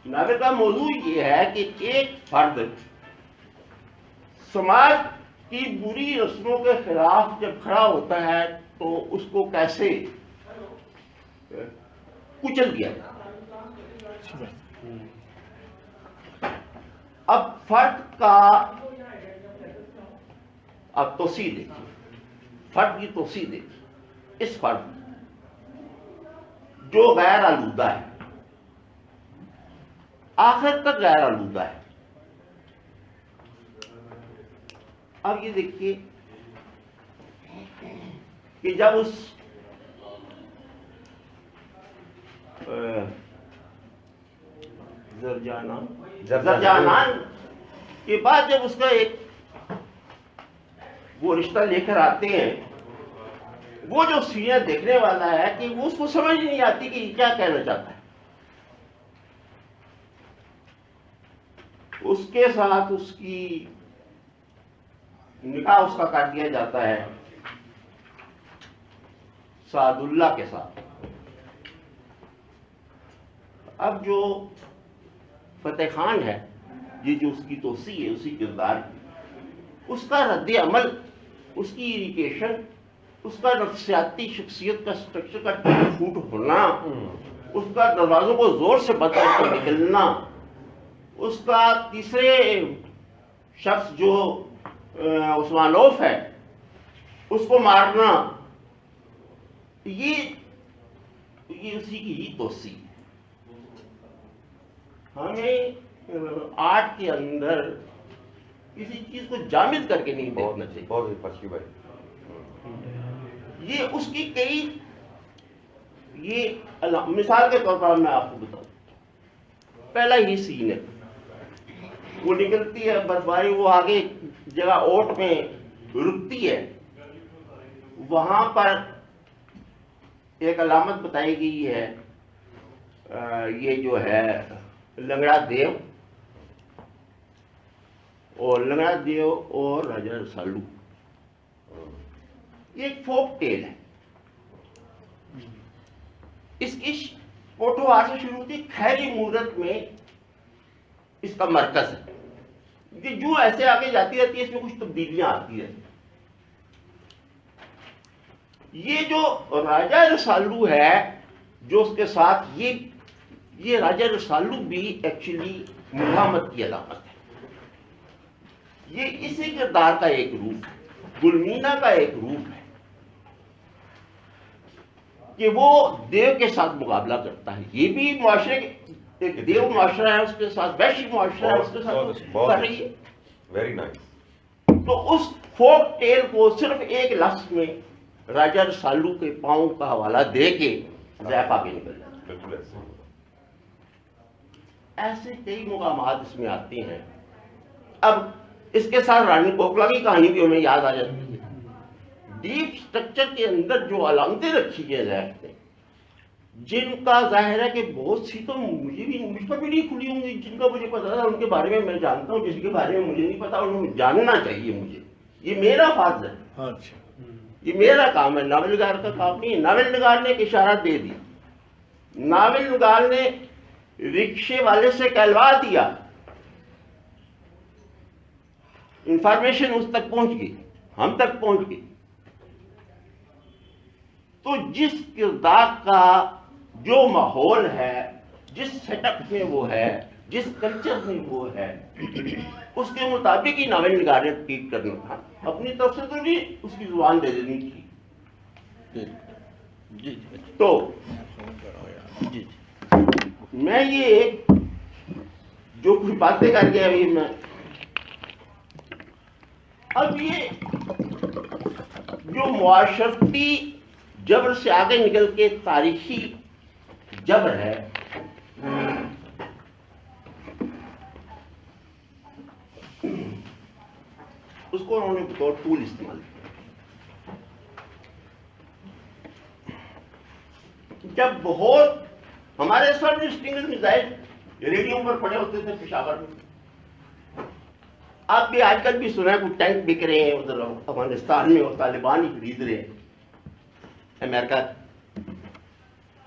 [SPEAKER 9] ناول کا موضوع یہ ہے کہ ایک فرد سماج کی بری رسموں کے خلاف جب کھڑا ہوتا ہے تو اس کو کیسے کچل دیا جائے۔ اب فرد کا اب توسیع دیکھیے، فرد کی توسیع دیکھیے، اس فرد جو غیر آلودہ ہے، آخر تک غیر آلودہ ہے. اب یہ دیکھیے کہ جب اس زرجانان کے بعد جب اس کا ایک وہ رشتہ لے کر آتے ہیں، وہ جو سینئر دیکھنے والا ہے کہ وہ اس کو سمجھ نہیں آتی کہ یہ کیا کہنا چاہتا ہے. اس کے ساتھ اس کی نکاح اس کا کر دیا جاتا ہے سعد اللہ کے ساتھ. اب جو فتح خان ہے، یہ جو اس کی توسیع ہے اسی کردار کی، اس کا رد عمل، اس کی اریٹیشن، اس کا نفسیاتی شخصیت کا سٹرکچر کا ٹوٹ پھوٹ ہونا، اس کا دروازوں کو زور سے بند کر نکلنا، اس کا تیسرے شخص جو عثمانوف ہے اس کو مارنا، یہ اسی کی ہی توسیع ہے. ہمیں آرٹ کے اندر کسی چیز کو جامد کر کے نہیں دیکھنا چاہیے.
[SPEAKER 3] بہت پچھی بھائی.
[SPEAKER 9] یہ اس کی کئی، یہ مثال کے طور پر میں آپ کو بتاؤں، پہلا ہی سین ہے، وہ نکلتی ہے برفباری، وہ آگے جگہ اوٹ میں رکتی ہے، وہاں پر ایک علامت بتائی گئی ہے، یہ جو ہے لنگڑا دیو اور راجا رسالو. یہ ایک فوک ٹیل ہے. اس کی فوٹو آج سے شروع ہوتی ہے، خیری مورت میں اس کا مرکز ہے. یہ جو ایسے آگے جاتی رہتی ہے، اس میں کچھ تبدیلیاں آتی ہیں. یہ جو راجا رسالو ہے جو اس کے ساتھ، یہ راجا رسالو بھی ایکچولی ملامت کی علامت ہے. یہ اسی کردار کا ایک روپ ہے، گلمینا کا ایک روپ ہے کہ وہ دیو کے ساتھ مقابلہ کرتا ہے. یہ بھی معاشرے ایک دیو معاشرہ ہے، اس کے ساتھ ویشی معاشرہ ہے، اس کے ساتھ کر رہی ہے.
[SPEAKER 3] Very nice.
[SPEAKER 9] تو اس فوک ٹیل کو صرف ایک لفظ میں راجا رسالو کے پاؤں کا حوالہ دے کے زیف آگے نکل جاتا ہے.
[SPEAKER 3] بالکل ایسے.
[SPEAKER 9] ایسے کئی مقامات اس میں آتے ہیں. اب اس کے ساتھ رانی کوکلا کی کہانی بھی ہمیں یاد آ جاتی ہے. ڈیپ سٹرکچر کے اندر جو علامتیں رکھی ہیں زیف نے، جن کا ظاہر ہے کہ بہت سی تو مجھ پر بھی نہیں کھلی ہوں گی، جن کا مجھے پتا تھا ان کے بارے میں جانتا ہوں، جس کے بارے میں مجھے نہیں پتا انہیں جاننا چاہیے مجھے. یہ میرا فرض ہے، یہ میرا کام ہے، ناول نگار کا کام نہیں ہے. ناول نگار نے ایک اشارہ دے دیا، ناول نگار نے رکشے والے سے کہلوا دیا، انفارمیشن اس تک پہنچ گئی، ہم تک پہنچ گئی. تو جس کردار کا جو ماحول ہے، جس سیٹ اپ میں وہ ہے، جس کلچر میں وہ ہے، اس کے مطابق ہی ناول نگار نے ٹریٹ کرنا تھا. اپنی طرف سے تو نہیں اس کی زبان دے دینی تھی. تو میں یہ جو کچھ باتیں کر گیا ابھی میں، اب یہ جو معاشرتی جبر سے آگے نکل کے تاریخی جبر ہے، اس کو انہوں نے بطور ٹول استعمال کیا. جب بہت ہمارے سب اسٹنگر میزائل ریڈیو پر پڑے ہوتے تھے پشاور میں، آپ بھی آج کل بھی سنا ہے کچھ ٹینک بک رہے ہیں ادھر افغانستان میں، اور طالبان ہی خرید رہے ہیں امریکہ،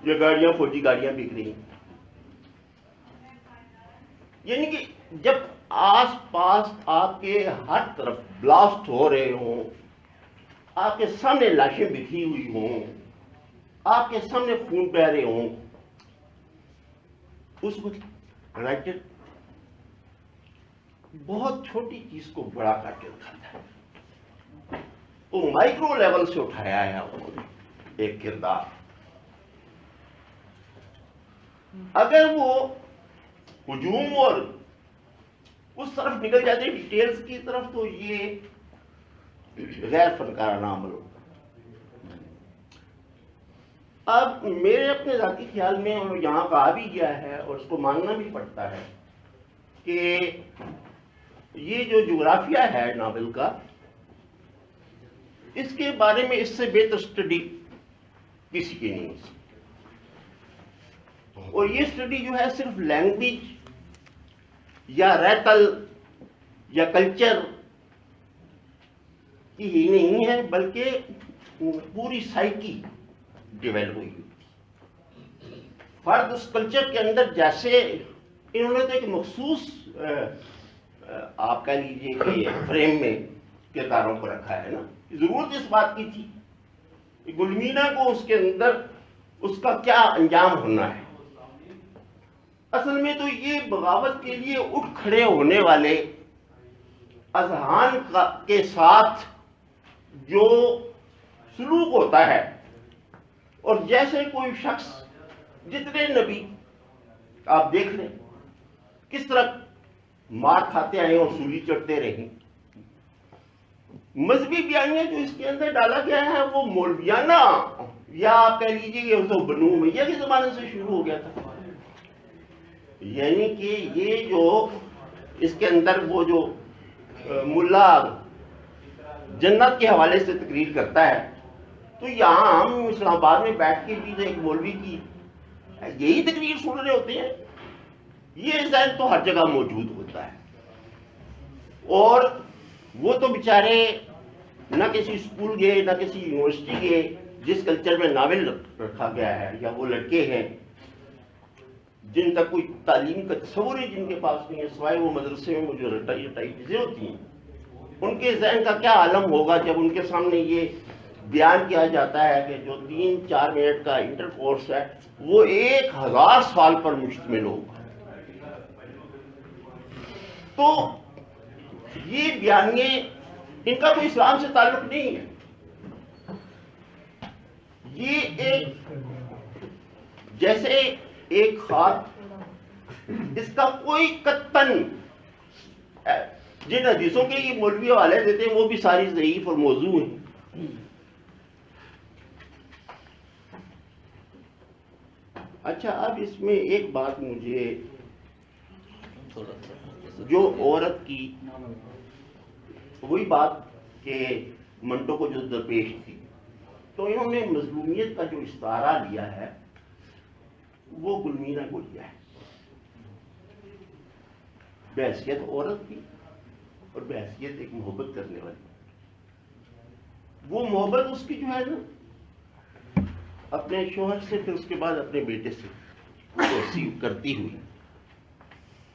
[SPEAKER 9] یہ گاڑیاں فوجی گاڑیاں بک رہی ہیں. یعنی کہ جب آس پاس آپ کے ہر طرف بلاسٹ ہو رہے ہوں، آپ کے سامنے لاشیں بکھی ہوئی ہوں، آپ کے سامنے خون بہ رہے ہوں، اس وقت رائٹر بہت چھوٹی چیز کو بڑا کر کے دکھاتا ہے. وہ مائکرو لیول سے اٹھایا ہے انہوں نے ایک کردار. اگر وہ ہجوم اور اس طرف نکل جاتے ڈیٹیلز کی طرف تو یہ غیر فنکارانہ عمل ہوتا. اب میرے اپنے ذاتی خیال میں، اور یہاں کہا بھی گیا ہے اور اس کو ماننا بھی پڑتا ہے، کہ یہ جو جغرافیہ ہے ناول کا، اس کے بارے میں اس سے بہتر اسٹڈی کسی کی نہیں ہو سکتی. اور یہ اسٹڈی جو ہے صرف لینگویج یا ریتل یا کلچر کی ہی نہیں ہے، بلکہ پوری سائیکی ڈیولپ ہوئی ہوتی. فرد اس کلچر کے اندر، جیسے انہوں نے تو ایک مخصوص آپ کہہ لیجیے کہ فریم میں کرداروں کو رکھا ہے نا. ضرورت اس بات کی تھی کہ گلمینا کو اس کے اندر اس کا کیا انجام ہونا ہے. اصل میں تو یہ بغاوت کے لیے اٹھ کھڑے ہونے والے اذہان کے ساتھ جو سلوک ہوتا ہے، اور جیسے کوئی شخص، جتنے نبی آپ دیکھ لیں کس طرح مار کھاتے آئے اور سولی چڑھتے رہیں. مذہبی بیانیہ جو اس کے اندر ڈالا گیا ہے وہ مولویانہ، یا آپ کہہ لیجیے کہ تو بنو امیہ کے زمانے سے شروع ہو گیا تھا. یعنی کہ یہ جو اس کے اندر وہ جو ملا جنت کے حوالے سے تقریر کرتا ہے، تو یہاں ہم اسلام آباد میں بیٹھ کے بھی ایک مولوی کی یہی تقریر سن رہے ہوتے ہیں. یہ ذہن تو ہر جگہ موجود ہوتا ہے. اور وہ تو بیچارے نہ کسی اسکول گئے نہ کسی یونیورسٹی گئے جس کلچر میں ناول رکھا گیا ہے، یا وہ لڑکے ہیں جن تک کوئی تعلیم کا تصور ہی جن کے پاس نہیں ہے، سوائے وہ مدرسے میں جو رٹائی چیزیں ہوتی ہیں. ان کے ذہن کا کیا عالم ہوگا جب ان کے سامنے یہ بیان کیا جاتا ہے کہ جو 3-4 منٹ کا انٹر کورس ہے وہ 1000 سال پر مشتمل ہوگا. تو یہ بیانیے ان کا کوئی اسلام سے تعلق نہیں ہے. یہ ایک جیسے ایک خط، اس کا کوئی قطعاً جن حدیثوں کے یہ مولوی حوالے دیتے ہیں وہ بھی ساری ضعیف اور موضوع ہیں. اچھا، اب اس میں ایک بات مجھے جو عورت کی وہی بات کہ منٹو کو جو درپیش تھی، تو انہوں نے مظلومیت کا جو استعارہ لیا ہے وہ گلمینا کو لیا ہے، بحیثیت عورت کی اور بحیثیت ایک محبت کرنے والی. وہ محبت اس کی جو ہے نا اپنے شوہر سے، پھر اس کے بعد اپنے بیٹے سے توسیع کرتی ہوئی،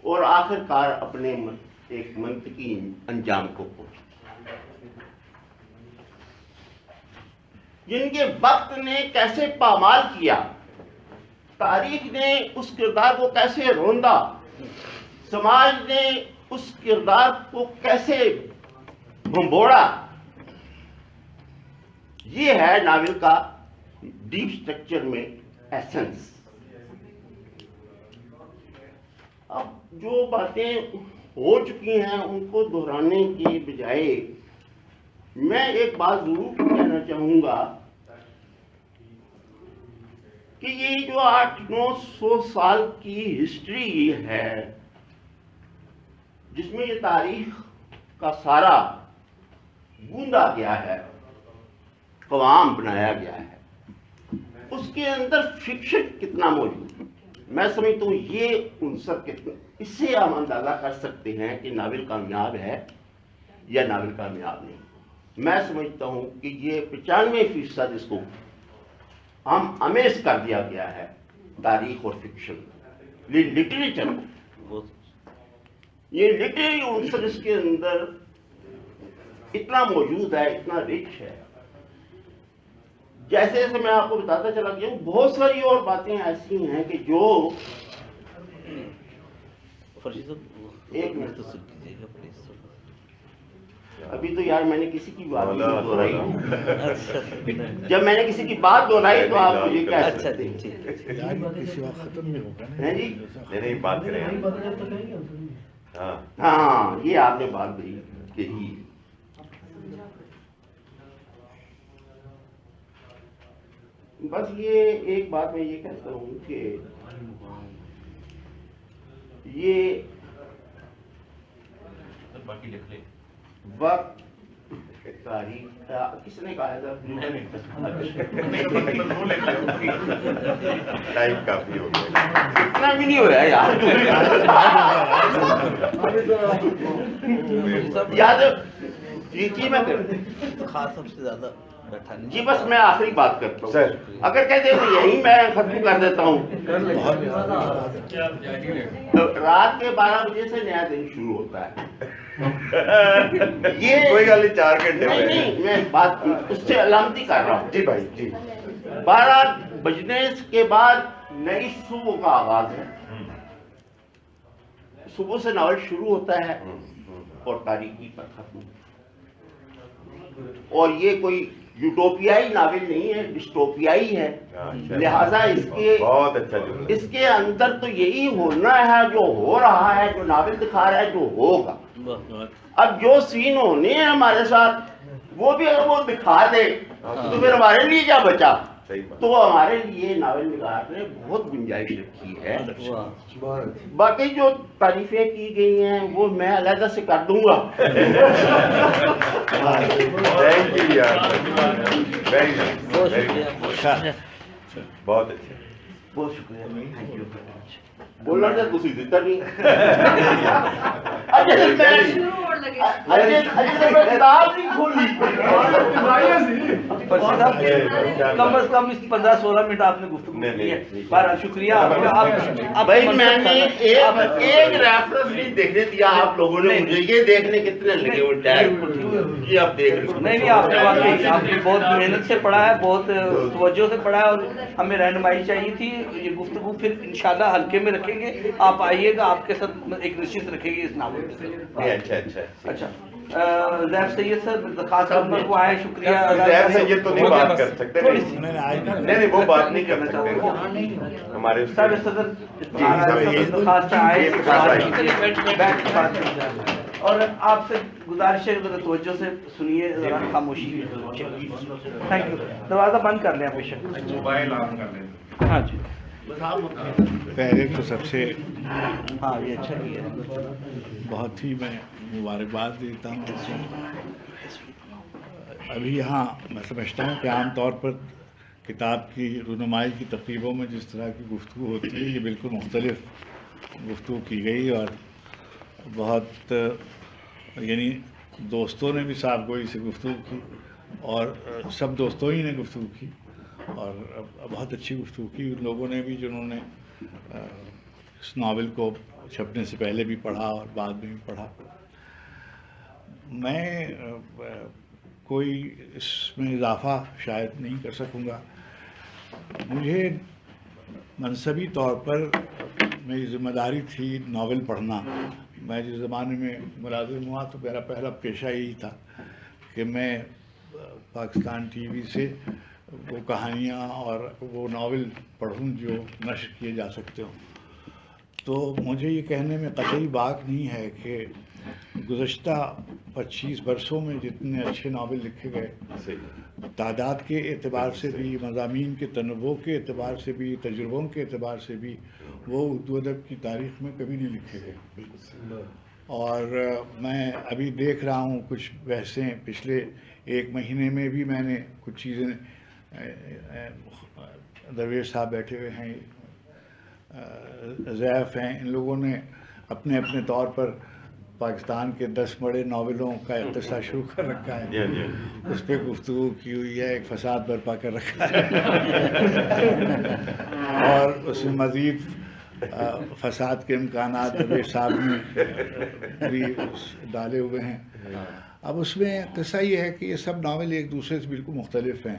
[SPEAKER 9] اور آخر کار اپنے ایک منطقی انجام کو پہنچی. جن کے وقت نے کیسے پامال کیا، تاریخ نے اس کردار کو کیسے روندا، سماج نے اس کردار کو کیسے بھنبوڑا، یہ ہے ناول کا ڈیپ سٹرکچر میں ایسنس. اب جو باتیں ہو چکی ہیں ان کو دہرانے کے بجائے میں ایک بات ضرور کہنا چاہوں گا کہ یہ جو 800-900 سال کی ہسٹری ہے جس میں یہ تاریخ کا سارا گوندا گیا ہے، قوام بنایا گیا ہے، اس کے اندر فکشن کتنا موجود ہے. میں سمجھتا ہوں یہ عنصر کتنا، اس سے ہم اندازہ کر سکتے ہیں کہ ناول کامیاب ہے یا ناول کامیاب نہیں. میں سمجھتا ہوں کہ یہ 95% اس کو ہم امیز کر دیا گیا ہے تاریخ اور فکشن لٹریچر کو. یہ لٹریری عنصر اس کے اندر اتنا موجود ہے، اتنا رچ ہے. جیسے جیسے میں آپ کو بتاتا چلا گیا ہوں، بہت ساری اور باتیں ایسی ہیں کہ جو
[SPEAKER 1] فرشید صاحب ایک منٹ تو سن لیجیے گا پلیز.
[SPEAKER 9] ابھی تو یار میں نے کسی کی بات نہیں دہرائی، جب میں نے کسی کی بات دہرائی تو آپ مجھے کیا سکتے ہیں؟
[SPEAKER 11] کسی وقت ختم نہیں ہوگا
[SPEAKER 9] ہیں جی
[SPEAKER 3] نہیں بات کریں ہاں
[SPEAKER 9] ہاں یہ آپ نے بات کہی. بس یہ ایک بات میں یہ کہتا ہوں کہ یہ وقت تاریخ کا کس نے کہا تھا
[SPEAKER 3] ٹائم کافی ہو گیا.
[SPEAKER 9] اتنا بھی نہیں ہو رہا ہے یاد جی میں
[SPEAKER 1] خاص سب سے زیادہ بیٹھا نہیں.
[SPEAKER 9] جی بس میں آخری بات کرتا ہوں. اگر کہتے ہیں یہی میں ختم کر دیتا ہوں. رات کے 12 بجے سے نیا دن شروع ہوتا ہے. یہ
[SPEAKER 3] کوئی گل نہیں 4 گھنٹے
[SPEAKER 9] نہیں میں بات اس سے علامتی کر رہا ہوں.
[SPEAKER 3] جی بھائی جی
[SPEAKER 9] 12 بجنے کے بعد نئی صبح کا آغاز ہے. صبح سے ناول شروع ہوتا ہے اور تاریخی پر ختم. اور یہ کوئی یوٹوپیائی ناول نہیں ہے، ڈسٹوپیائی ہے. لہذا
[SPEAKER 3] بہت اچھا
[SPEAKER 9] اس کے اندر تو یہی ہونا ہے جو ہو رہا ہے، جو ناول دکھا رہا ہے جو ہوگا. اب جو سین ہونے ہیں ہمارے ساتھ وہ بھی اگر وہ دکھا دے تو پھر ہمارے لیے کیا بچا. تو ہمارے لیے ناول نگار نے بہت گنجائش رکھی ہے. باقی جو تعریفیں کی گئی ہیں وہ میں علیحدہ سے کر دوں گا.
[SPEAKER 3] تھینک یو یار ویری نائس بہت اچھا
[SPEAKER 9] بہت شکریہ. بولنا تھا کسی دیتا نہیں.
[SPEAKER 1] کم از کم 15-16 منٹ آپ نے گفتگو کی ہے. بہرحال شکریہ.
[SPEAKER 9] بھائی میں نے ایک ریفرنس نہیں دیکھنے دیا آپ لوگوں نے مجھے. یہ دیکھنے کتنے لگے وہ ٹائم یہ آپ دیکھ لیں.
[SPEAKER 1] نہیں آپ نے واقعی آپ نے بہت محنت سے پڑھا ہے، بہت توجہ سے پڑھا ہے اور ہمیں رہنمائی چاہیے تھی. یہ گفتگو پھر انشاءاللہ حلقے میں رکھیں گے. آپ آئیے گا، آپ کے ساتھ ایک نشست رکھیں گے اس ناول میں. اچھا زیف سید سر خاص طور پر وہ آئے. شکریہ.
[SPEAKER 3] زیف سید تو نہیں بات کر سکتے. نہیں وہ بات نہیں کر سکتے ہمارے
[SPEAKER 1] صدر خاص آئے اور آپ سے گزارش ہے ذرا توجہ سے سنیے، ذرا خاموشی. Thank you. دروازہ بند کر لیں بے شک.
[SPEAKER 8] موبائل آن کر لیں.
[SPEAKER 1] ہاں جی
[SPEAKER 11] پہلے تو سب سے
[SPEAKER 1] ہاں یہ اچھا کیا.
[SPEAKER 11] بہت ہی میں مبارکباد دیتا ہوں. ابھی یہاں میں سمجھتا ہوں کہ عام طور پر کتاب کی رونمائی کی تقریبوں میں جس طرح کی گفتگو ہوتی ہے یہ بالکل مختلف گفتگو کی گئی اور بہت یعنی دوستوں نے بھی صاحب گوئی سے گفتگو کی اور سب دوستوں ہی نے گفتگو کی اور بہت اچھی گفتگو کی. ان لوگوں نے بھی جنہوں نے اس ناول کو چھپنے سے پہلے بھی پڑھا اور بعد میں بھی پڑھا. میں کوئی اس میں اضافہ شاید نہیں کر سکوں گا. مجھے منصبی طور پر میری ذمہ داری تھی ناول پڑھنا. میں جس زمانے میں ملازم ہوا تو میرا پہلا پیشہ یہی تھا کہ میں پاکستان ٹی وی سے وہ کہانیاں اور وہ ناول پڑھوں جو نشر کیے جا سکتے ہوں. تو مجھے یہ کہنے میں قطعی باک نہیں ہے کہ گزشتہ 25 برسوں میں جتنے اچھے ناول لکھے گئے تعداد کے اعتبار سے بھی، مضامین کے تنوع کے اعتبار سے بھی، تجربوں کے اعتبار سے بھی وہ اردو ادب کی تاریخ میں کبھی نہیں لکھے گئے. اور میں ابھی دیکھ رہا ہوں کچھ بحثیں پچھلے 1 مہینے میں بھی میں نے کچھ چیزیں درویش صاحب بیٹھے ہوئے ہیں، زیف ہیں، ان لوگوں نے اپنے اپنے طور پر پاکستان کے 10 بڑے ناولوں کا اقتصاد شروع کر رکھا ہے. اس پہ گفتگو کی ہوئی ہے، ایک فساد برپا کر رکھا ہے اور اس میں مزید فساد کے امکانات درویش صاحب نے بھی ڈالے ہوئے ہیں. اب اس میں قصہ یہ ہے کہ یہ سب ناول ایک دوسرے سے بالکل مختلف ہیں.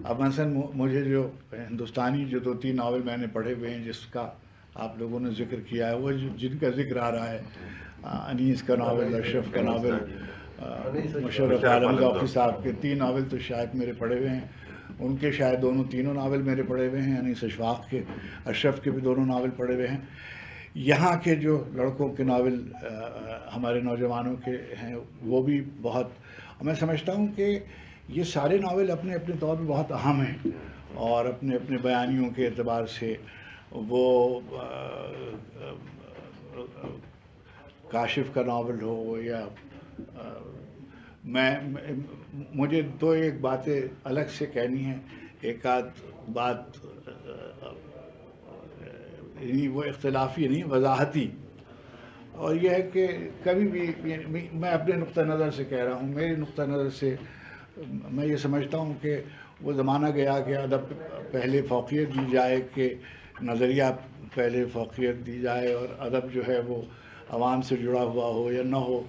[SPEAKER 11] اب مثلاً مجھے جو ہندوستانی جو 2-3 ناول میں نے پڑھے ہوئے ہیں جس کا آپ لوگوں نے ذکر کیا ہے، وہ جن کا ذکر آ رہا ہے، انیس کا ناول، اشرف کا ناول، مشرف عالم ذوقی صاحب کے 3 ناول تو شاید میرے پڑھے ہوئے ہیں، ان کے شاید تینوں ناول میرے پڑھے ہوئے ہیں، انیس اشفاق کے، اشرف کے بھی دونوں ناول پڑھے ہوئے ہیں۔ یہاں کے جو لڑکوں کے ناول ہمارے نوجوانوں کے ہیں وہ بھی بہت، میں سمجھتا ہوں کہ یہ سارے ناول اپنے اپنے طور پہ بہت اہم ہیں، اور اپنے اپنے بیانیوں کے اعتبار سے وہ کاشف کا ناول ہو یا مجھے 2-1 باتیں الگ سے کہنی ہیں، ایک آدھ بات وہ اختلافی نہیں، وضاحتی، اور یہ ہے کہ کبھی بھی میں اپنے نقطہ نظر سے کہہ رہا ہوں، میرے نقطہ نظر سے میں یہ سمجھتا ہوں کہ وہ زمانہ گیا کہ ادب پہلے فوقیت دی جائے، کہ نظریہ پہلے فوقیت دی جائے اور ادب جو ہے وہ عوام سے جڑا ہوا ہو یا نہ ہو،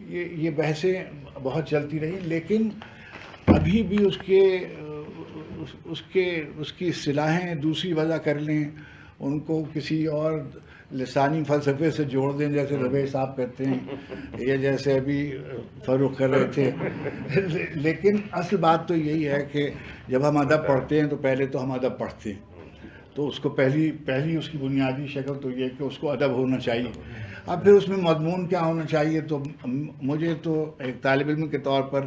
[SPEAKER 11] یہ بحثیں بہت چلتی رہی، لیکن ابھی بھی اس کی اصطلاحیں دوسری وضع کر لیں، ان کو کسی اور لسانی فلسفے سے جوڑ دیں، جیسے ربیع صاحب کہتے ہیں یا جیسے ابھی فروخ کر رہے تھے، لیکن اصل بات تو یہی ہے کہ جب ہم ادب پڑھتے ہیں تو پہلے تو ہم ادب پڑھتے ہیں، تو اس کو پہلی اس کی بنیادی شکل تو یہ کہ اس کو ادب ہونا چاہیے۔ اب پھر اس میں مضمون کیا ہونا چاہیے، تو مجھے تو ایک طالب علم کے طور پر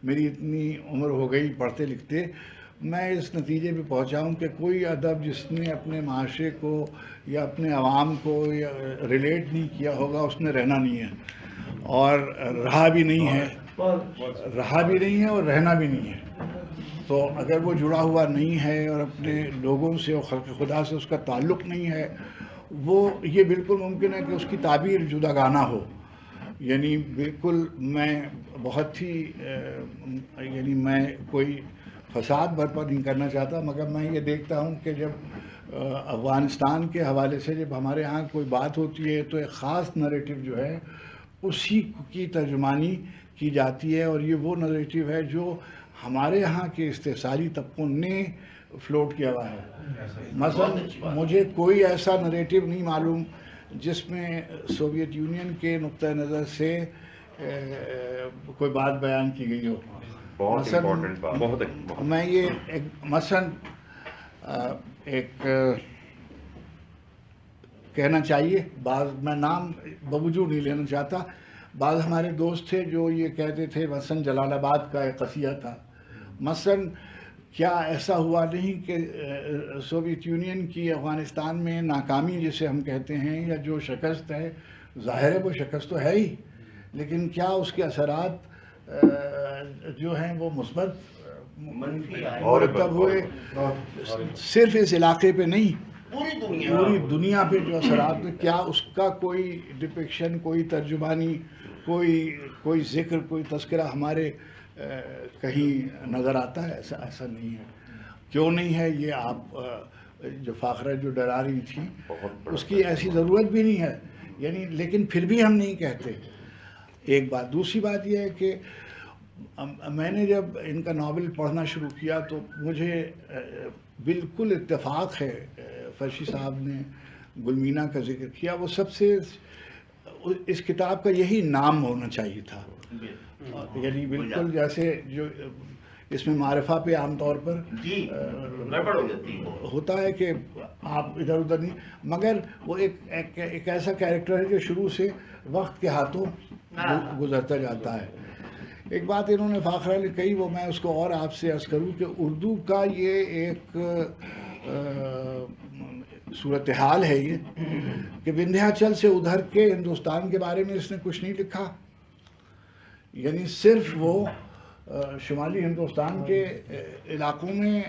[SPEAKER 11] میری اتنی عمر ہو گئی پڑھتے لکھتے، میں اس نتیجے پہ پہنچا ہوں کہ کوئی ادب جس نے اپنے معاشرے کو یا اپنے عوام کو یا ریلیٹ نہیں کیا ہوگا اس نے رہنا نہیں ہے، اور رہا بھی نہیں ہے اور رہنا بھی نہیں ہے۔ تو اگر وہ جڑا ہوا نہیں ہے اور اپنے لوگوں سے اور خلق خدا سے اس کا تعلق نہیں ہے، وہ یہ بالکل ممکن ہے کہ اس کی تعبیر جداگانہ ہو، یعنی بالکل میں بہت ہی یعنی میں کوئی فساد برپا نہیں کرنا چاہتا، مگر میں یہ دیکھتا ہوں کہ جب افغانستان کے حوالے سے جب ہمارے ہاں کوئی بات ہوتی ہے تو ایک خاص نریٹو جو ہے اسی کی ترجمانی کی جاتی ہے، اور یہ وہ نریٹو ہے جو ہمارے ہاں کے استحصالی طبقوں نے فلوٹ کیا ہوا ہے۔ مثلا مجھے کوئی ایسا نریٹو نہیں معلوم جس میں سوویت یونین کے نقطہ نظر سے کوئی بات بیان کی گئی ہو۔
[SPEAKER 8] بہت امپورٹنٹ بات، بہت
[SPEAKER 11] میں یہ مثلا ایک کہنا چاہیے، بعض میں نام بوجود نہیں لینا چاہتا، بعض ہمارے دوست تھے جو یہ کہتے تھے، مثلا جلال آباد کا ایک قصیدہ تھا، مثلا کیا ایسا ہوا نہیں کہ سوویت یونین کی افغانستان میں ناکامی جسے ہم کہتے ہیں یا جو شکست ہے، ظاہر ہے وہ شکست تو ہے ہی، لیکن کیا اس کے اثرات جو ہیں وہ مثبت مرتب ہوئے، صرف اس علاقے پہ نہیں پوری دنیا پہ جو اثرات ہوئے، کیا اس کا کوئی ڈپکشن، کوئی ترجمانی، کوئی ذکر، کوئی تذکرہ ہمارے کہیں نظر آتا ہے؟ ایسا نہیں ہے۔ کیوں نہیں ہے؟ یہ آپ جو فاخرہ جو ڈرا رہی تھی اس کی ایسی ضرورت بھی نہیں ہے، یعنی لیکن پھر بھی ہم نہیں کہتے، ایک بات۔ دوسری بات یہ ہے کہ میں نے جب ان کا ناول پڑھنا شروع کیا تو مجھے بالکل اتفاق ہے، فرشی صاحب نے گلمینہ کا ذکر کیا، وہ سب سے اس کتاب کا یہی نام ہونا چاہیے تھا، یعنی بالکل جیسے جو اس میں معرفہ پہ عام طور پر ہوتا ہے کہ آپ ادھر ادھر نہیں، مگر وہ ایک ایسا کیریکٹر ہے جو شروع سے وقت کے ہاتھوں گزرتا جاتا ہے۔ ایک بات انہوں نے فاخرہ نے کہی، وہ میں اس کو اور آپ سے عرض کروں کہ اردو کا یہ ایک صورتحال ہے یہ کہ وندھیاچل سے ادھر کے ہندوستان کے بارے میں اس نے کچھ نہیں لکھا، یعنی صرف وہ شمالی ہندوستان کے علاقوں میں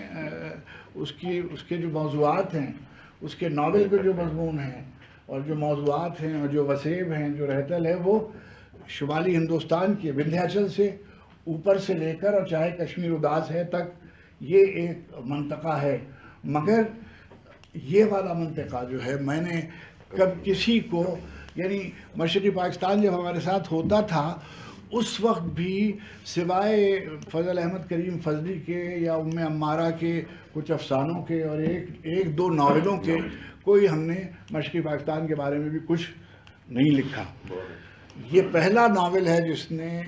[SPEAKER 11] اس کے جو موضوعات ہیں، اس کے ناول کے جو مضمون ہیں اور جو موضوعات ہیں اور جو وسیب ہیں، جو رہتل ہے، وہ شمالی ہندوستان کے وندھیاچل سے اوپر سے لے کر اور چاہے کشمیر اداس ہے تک یہ ایک منطقہ ہے، مگر یہ والا منطقہ جو ہے میں نے کب کسی کو، یعنی مشرقی پاکستان جب ہمارے ساتھ ہوتا تھا اس وقت بھی سوائے فضل احمد کریم فضلی کے یا ام عمارہ کے کچھ افسانوں کے اور ایک دو ناولوں کے، کوئی ہم نے مشرقی پاکستان کے بارے میں بھی کچھ نہیں لکھا۔ یہ پہلا ناول ہے جس نے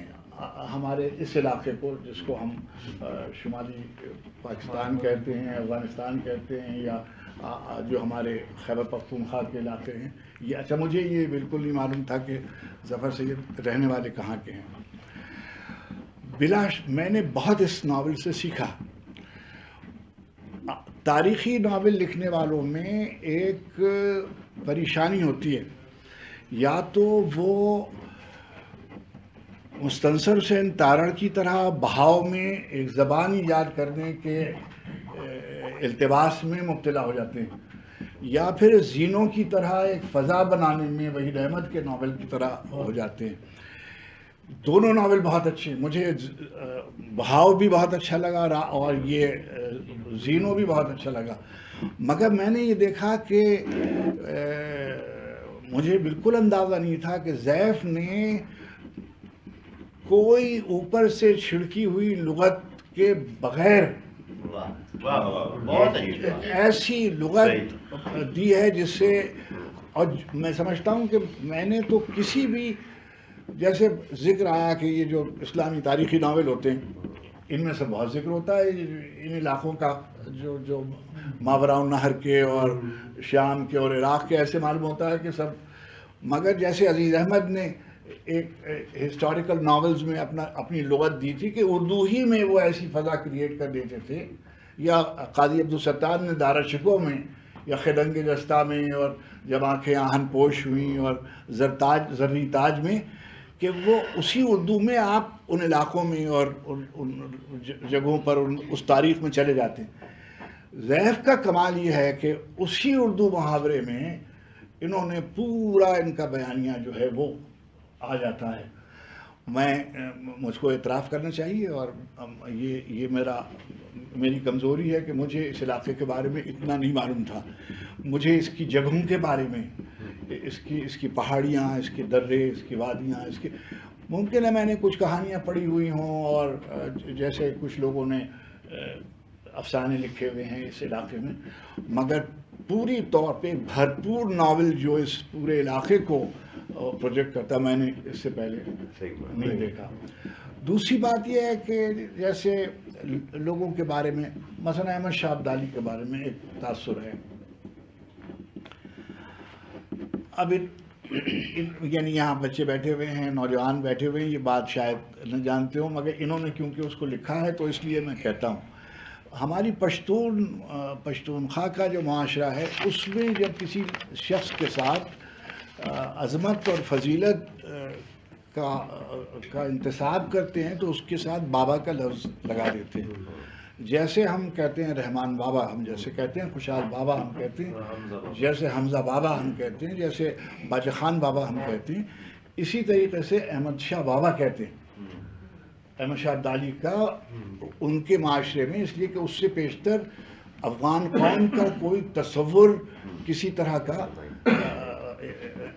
[SPEAKER 11] ہمارے اس علاقے کو جس کو ہم شمالی پاکستان کہتے ہیں، افغانستان کہتے ہیں، یا جو ہمارے خیبر پختونخوا کے علاقے ہیں، یہ اچھا مجھے یہ بالکل نہیں معلوم تھا کہ ظفر سید رہنے والے کہاں کے ہیں. میں نے بہت اس ناول سے سیکھا. تاریخی ناول لکھنے والوں میں ایک پریشانی ہوتی ہے، یا تو وہ مستنصر حسین تارڑ کی طرح بہاؤ میں ایک زبان ایجاد کرنے کے التباس میں مبتلا ہو جاتے ہیں، یا پھر زینوں کی طرح ایک فضا بنانے میں وحید احمد کے ناول کی طرح ہو جاتے ہیں. دونوں ناول بہت اچھے، مجھے بہاؤ بھی بہت اچھا لگا اور یہ زینوں بھی بہت اچھا لگا. مگر میں نے یہ دیکھا کہ مجھے بالکل اندازہ نہیں تھا کہ زیف نے کوئی اوپر سے چھڑکی ہوئی لغت کے بغیر ایسی لغت دی ہے جس سے، اور میں سمجھتا ہوں کہ میں نے تو کسی بھی، جیسے ذکر آیا کہ یہ جو اسلامی تاریخی ناول ہوتے ہیں ان میں سے بہت ذکر ہوتا ہے ان علاقوں کا جو ماوراء النہر کے اور شام کے اور عراق کے، ایسے معلوم ہوتا ہے کہ سب. مگر جیسے عزیز احمد نے ایک ہسٹوریکل ناولز میں اپنی لغت دی تھی کہ اردو ہی میں وہ ایسی فضا کریٹ کر دیتے تھے، یا قاضی عبدالستار نے دارا شکوہ میں یا خدنگ جستہ میں، اور جب آنکھیں آہن پوش ہوئیں اور زرری تاج میں، کہ وہ اسی اردو میں آپ ان علاقوں میں اور ان جگہوں پر اس تاریخ میں چلے جاتے ہیں. زیف کا کمال یہ ہے کہ اسی اردو محاورے میں انہوں نے پورا ان کا بیانیہ جو ہے وہ آ جاتا ہے. مجھ کو اعتراف کرنا چاہیے، اور یہ میری کمزوری ہے کہ مجھے اس علاقے کے بارے میں اتنا نہیں معلوم تھا. مجھے اس کی جگہوں کے بارے میں، اس کی پہاڑیاں، اس کے درے، اس کی وادیاں، ممکن ہے میں نے کچھ کہانیاں پڑھی ہوئی ہوں، اور جیسے کچھ لوگوں نے افسانے لکھے ہوئے ہیں اس علاقے میں، مگر پوری طور پہ بھرپور ناول جو اس پورے علاقے کو پروجیکٹ کرتا میں نے اس سے پہلے نہیں دیکھا. دوسری بات یہ ہے کہ جیسے لوگوں کے بارے میں، مثلا احمد شاہ عبدالی کے بارے میں ایک تاثر ہے. اب یعنی یہاں بچے بیٹھے ہوئے ہیں، نوجوان بیٹھے ہوئے ہیں، یہ بات شاید نہ جانتے ہوں، مگر انہوں نے کیونکہ اس کو لکھا ہے تو اس لیے میں کہتا ہوں. ہماری پشتونخوا کا جو معاشرہ ہے، اس میں جب کسی شخص کے ساتھ عظمت اور فضیلت کا انتصاب کرتے ہیں تو اس کے ساتھ بابا کا لفظ لگا دیتے ہیں. جیسے ہم کہتے ہیں رحمان بابا، ہم جیسے کہتے ہیں خوشحال بابا ہم کہتے ہیں، جیسے حمزہ بابا ہم کہتے ہیں، جیسے باچا خان بابا ہم کہتے ہیں، اسی طریقے سے احمد شاہ بابا کہتے ہیں. احمد شاہ عبدالی کا ان کے معاشرے میں، اس لیے کہ اس سے پیشتر افغان قوم کا کوئی تصور کسی طرح کا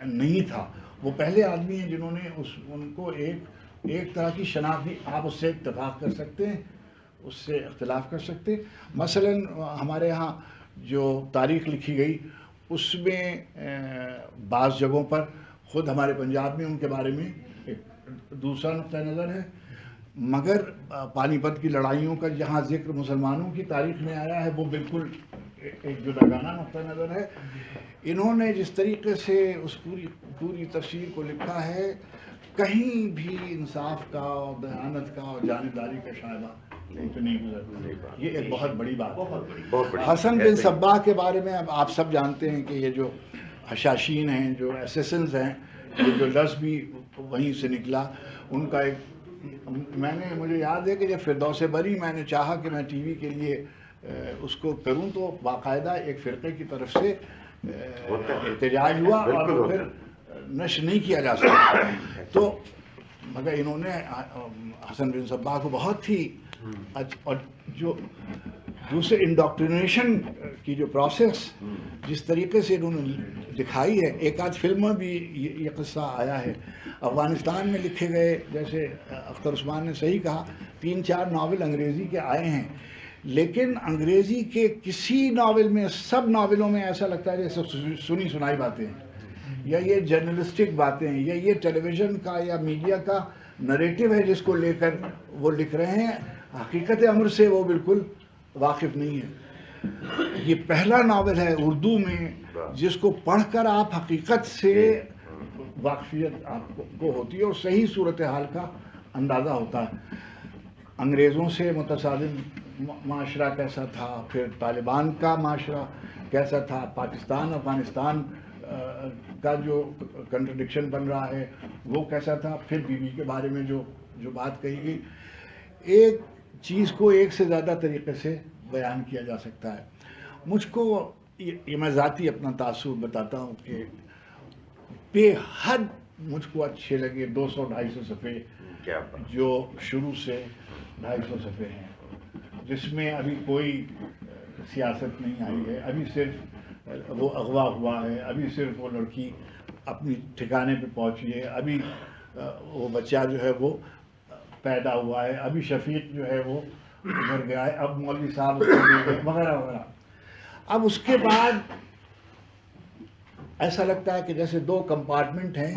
[SPEAKER 11] نہیں تھا. وہ پہلے آدمی ہیں جنہوں نے ان کو ایک طرح کی شناخت دی. آپ اس سے اتفاق کر سکتے ہیں، اس سے اختلاف کر سکتے ہیں. مثلا ہمارے ہاں جو تاریخ لکھی گئی اس میں بعض جگہوں پر، خود ہمارے پنجاب میں ان کے بارے میں ایک دوسرا نقطہ نظر ہے، مگر پانی پت کی لڑائیوں کا جہاں ذکر مسلمانوں کی تاریخ میں آیا ہے وہ بالکل ایک جداگانہ نقطہ نظر ہے. انہوں نے جس طریقے سے اس پوری تفسیر کو لکھا ہے، کہیں بھی انصاف کا اور دیانت کا اور جانبداری کا شائبہ نہیں گزرتا. یہ ایک بہت بڑی بات ہے. حسن بن صباح کے بارے میں اب آپ سب جانتے ہیں کہ یہ جو حشاشین ہیں، جو ایسیسنز ہیں، یہ جو لفظ بھی وہیں سے نکلا. ان کا ایک، مجھے یاد ہے کہ جب فردوس بری میں نے چاہا کہ میں ٹی وی کے لیے اس کو کروں تو باقاعدہ ایک فرقے کی طرف سے احتجاج ہوا اور پھر نشر نہیں کیا جا سکتا. تو مگر انہوں نے حسن بن صباح کو بہت ہی، اور جو دوسرے انڈاکٹرینیشن کی جو پروسیس جس طریقے سے انہوں نے دکھائی ہے، ایک آدھ فلم میں بھی یہ قصہ آیا ہے. افغانستان میں لکھے گئے، جیسے اختر عثمان نے صحیح کہا، 3-4 ناول انگریزی کے آئے ہیں، لیکن انگریزی کے کسی ناول میں، سب ناولوں میں ایسا لگتا ہے جیسے سنی سنائی باتیں ہیں، یا یہ جرنلسٹک باتیں ہیں، یا یہ ٹیلی ویژن کا یا میڈیا کا نریٹو ہے جس کو لے کر وہ لکھ رہے ہیں، حقیقت امر سے وہ بالکل واقف نہیں ہے. یہ پہلا ناول ہے اردو میں جس کو پڑھ کر آپ حقیقت سے واقفیت آپ کو ہوتی ہے اور صحیح صورتحال کا اندازہ ہوتا ہے. انگریزوں سے متصادم معاشرہ کیسا تھا، پھر طالبان کا معاشرہ کیسا تھا، پاکستان افغانستان کا جو کنٹرڈکشن بن رہا ہے وہ کیسا تھا، پھر بیوی کے بارے میں جو بات کہی گئی. ایک چیز کو ایک سے زیادہ طریقے سے بیان کیا جا سکتا ہے. مجھ کو یہ میں ذاتی اپنا تاثر بتاتا ہوں کہ بے حد مجھ کو اچھے لگے 200-250 صفحے جو شروع سے 250 صفحے ہیں، جس میں ابھی کوئی سیاست نہیں آئی ہے، ابھی صرف وہ اغوا ہوا ہے، ابھی صرف وہ لڑکی اپنی ٹھکانے پہ پہنچی ہے، ابھی وہ بچہ جو ہے وہ پیدا ہوا ہے، ابھی شفیق جو ہے وہ گزر گیا ہے، اب مولوی صاحب وغیرہ وغیرہ. اب اس کے بعد ایسا لگتا ہے کہ جیسے 2 کمپارٹمنٹ ہیں،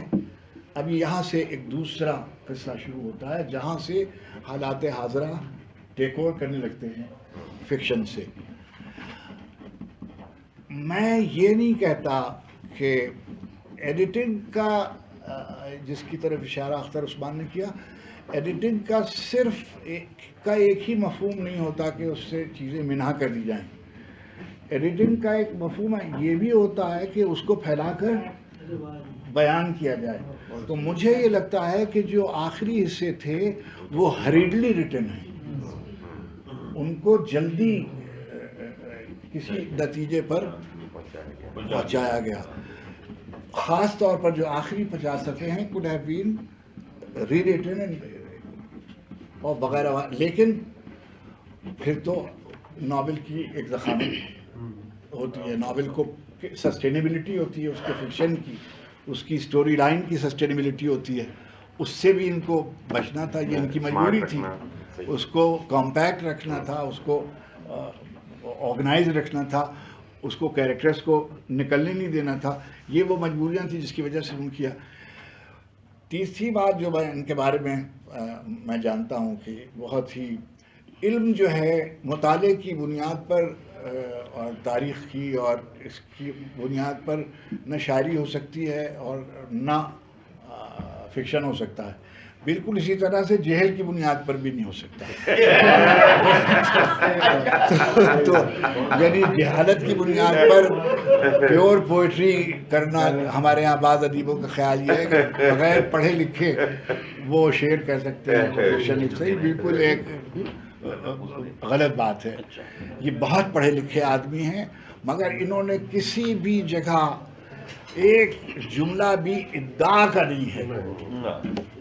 [SPEAKER 11] ابھی یہاں سے ایک دوسرا قصہ شروع ہوتا ہے جہاں سے حالات حاضرہ ٹیک اوور کرنے لگتے ہیں فکشن سے. میں یہ نہیں کہتا کہ ایڈیٹنگ کا، جس کی طرف اشارہ اختر عثمان نے کیا، ایڈیٹنگ کا صرف ایک ہی مفہوم نہیں ہوتا کہ اس سے چیزیں منہا کر دی جائیں. ایڈیٹنگ کا ایک مفہوم یہ بھی ہوتا ہے کہ اس کو پھیلا کر بیان کیا جائے. تو مجھے یہ لگتا ہے کہ جو آخری حصے تھے وہ ہریڈلی ریٹن ہیں، ان کو جلدی کسی نتیجے پر پہنچایا گیا. خاص طور پر جو آخری 50 صفحے ہیں could have been rewritten اور وغیرہ. لیکن پھر تو ناول کی ایک ضخامت ہوتی ہے، ناول کو سسٹینیبلٹی ہوتی ہے، اس کے فکشن کی، اس کی سٹوری لائن کی سسٹینیبلٹی ہوتی ہے. اس سے بھی ان کو بچنا تھا، یہ ان کی مجبوری تھی. اس کو کمپیکٹ رکھنا تھا، اس کو آرگنائز رکھنا تھا، اس کو کیریکٹرز کو نکلنے نہیں دینا تھا. یہ وہ مجبوریاں تھیں جس کی وجہ سے ان کیا. تیسری بات جو میں ان کے بارے میں میں جانتا ہوں کہ بہت ہی علم جو ہے مطالعے کی بنیاد پر اور تاریخ کی اور اس کی بنیاد پر نہ شاعری ہو سکتی ہے اور نہ فکشن ہو سکتا ہے. بالکل اسی طرح سے جہل کی بنیاد پر بھی نہیں ہو سکتا. تو یعنی جہالت کی بنیاد پر پیور پوئٹری کرنا، ہمارے یہاں بعض ادیبوں کا خیال یہ ہے کہ بغیر پڑھے لکھے وہ شعر کہہ سکتے ہیں، فکشن لکھ سکتے ہیں. بالکل ایک غلط بات ہے. یہ بہت پڑھے لکھے آدمی ہیں مگر انہوں نے کسی بھی جگہ ایک جملہ بھی ادعا کا نہیں ہے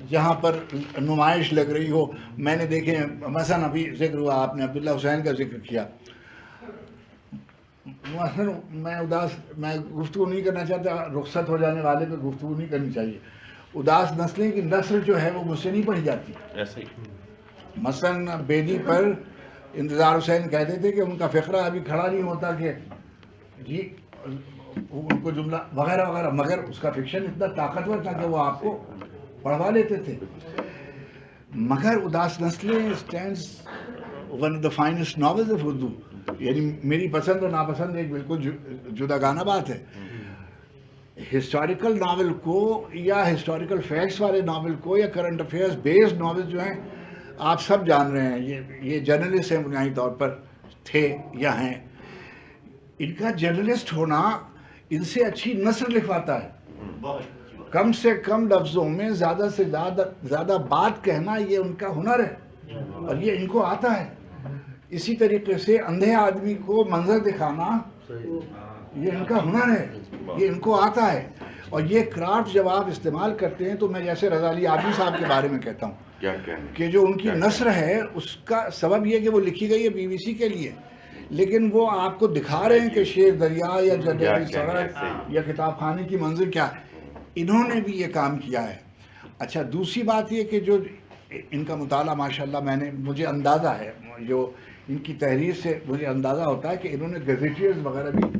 [SPEAKER 11] جہاں پر نمائش لگ رہی ہو. میں نے دیکھے مثلا ابھی ذکر ہوا، آپ نے عبداللہ حسین کا ذکر کیا. مثلا میں گفتگو نہیں کرنا چاہتا، رخصت ہو جانے والے پہ گفتگو نہیں کرنی چاہیے. اداس نسلیں کی نثر جو ہے وہ مجھ سے نہیں پڑھی جاتی.
[SPEAKER 6] ایسا ہی
[SPEAKER 11] مثلا بیدی پر انتظار حسین کہتے تھے کہ ان کا فقرہ ابھی کھڑا نہیں ہوتا کہ جی ان کو جملہ وغیرہ وغیرہ، مگر اس کا فکشن اتنا طاقتور تھا کہ وہ آپ کو پڑھوا لیتے تھے. مگر اداس نسلیں stands one of the finest novels of Urdu. یعنی میری پسند اور ناپسند ایک بالکل جداگانہ بات ہے. ہسٹوریکل ناول کو یا ہسٹوریکل فیکٹس والے ناول کو یا کرنٹ افیئرس بیسڈ ناول جو ہیں آپ سب جان رہے ہیں، یہ جرنلسٹ ہیں بنیادی طور پر، تھے یا ہیں. ان کا جرنلسٹ ہونا ان سے اچھی نثر لکھواتا ہے. کم سے کم لفظوں میں زیادہ سے زیادہ بات کہنا یہ ان کا ہنر ہے اور یہ ان کو آتا ہے. اسی طریقے سے اندھے آدمی کو منظر دکھانا یہ ان کا ہنر ہے، یہ ان کو آتا ہے. اور یہ کرافٹ جب آپ استعمال کرتے ہیں تو میں جیسے رضا علی عابدی صاحب کے بارے میں کہتا ہوں کہ جو ان کی نثر ہے اس کا سبب یہ کہ وہ لکھی گئی ہے BBC کے لیے، لیکن وہ آپ کو دکھا رہے ہیں کہ شیر دریا یا جدیدی سڑک یا کتاب خانے کی منظر کیا ہے. انہوں نے بھی یہ کام کیا ہے. اچھا دوسری بات یہ کہ جو ان کا مطالعہ ماشاءاللہ مجھے اندازہ ہے، جو ان کی تحریر سے مجھے اندازہ ہوتا ہے کہ انہوں نے گزیٹیئرز وغیرہ بھی